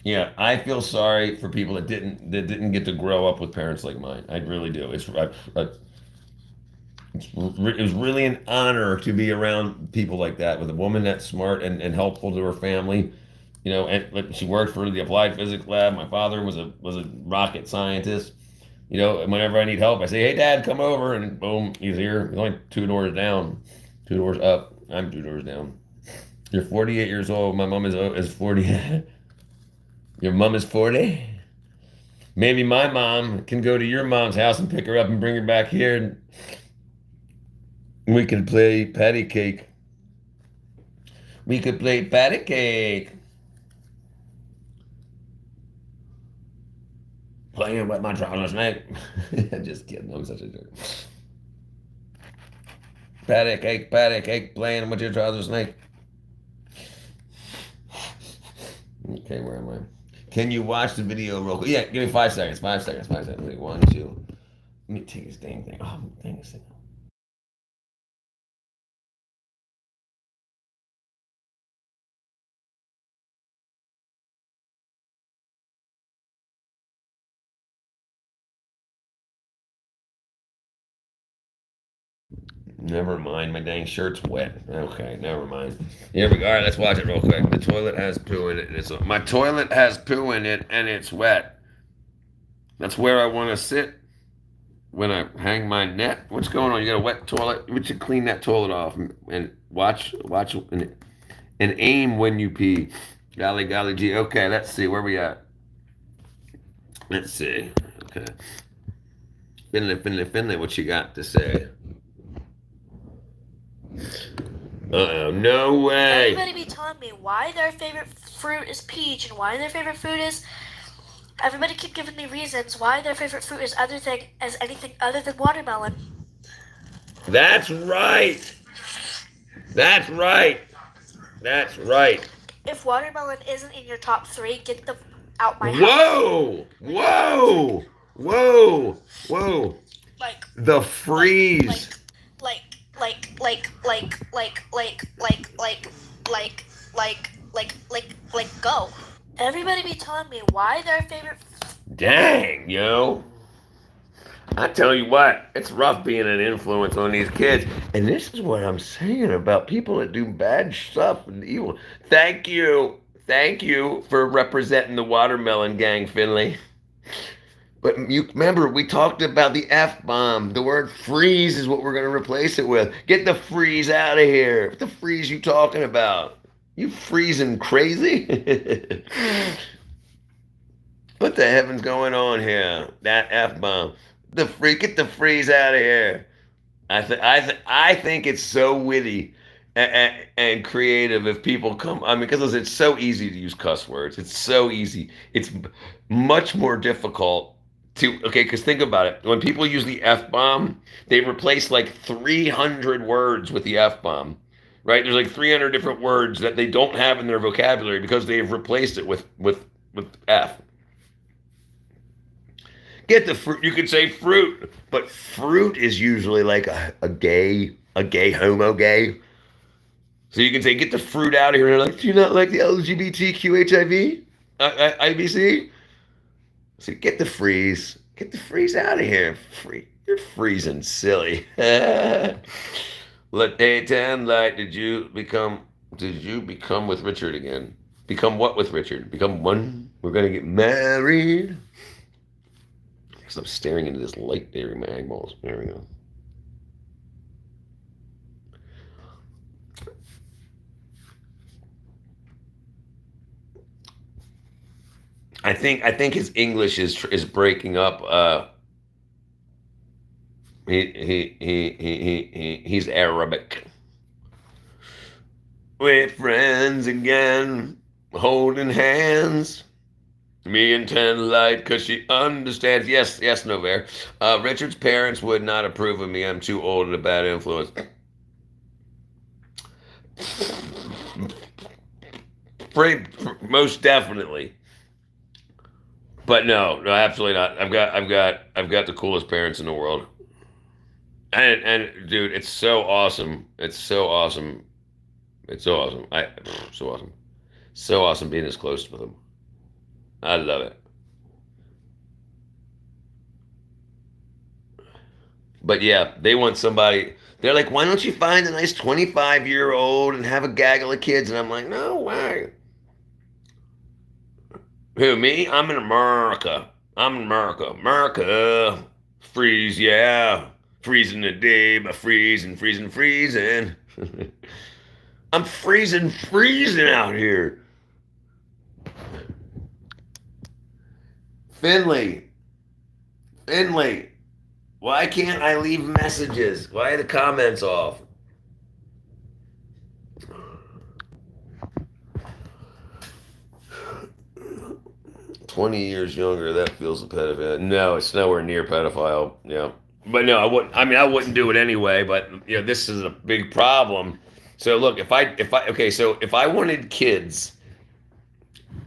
Yeah, I feel sorry for people that didn't get to grow up with parents like mine. I really do. It was really an honor to be around people like that with a woman that's smart and helpful to her family. And she worked for the applied physics lab. My father was a rocket scientist. And whenever I need help, I say, "Hey, Dad, come over," and boom, he's here. He's only 2 doors down, 2 doors up. I'm 2 doors down. You're 48 years old. My mom is 40. Your mom is 40. Maybe my mom can go to your mom's house and pick her up and bring her back here, and we could play patty cake. We could play patty cake. Playing with my trousers, mate. Just kidding. I'm such a jerk. Patty cake, playing with your trousers, snake. Okay, where am I? Can you watch the video real quick? Yeah, give me 5 seconds. 5 seconds. 5 seconds. Wait, 1, 2. Let me take this dang thing. Oh, dang this thing. Never mind, my dang shirt's wet. Okay, never mind. Here we go. All right, let's watch it real quick. The toilet has poo in it. My toilet has poo in it, and it's wet. That's where I want to sit when I hang my net. What's going on? You got a wet toilet? We should clean that toilet off and watch, and aim when you pee. Golly gee. Okay, let's see. Where we at? Let's see. Okay. Finley, what you got to say? Uh-oh, no way. Everybody be telling me why their favorite fruit is peach and why their favorite fruit is... Everybody keep giving me reasons why their favorite fruit is anything other than watermelon. That's right. That's right. That's right. If watermelon isn't in your top 3, get them out my house. Whoa! Whoa! Whoa! Whoa! Like the freeze. Go. Everybody be telling me why their favorite... Dang, yo. I tell you what, it's rough being an influence on these kids. And this is what I'm saying about people that do bad stuff and evil. Thank you. Thank you for representing the watermelon gang, Finley. But you remember, we talked about the F-bomb. The word freeze is what we're going to replace it with. Get the freeze out of here. What the freeze you talking about? You freezing crazy? What the heaven's going on here? That F-bomb. Get the freeze out of here. I think it's so witty and creative if people come. I mean, because it's so easy to use cuss words. It's so easy. It's much more difficult okay, because think about it. When people use the F-bomb, they replace like 300 words with the F-bomb, right? There's like 300 different words that they don't have in their vocabulary because they've replaced it with F. Get the fruit. You could say fruit, but fruit is usually like a gay homo gay. So you can say, get the fruit out of here. And they're like, do you not like the LGBTQ HIV? IBC? So get the freeze. Get the freeze out of here. You're freezing silly. Let daytime light. Did you become with Richard again? Become what with Richard? Become one? We're gonna get married. Stop staring into this light there in my eyeballs. There we go. I think his English is breaking up. He's Arabic. We're friends again, holding hands. Me and Ten Light, cause she understands. Yes, Novair. Richard's parents would not approve of me. I'm too old and a bad influence. Most definitely. But no, absolutely not. I've got the coolest parents in the world. And dude, it's so awesome. It's so awesome. So awesome. So awesome being this close with them. I love it. But yeah, they want somebody. They're like, why don't you find a nice 25-year-old and have a gaggle of kids? And I'm like, no way. Who, me? I'm in America. America. Freeze, yeah. Freezing the day by freezing. I'm freezing out here. Finley, why can't I leave messages? Why are the comments off? "20 years younger, that feels a pedophile." No, it's nowhere near pedophile. Yeah. But no, I wouldn't do it anyway, but you know, this is a big problem. So look, if I wanted kids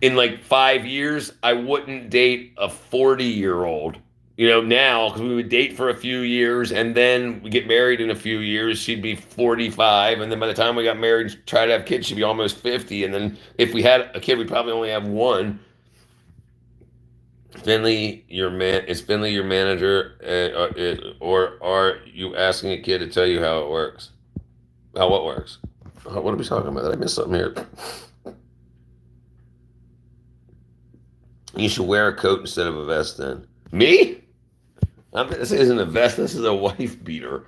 in like 5 years, I wouldn't date a 40-year-old. You know, now, because we would date for a few years and then we get married in a few years, she'd be 45. And then by the time we got married and tried to have kids, she'd be almost 50. And then if we had a kid, we'd probably only have one. Finley, is Finley your manager, or are you asking a kid to tell you how it works? How what works? What are we talking about? Did I miss something here? You should wear a coat instead of a vest then. Me? This isn't a vest, this is a wife beater.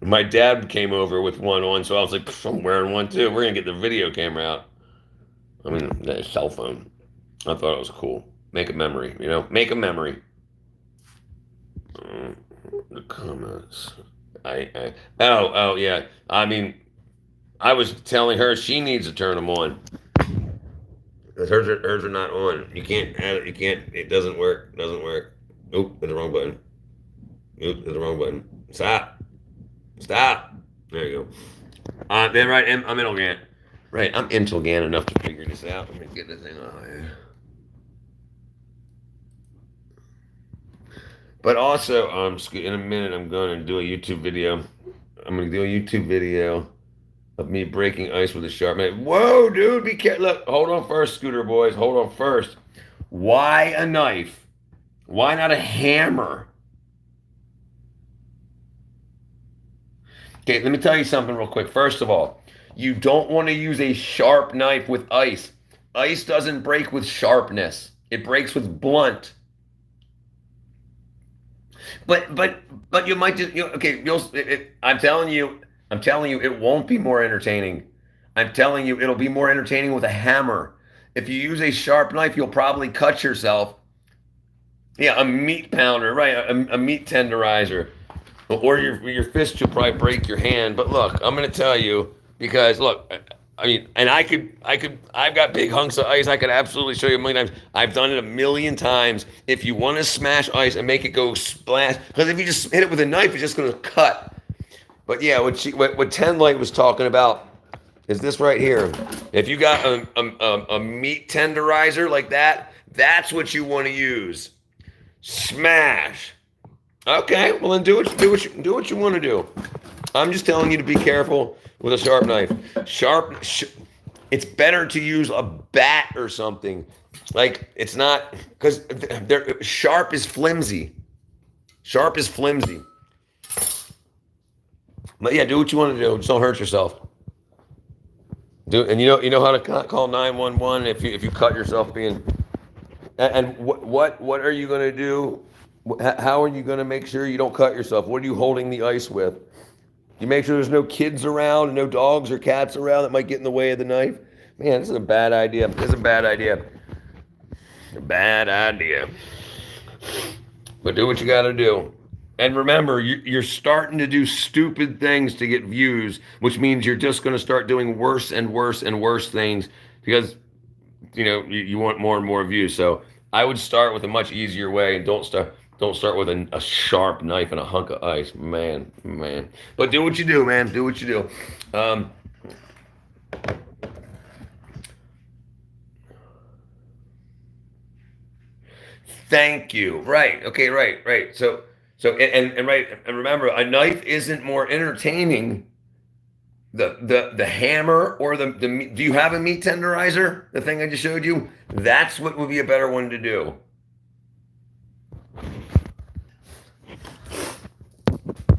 My dad came over with one on, so I was like, I'm wearing one too. We're going to get the video camera out. I mean, the cell phone. I thought it was cool. Make a memory, you know? Make a memory. The comments. Oh, yeah. I mean, I was telling her she needs to turn them on. Hers are not on. You can't. It doesn't work. Oop, there's the wrong button. Stop. There you go. Then right, I'm intelligent. Right, I'm intelligent enough to figure this out. Let me get this thing on here. But also, in a minute, I'm going to do a YouTube video. I'm going to do a YouTube video of me breaking ice with a sharp knife. Whoa, dude, be careful. Look, hold on first, Scooter boys. Hold on first. Why a knife? Why not a hammer? Okay, let me tell you something real quick. First of all, you don't want to use a sharp knife with ice. Ice doesn't break with sharpness. It breaks with blunt. But you might just, I'm telling you, it won't be more entertaining. I'm telling you, it'll be more entertaining with a hammer. If you use a sharp knife, you'll probably cut yourself. Yeah, a meat pounder, right? A meat tenderizer, or your fist will probably break your hand. But look, I'm going to tell you, because look, I mean, and I've got big hunks of ice. I could absolutely show you a million times. I've done it a million times. If you want to smash ice and make it go splash, because if you just hit it with a knife, it's just going to cut. But yeah, what Ten Light was talking about is this right here. If you got a meat tenderizer like that, That's what you want to use. Smash. Okay, well then do what you want to do. I'm just telling you to be careful with a sharp knife. It's better to use a bat or something. Like it's not because sharp is flimsy. Sharp is flimsy. But yeah, do what you want to do. Just don't hurt yourself. And you know how to call 911 if you cut yourself being. And what are you going to do? How are you going to make sure you don't cut yourself? What are you holding the ice with? You make sure there's no kids around, no dogs or cats around that might get in the way of the knife. Man, this is a bad idea. This is a bad idea. A bad idea. But do what you got to do. And remember, you're starting to do stupid things to get views, which means you're just going to start doing worse and worse and worse things because, you want more and more views. So I would start with a much easier way and don't start with a sharp knife and a hunk of ice. Man. But do what you do, man. Do what you do. Thank you. Right. Okay. Right. So and remember, a knife isn't more entertaining. The hammer or the do you have a meat tenderizer? The thing I just showed you. That's what would be a better one to do.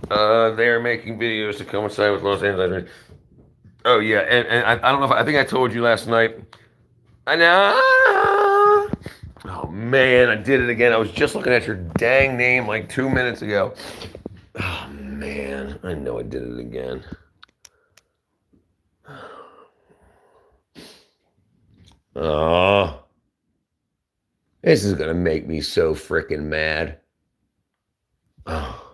They are making videos to coincide with Los Angeles. Oh yeah, and I don't know if I think I told you last night. I know. Oh man, I did it again. I was just looking at your dang name like 2 minutes ago. Oh man, I know I did it again. Oh, this is gonna make me so freaking mad. Oh.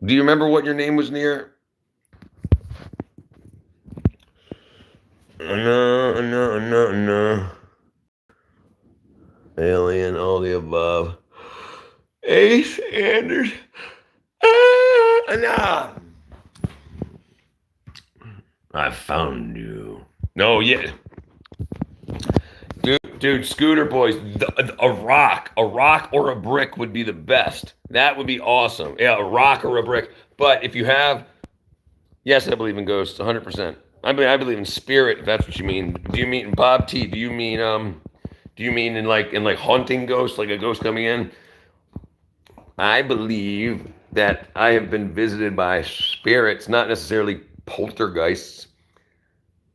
Do you remember what your name was near? No. Alien, all the above. Ace Anders. No. I found you. No, yeah. Dude, Scooter Boys, a rock or a brick would be the best. That would be awesome. Yeah, a rock or a brick. But if you have, yes, I believe in ghosts, 100%. I believe in spirit. If that's what you mean. Do you mean Bob T? Do you mean in like haunting ghosts, like a ghost coming in? I believe that I have been visited by spirits, not necessarily poltergeists.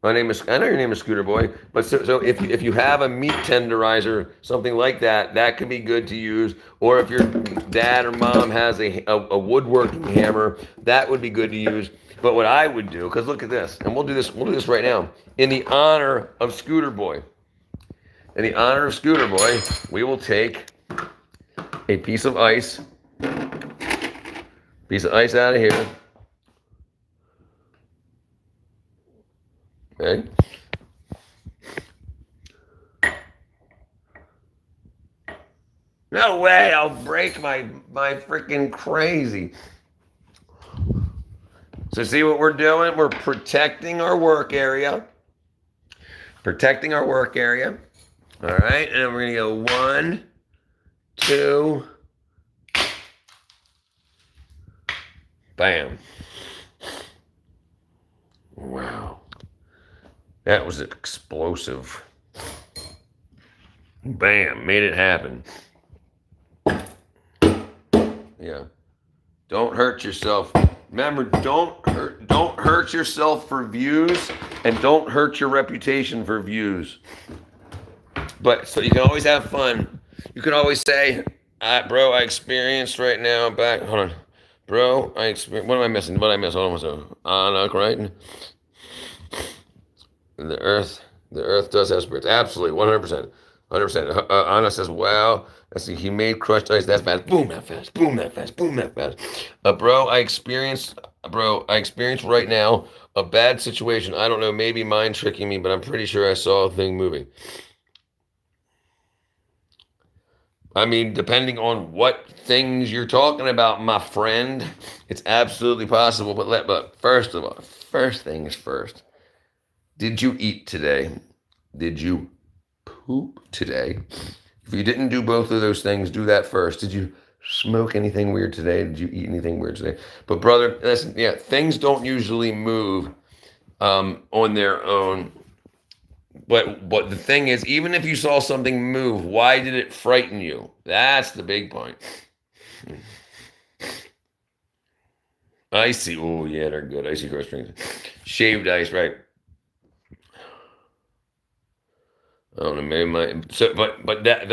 I know your name is Scooter Boy, but so if you have a meat tenderizer, something like that, that could be good to use. Or if your dad or mom has a woodworking hammer, that would be good to use. But what I would do, because look at this, and we'll do this right now, in the honor of Scooter Boy. In the honor of Scooter Boy, we will take a piece of ice out of here. Okay. No way, I'll break my freaking crazy. So see what we're doing? We're protecting our work area. All right, and we're gonna go 1, 2, bam. Wow. That was explosive. Bam, made it happen. Yeah. Don't hurt yourself. Remember, don't hurt yourself for views, and don't hurt your reputation for views. But so you can always have fun. You can always say, bro, I experienced right now back. Hold on. Bro, I experienced. What am I missing? What did I miss? Hold on. No, right? The earth does have spirits. Absolutely, 100%. 100%. Anna says, wow. Let's see, he made crushed ice that fast. Boom, that fast. Bro, I experienced right now a bad situation. I don't know, maybe mind tricking me, but I'm pretty sure I saw a thing moving. I mean, depending on what things you're talking about, my friend, it's absolutely possible. But first of all, first things first. Did you eat today? Did you poop poop today. If you didn't do both of those things, do that first. Did you smoke anything weird today? Did you eat anything weird today? But brother, listen, yeah, things don't usually move on their own. But the thing is, even if you saw something move, why did it frighten you? That's the big point. Icy. Oh yeah, they're good. Icy crust drinks. Shaved ice, right? I don't know, maybe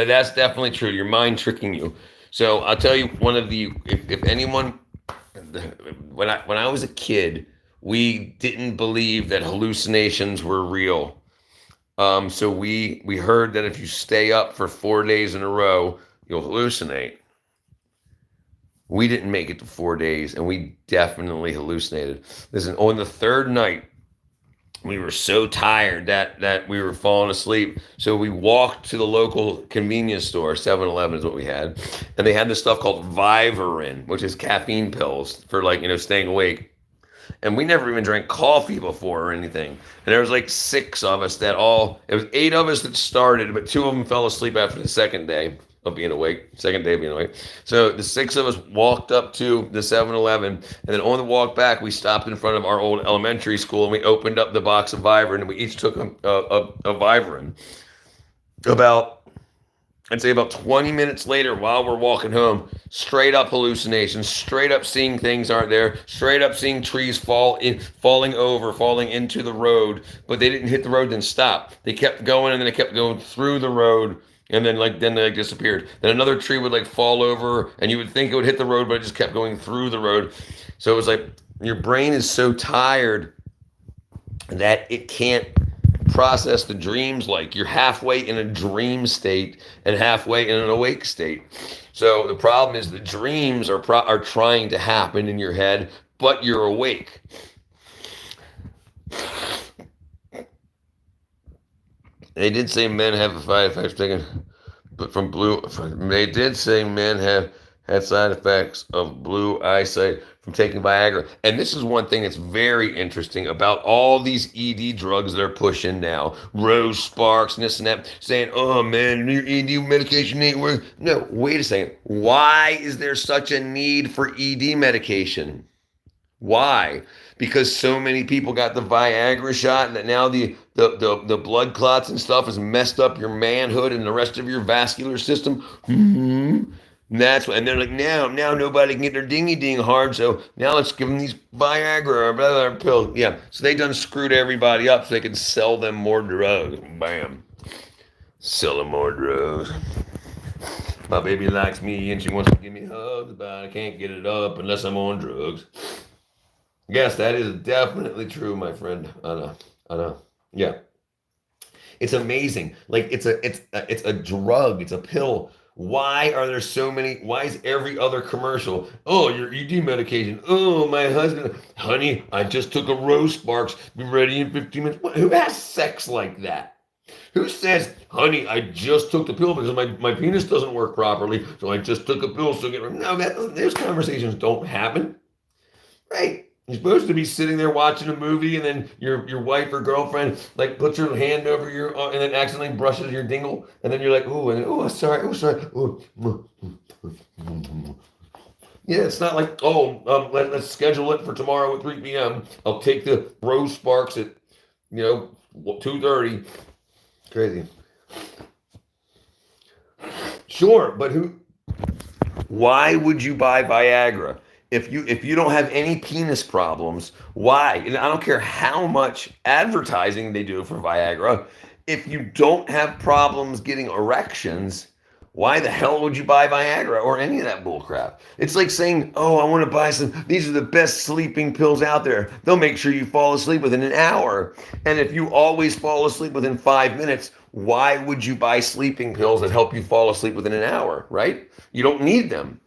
that's definitely true. Your mind tricking you. So I'll tell you one of the if anyone when I was a kid, we didn't believe that hallucinations were real. So we heard that if you stay up for 4 days in a row, you'll hallucinate. We didn't make it to 4 days, and we definitely hallucinated. Listen, on the third night, we were so tired that we were falling asleep. So we walked to the local convenience store, 7-Eleven is what we had, and they had this stuff called Vivarin, which is caffeine pills for staying awake. And we never even drank coffee before or anything. And there was like 6 of us it was 8 of us that started, but 2 of them fell asleep after the second day of being awake, So the 6 of us walked up to the 7-Eleven, and then on the walk back, we stopped in front of our old elementary school, and we opened up the box of Vivarin, and we each took a Vivarin. I'd say about 20 minutes later, while we're walking home, straight up hallucinations, straight up seeing things aren't there, straight up seeing trees falling into the road, but they didn't hit the road, then stop. They kept going, and then they kept going through the road, and then they disappeared. Then another tree would fall over, and you would think it would hit the road, but it just kept going through the road. So it was like your brain is so tired that it can't process the dreams. Like you're halfway in a dream state and halfway in an awake state. So the problem is the dreams are trying to happen in your head, but you're awake. They did say men have a side effects taken, but they did say men had side effects of blue eyesight from taking Viagra. And this is one thing that's very interesting about all these ED drugs they're pushing now. Rose Sparks and this and that, saying, oh man, your ED medication ain't working. No, wait a second. Why is there such a need for ED medication? Why? Because so many people got the Viagra shot, and that now the blood clots and stuff has messed up your manhood and the rest of your vascular system. Mm-hmm. And they're like, now nobody can get their dingy ding hard, so now let's give them these Viagra or blah, blah, pills. Yeah, so they done screwed everybody up so they can sell them more drugs. Bam. Sell them more drugs. My baby likes me and she wants to give me hugs, but I can't get it up unless I'm on drugs. Yes, that is definitely true, my friend. I know. Yeah. It's amazing. Like it's a drug, it's a pill. Why are there so many? Why is every other commercial? Oh, your ED medication. Oh, my husband. Honey, I just took a Rose Sparks. Be ready in 15 minutes. Who has sex like that? Who says, honey, I just took the pill because my penis doesn't work properly, so I just took a pill. No, those conversations don't happen. Right? You're supposed to be sitting there watching a movie, and then your wife or girlfriend puts her hand over your and then accidentally brushes your dingle, and then you're like, sorry. Yeah, it's not like, let's schedule it for tomorrow at 3 p.m. I'll take the Rose Sparks at 2:30. Crazy. Sure, but why would you buy Viagra? If you don't have any penis problems, why? And I don't care how much advertising they do for Viagra. If you don't have problems getting erections, why the hell would you buy Viagra or any of that bullcrap? It's like saying, I want to buy these are the best sleeping pills out there. They'll make sure you fall asleep within an hour. And if you always fall asleep within 5 minutes, why would you buy sleeping pills that help you fall asleep within an hour, right? You don't need them.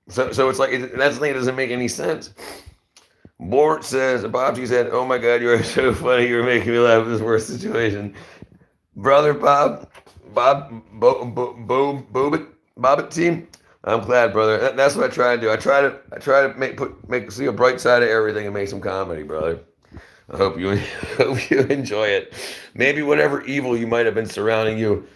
So it's like, that's the thing that doesn't make any sense. Bort says, Bobji said, oh my God, you are so funny. You're making me laugh at this worst situation. Brother Bobbit team. I'm glad, brother. That's what I try to do. I try to see a bright side of everything and make some comedy, brother. I hope you enjoy it. Maybe whatever evil you might have been surrounding you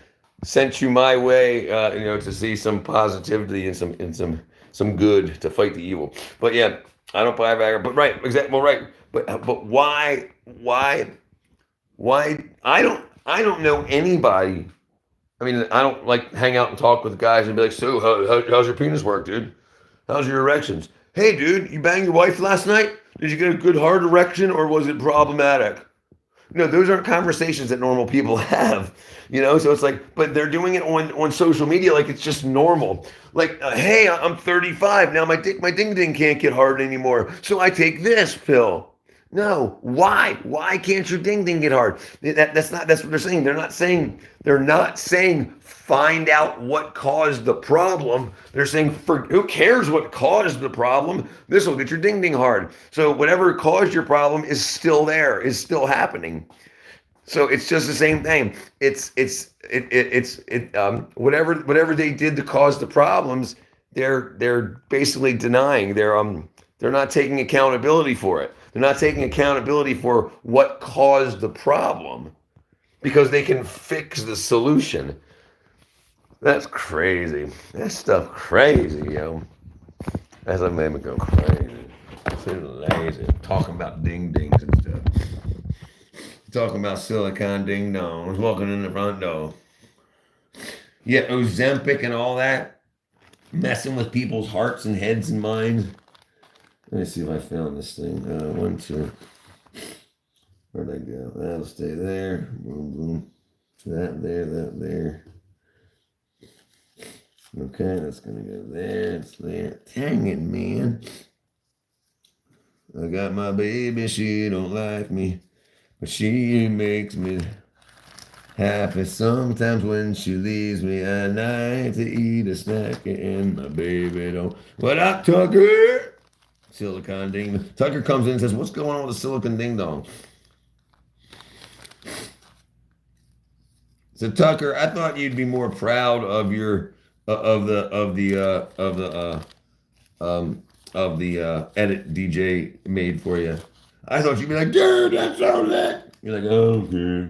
sent you my way, to see some positivity and some good to fight the evil. But yeah, I don't buy Viagra. But right, exactly. Well, right. But why? I don't know anybody. I mean, I don't like hang out and talk with guys and be like, so how's your penis work, dude? How's your erections? Hey, dude, you banged your wife last night? Did you get a good hard erection or was it problematic? No, those aren't conversations that normal people have, So it's like, but they're doing it on social media like it's just normal. Like, hey, I'm 35 now. My ding ding can't get hard anymore, so I take this pill. No, why? Why can't your ding ding get hard? That's what they're saying. They're not saying find out what caused the problem. They're saying who cares what caused the problem? This will get your ding ding hard. So whatever caused your problem is still there, is still happening. So it's just the same thing. Whatever they did to cause the problems, they're basically denying. They're not taking accountability for it. They're not taking accountability for what caused the problem because they can fix the solution. That's crazy. That stuff crazy, yo. That's what made me go crazy. So lazy. Talking about ding dings and stuff. Talking about silicone ding dongs walking in the front door. Yeah, Ozempic and all that. Messing with people's hearts and heads and minds. Let me see if I found this thing. 1, 2. Where'd I go? That'll stay there. Boom, boom. That there. Okay, that's gonna go there. It's there. Dang it, man. I got my baby. She don't like me, but she makes me happy sometimes when she leaves me at night to eat a snack and my baby don't. What up, Tucker? Silicon ding. Tucker comes in and says, "What's going on with the silicon ding dong?" So Tucker, I thought you'd be more proud of your of the edit DJ made for you. I thought you'd be like, "Dude, that's so lit." You're like, "Oh, okay."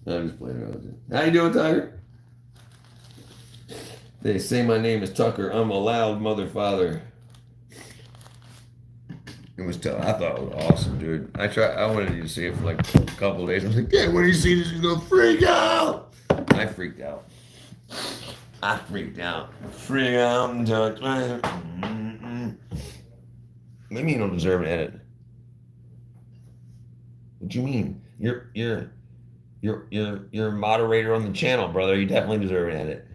I'm just playing around with you. How you doing, Tucker? They say my name is Tucker. I'm a loud mother father. It was tough. I thought it was awesome, dude. I wanted you to see it for like a couple of days. I was like, yeah, when you see this, you're gonna freak out. I freaked out. Freak out and touch. Maybe you don't deserve an edit. What do you mean? You're a moderator on the channel, brother. You definitely deserve an edit.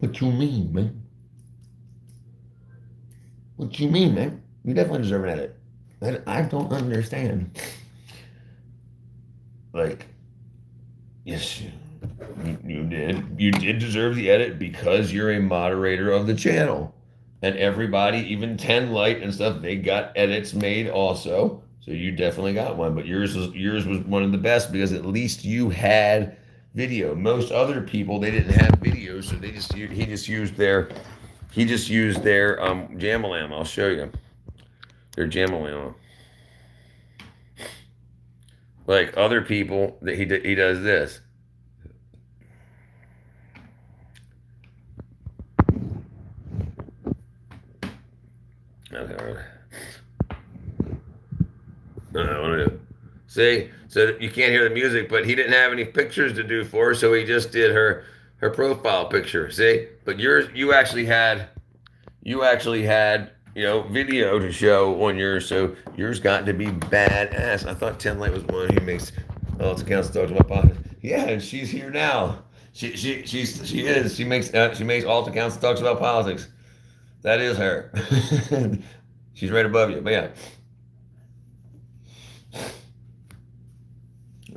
What you mean, man? What you mean, man? You definitely deserve an edit. I don't understand. Like, yes, you did. You did deserve the edit because you're a moderator of the channel. And everybody, even 10 Light and stuff, they got edits made also. So you definitely got one. But yours was one of the best because at least you had video. Most other people, they didn't have video, so he just used their Jamalam. I'll show you. Their Jamalam. Like other people, that he does this. Okay. See, so you can't hear the music, but he didn't have any pictures to do for her, so he just did her profile picture. See, but you actually had video to show on yours, so yours got to be badass. I thought 10 Light was one who makes all accounts talk to my pocket. Yeah, and she's here now. She is. She makes all accounts talks about politics. That is her. She's right above you, but yeah.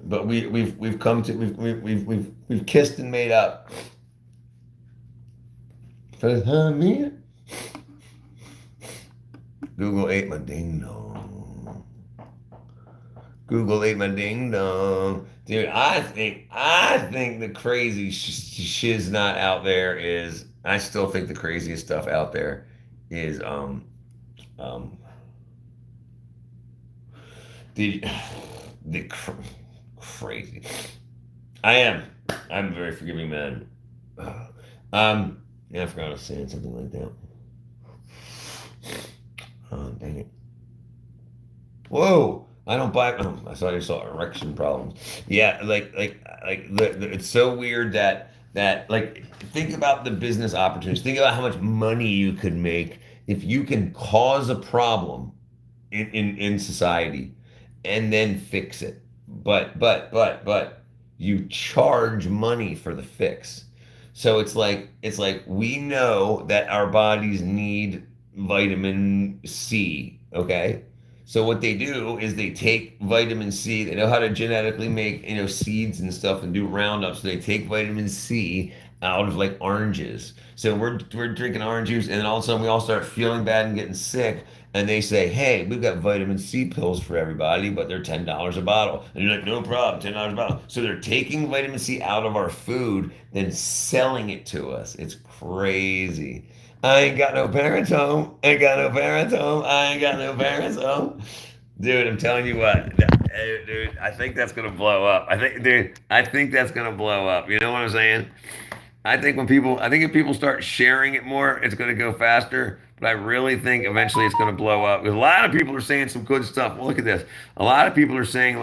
But we've kissed and made up. For her, me. Google ate my ding dong. Google ate my ding dong. Dude, I think the crazy shiz not out there is. I still think the craziest stuff out there is the Crazy. I am. I'm a very forgiving man. Yeah, I forgot I was saying something like that. Oh, dang it. Whoa! I don't buy. Oh, I thought I saw erection problems. Yeah, it's so weird that like think about the business opportunities. Think about how much money you could make if you can cause a problem in society and then fix it. But you charge money for the fix. So it's like we know that our bodies need vitamin C, okay? So what they do is they take vitamin C. They know how to genetically make, seeds and stuff and do roundups. So they take vitamin C out of like oranges. So we're drinking orange juice, and then all of a sudden we all start feeling bad and getting sick. And they say, "Hey, we've got vitamin C pills for everybody, but they're $10 a bottle." And you're like, "No problem, $10 a bottle." So they're taking vitamin C out of our food, then selling it to us. It's crazy. I ain't got no parents home. Ain't got no parents home. I ain't got no parents home. Dude, I'm telling you what, dude, I think that's gonna blow up. I think that's gonna blow up. You know what I'm saying? I think if people start sharing it more, it's gonna go faster. But I really think eventually it's gonna blow up. Because a lot of people are saying some good stuff. Well, look at this. A lot of people are saying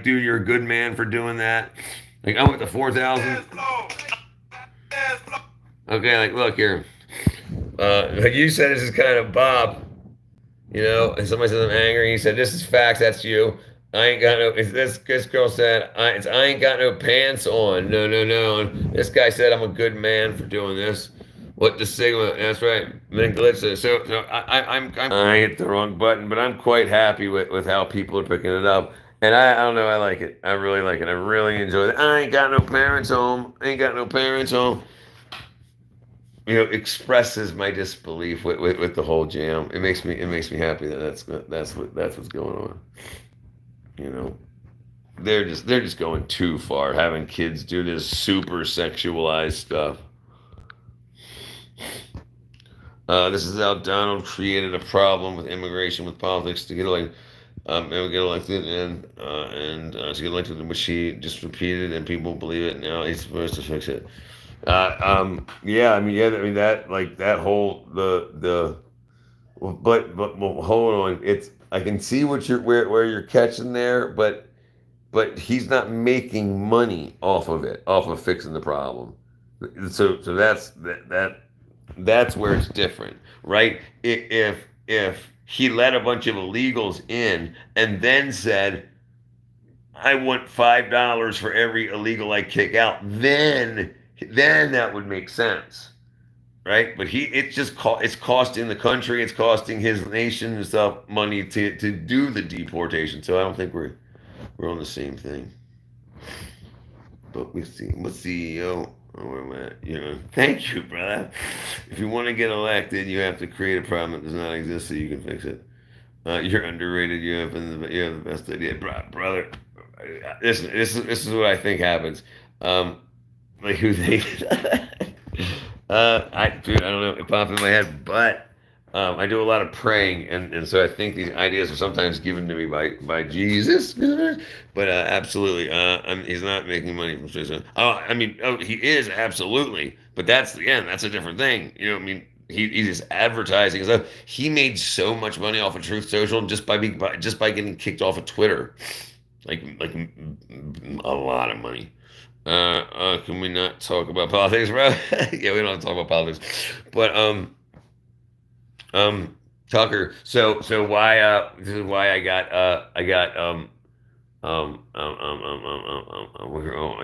dude, you're a good man for doing that. Like I went to 4,000. Okay, like look here. Like you said, this is kind of Bob. And somebody says I'm angry. He said, "This is facts. That's you. I ain't got no." This girl said, I ain't got no pants on." No, no, no. And this guy said, "I'm a good man for doing this." What the Sigma? That's right. Then Glitch. So I hit the wrong button, but I'm quite happy with how people are picking it up. And I don't know. I like it. I really like it. I really enjoy it. I ain't got no parents home. Ain't got no parents home. Expresses my disbelief with the whole jam. It makes me happy that that's what's going on. They're just going too far, having kids do this super sexualized stuff. This is how Donald created a problem with immigration, with politics to get elected. And get elected, and to get elected, which he just repeated, and people believe it. Now he's supposed to fix it. Yeah, that whole well, hold on. I can see where you're catching there, but he's not making money off of it, off of fixing the problem. So that's where it's different, right? If he let a bunch of illegals in and then said, "I want $5 for every illegal I kick out," then that would make sense, right? But it's costing the country, it's costing his nation and stuff money to do the deportation. So I don't think we're on the same thing. But we see what CEO. Oh, where am I? Thank you, brother. If you want to get elected, you have to create a problem that does not exist so you can fix it. You're underrated. You have the best idea, brother. This is what I think happens. Like who they dude, I don't know, it popped in my head, but I do a lot of praying, and so I think these ideas are sometimes given to me by Jesus. But absolutely, he's not making money from Switzerland. He is absolutely, but that's a different thing. He's just advertising stuff. He made so much money off of Truth Social just by getting kicked off of Twitter, like a lot of money. Can we not talk about politics, bro? Yeah, we don't have to talk about politics. But Tucker. So why? This is why I got I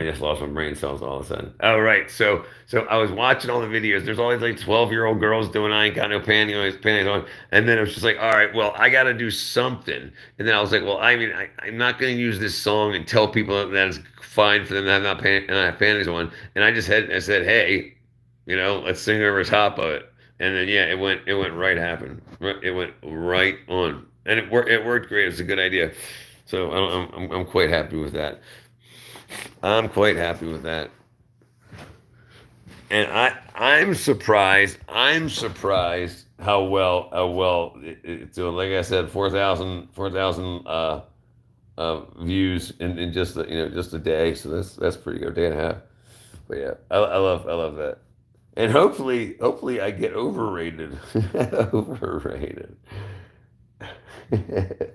just lost my brain cells all of a sudden. Oh, right. So I was watching all the videos. There's always like 12-year-old girls doing "I ain't got no panties on," and then it was just like, all right, well, I got to do something. And then I was like, well, I'm not going to use this song and tell people that it's fine for them to have have panties on. And I said, hey, let's sing over top of it. And then it went right happen. It went right on, and it worked great. It was a good idea. So I'm quite happy with that. I'm quite happy with that. And I'm surprised. I'm surprised how well it's doing. Like I said, 4,000 views in just just a day. So that's pretty good, day and a half. But yeah, I love that. And hopefully I get overrated. Overrated.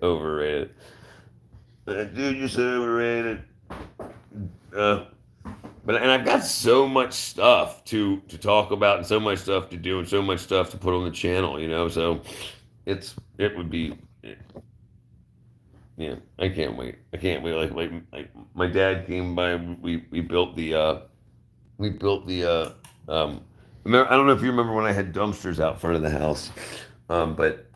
Overrated. Dude, you're so overrated. Uh, and I've got so much stuff to talk about and so much stuff to do and so much stuff to put on the channel. So it would be yeah. I can't wait. I can't wait. Like my dad came by. We built the I don't know if you remember when I had dumpsters out front of the house, but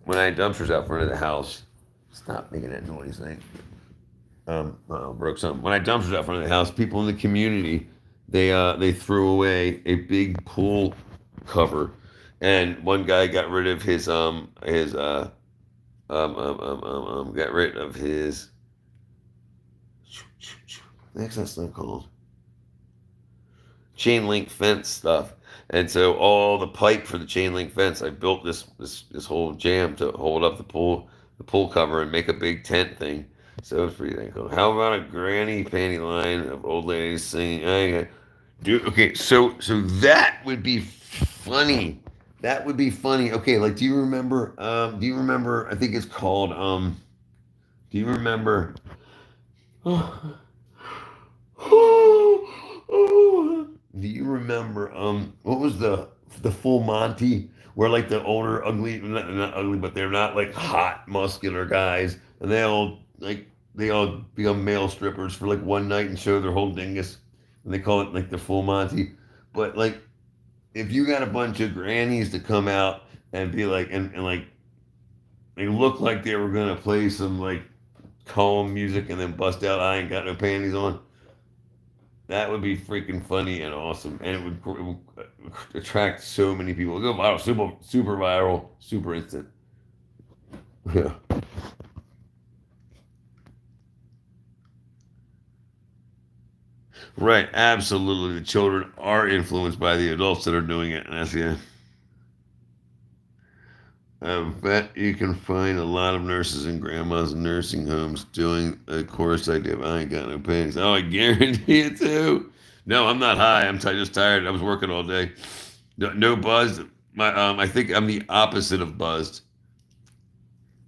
when I had dumpsters out front of the house, stop making that noise, thing. Broke something. When I had dumpsters out front of the house, people in the community they threw away a big pool cover, and one guy got rid of his got rid of his the heck's that stuff called? Chain link fence stuff. And so all the pipe for the chain link fence, I built this whole jam to hold up the pool cover and make a big tent thing. So it's pretty dang cool. How about a granny panty line of old ladies singing? Dude, okay, so that would be funny. That would be funny. Okay, like do you remember? I think it's called do you remember? Do you remember what was the full Monty where like the older ugly not ugly but they're not like hot muscular guys and they all become male strippers for like one night and show their whole dingus and they call it like the full Monty. But like if you got a bunch of grannies to come out and be like and like they look like they were gonna play some like calm music and then bust out I ain't got no panties on. That would be freaking funny and awesome, and it would attract so many people. It would go viral, super viral, super instant. Yeah, right. Absolutely, the children are influenced by the adults that are doing it, and that's yeah. I bet you can find a lot of nurses and grandmas in nursing homes doing a chorus idea of I ain't got no panties. Oh, I guarantee it too. No, I'm not high. Just tired. I was working all day. No buzzed. I think I'm the opposite of buzzed.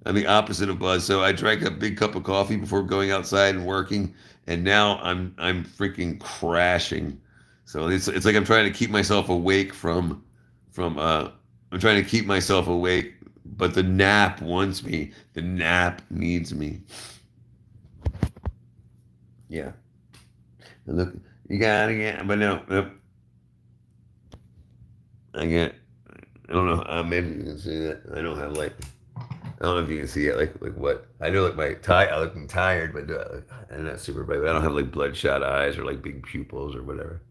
I'm the opposite of buzzed. So I drank a big cup of coffee before going outside and working, and now I'm freaking crashing. So it's like I'm trying to keep myself awake from I'm trying to keep myself awake, but the nap wants me. The nap needs me. Yeah. And look, you gotta get, but no, nope. I get. I don't know. Maybe you can see that. I don't have like. I don't know if you can see it. Like what? I know like my tie. I look tired, but I'm not super bright. But I don't have like bloodshot eyes or like big pupils or whatever.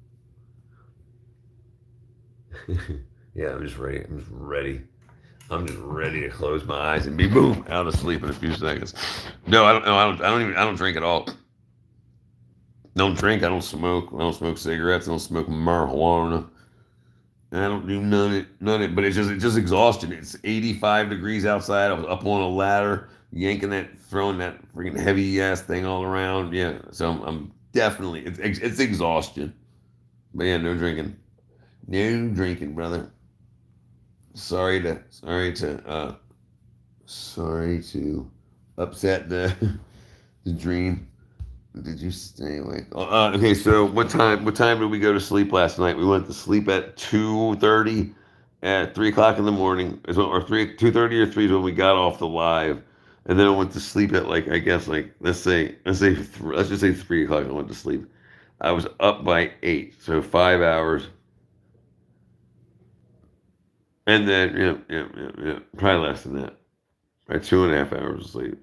Yeah, I'm just ready. I'm just ready. I'm just ready to close my eyes and be boom out of sleep in a few seconds. No, I don't. No, I don't drink at all. Don't drink. I don't smoke. I don't smoke cigarettes. I don't smoke marijuana. I don't do none of it. But it's just exhaustion. It's 85 degrees outside. I was up on a ladder, yanking that, throwing that freaking heavy ass thing all around. Yeah. So I'm definitely it's exhaustion. But yeah, no drinking. No drinking, brother. Sorry to upset the dream. Did you stay awake? Okay, so what time did we go to sleep last night? We went to sleep at 2:30 at 3 o'clock in the morning. Or 2:30 or 3 is when we got off the live. And then I went to sleep at like I guess like let's just say 3 o'clock I went to sleep. I was up by 8, so 5 hours. And then yeah. Probably less than that. Right, 2.5 hours of sleep.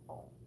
Oh.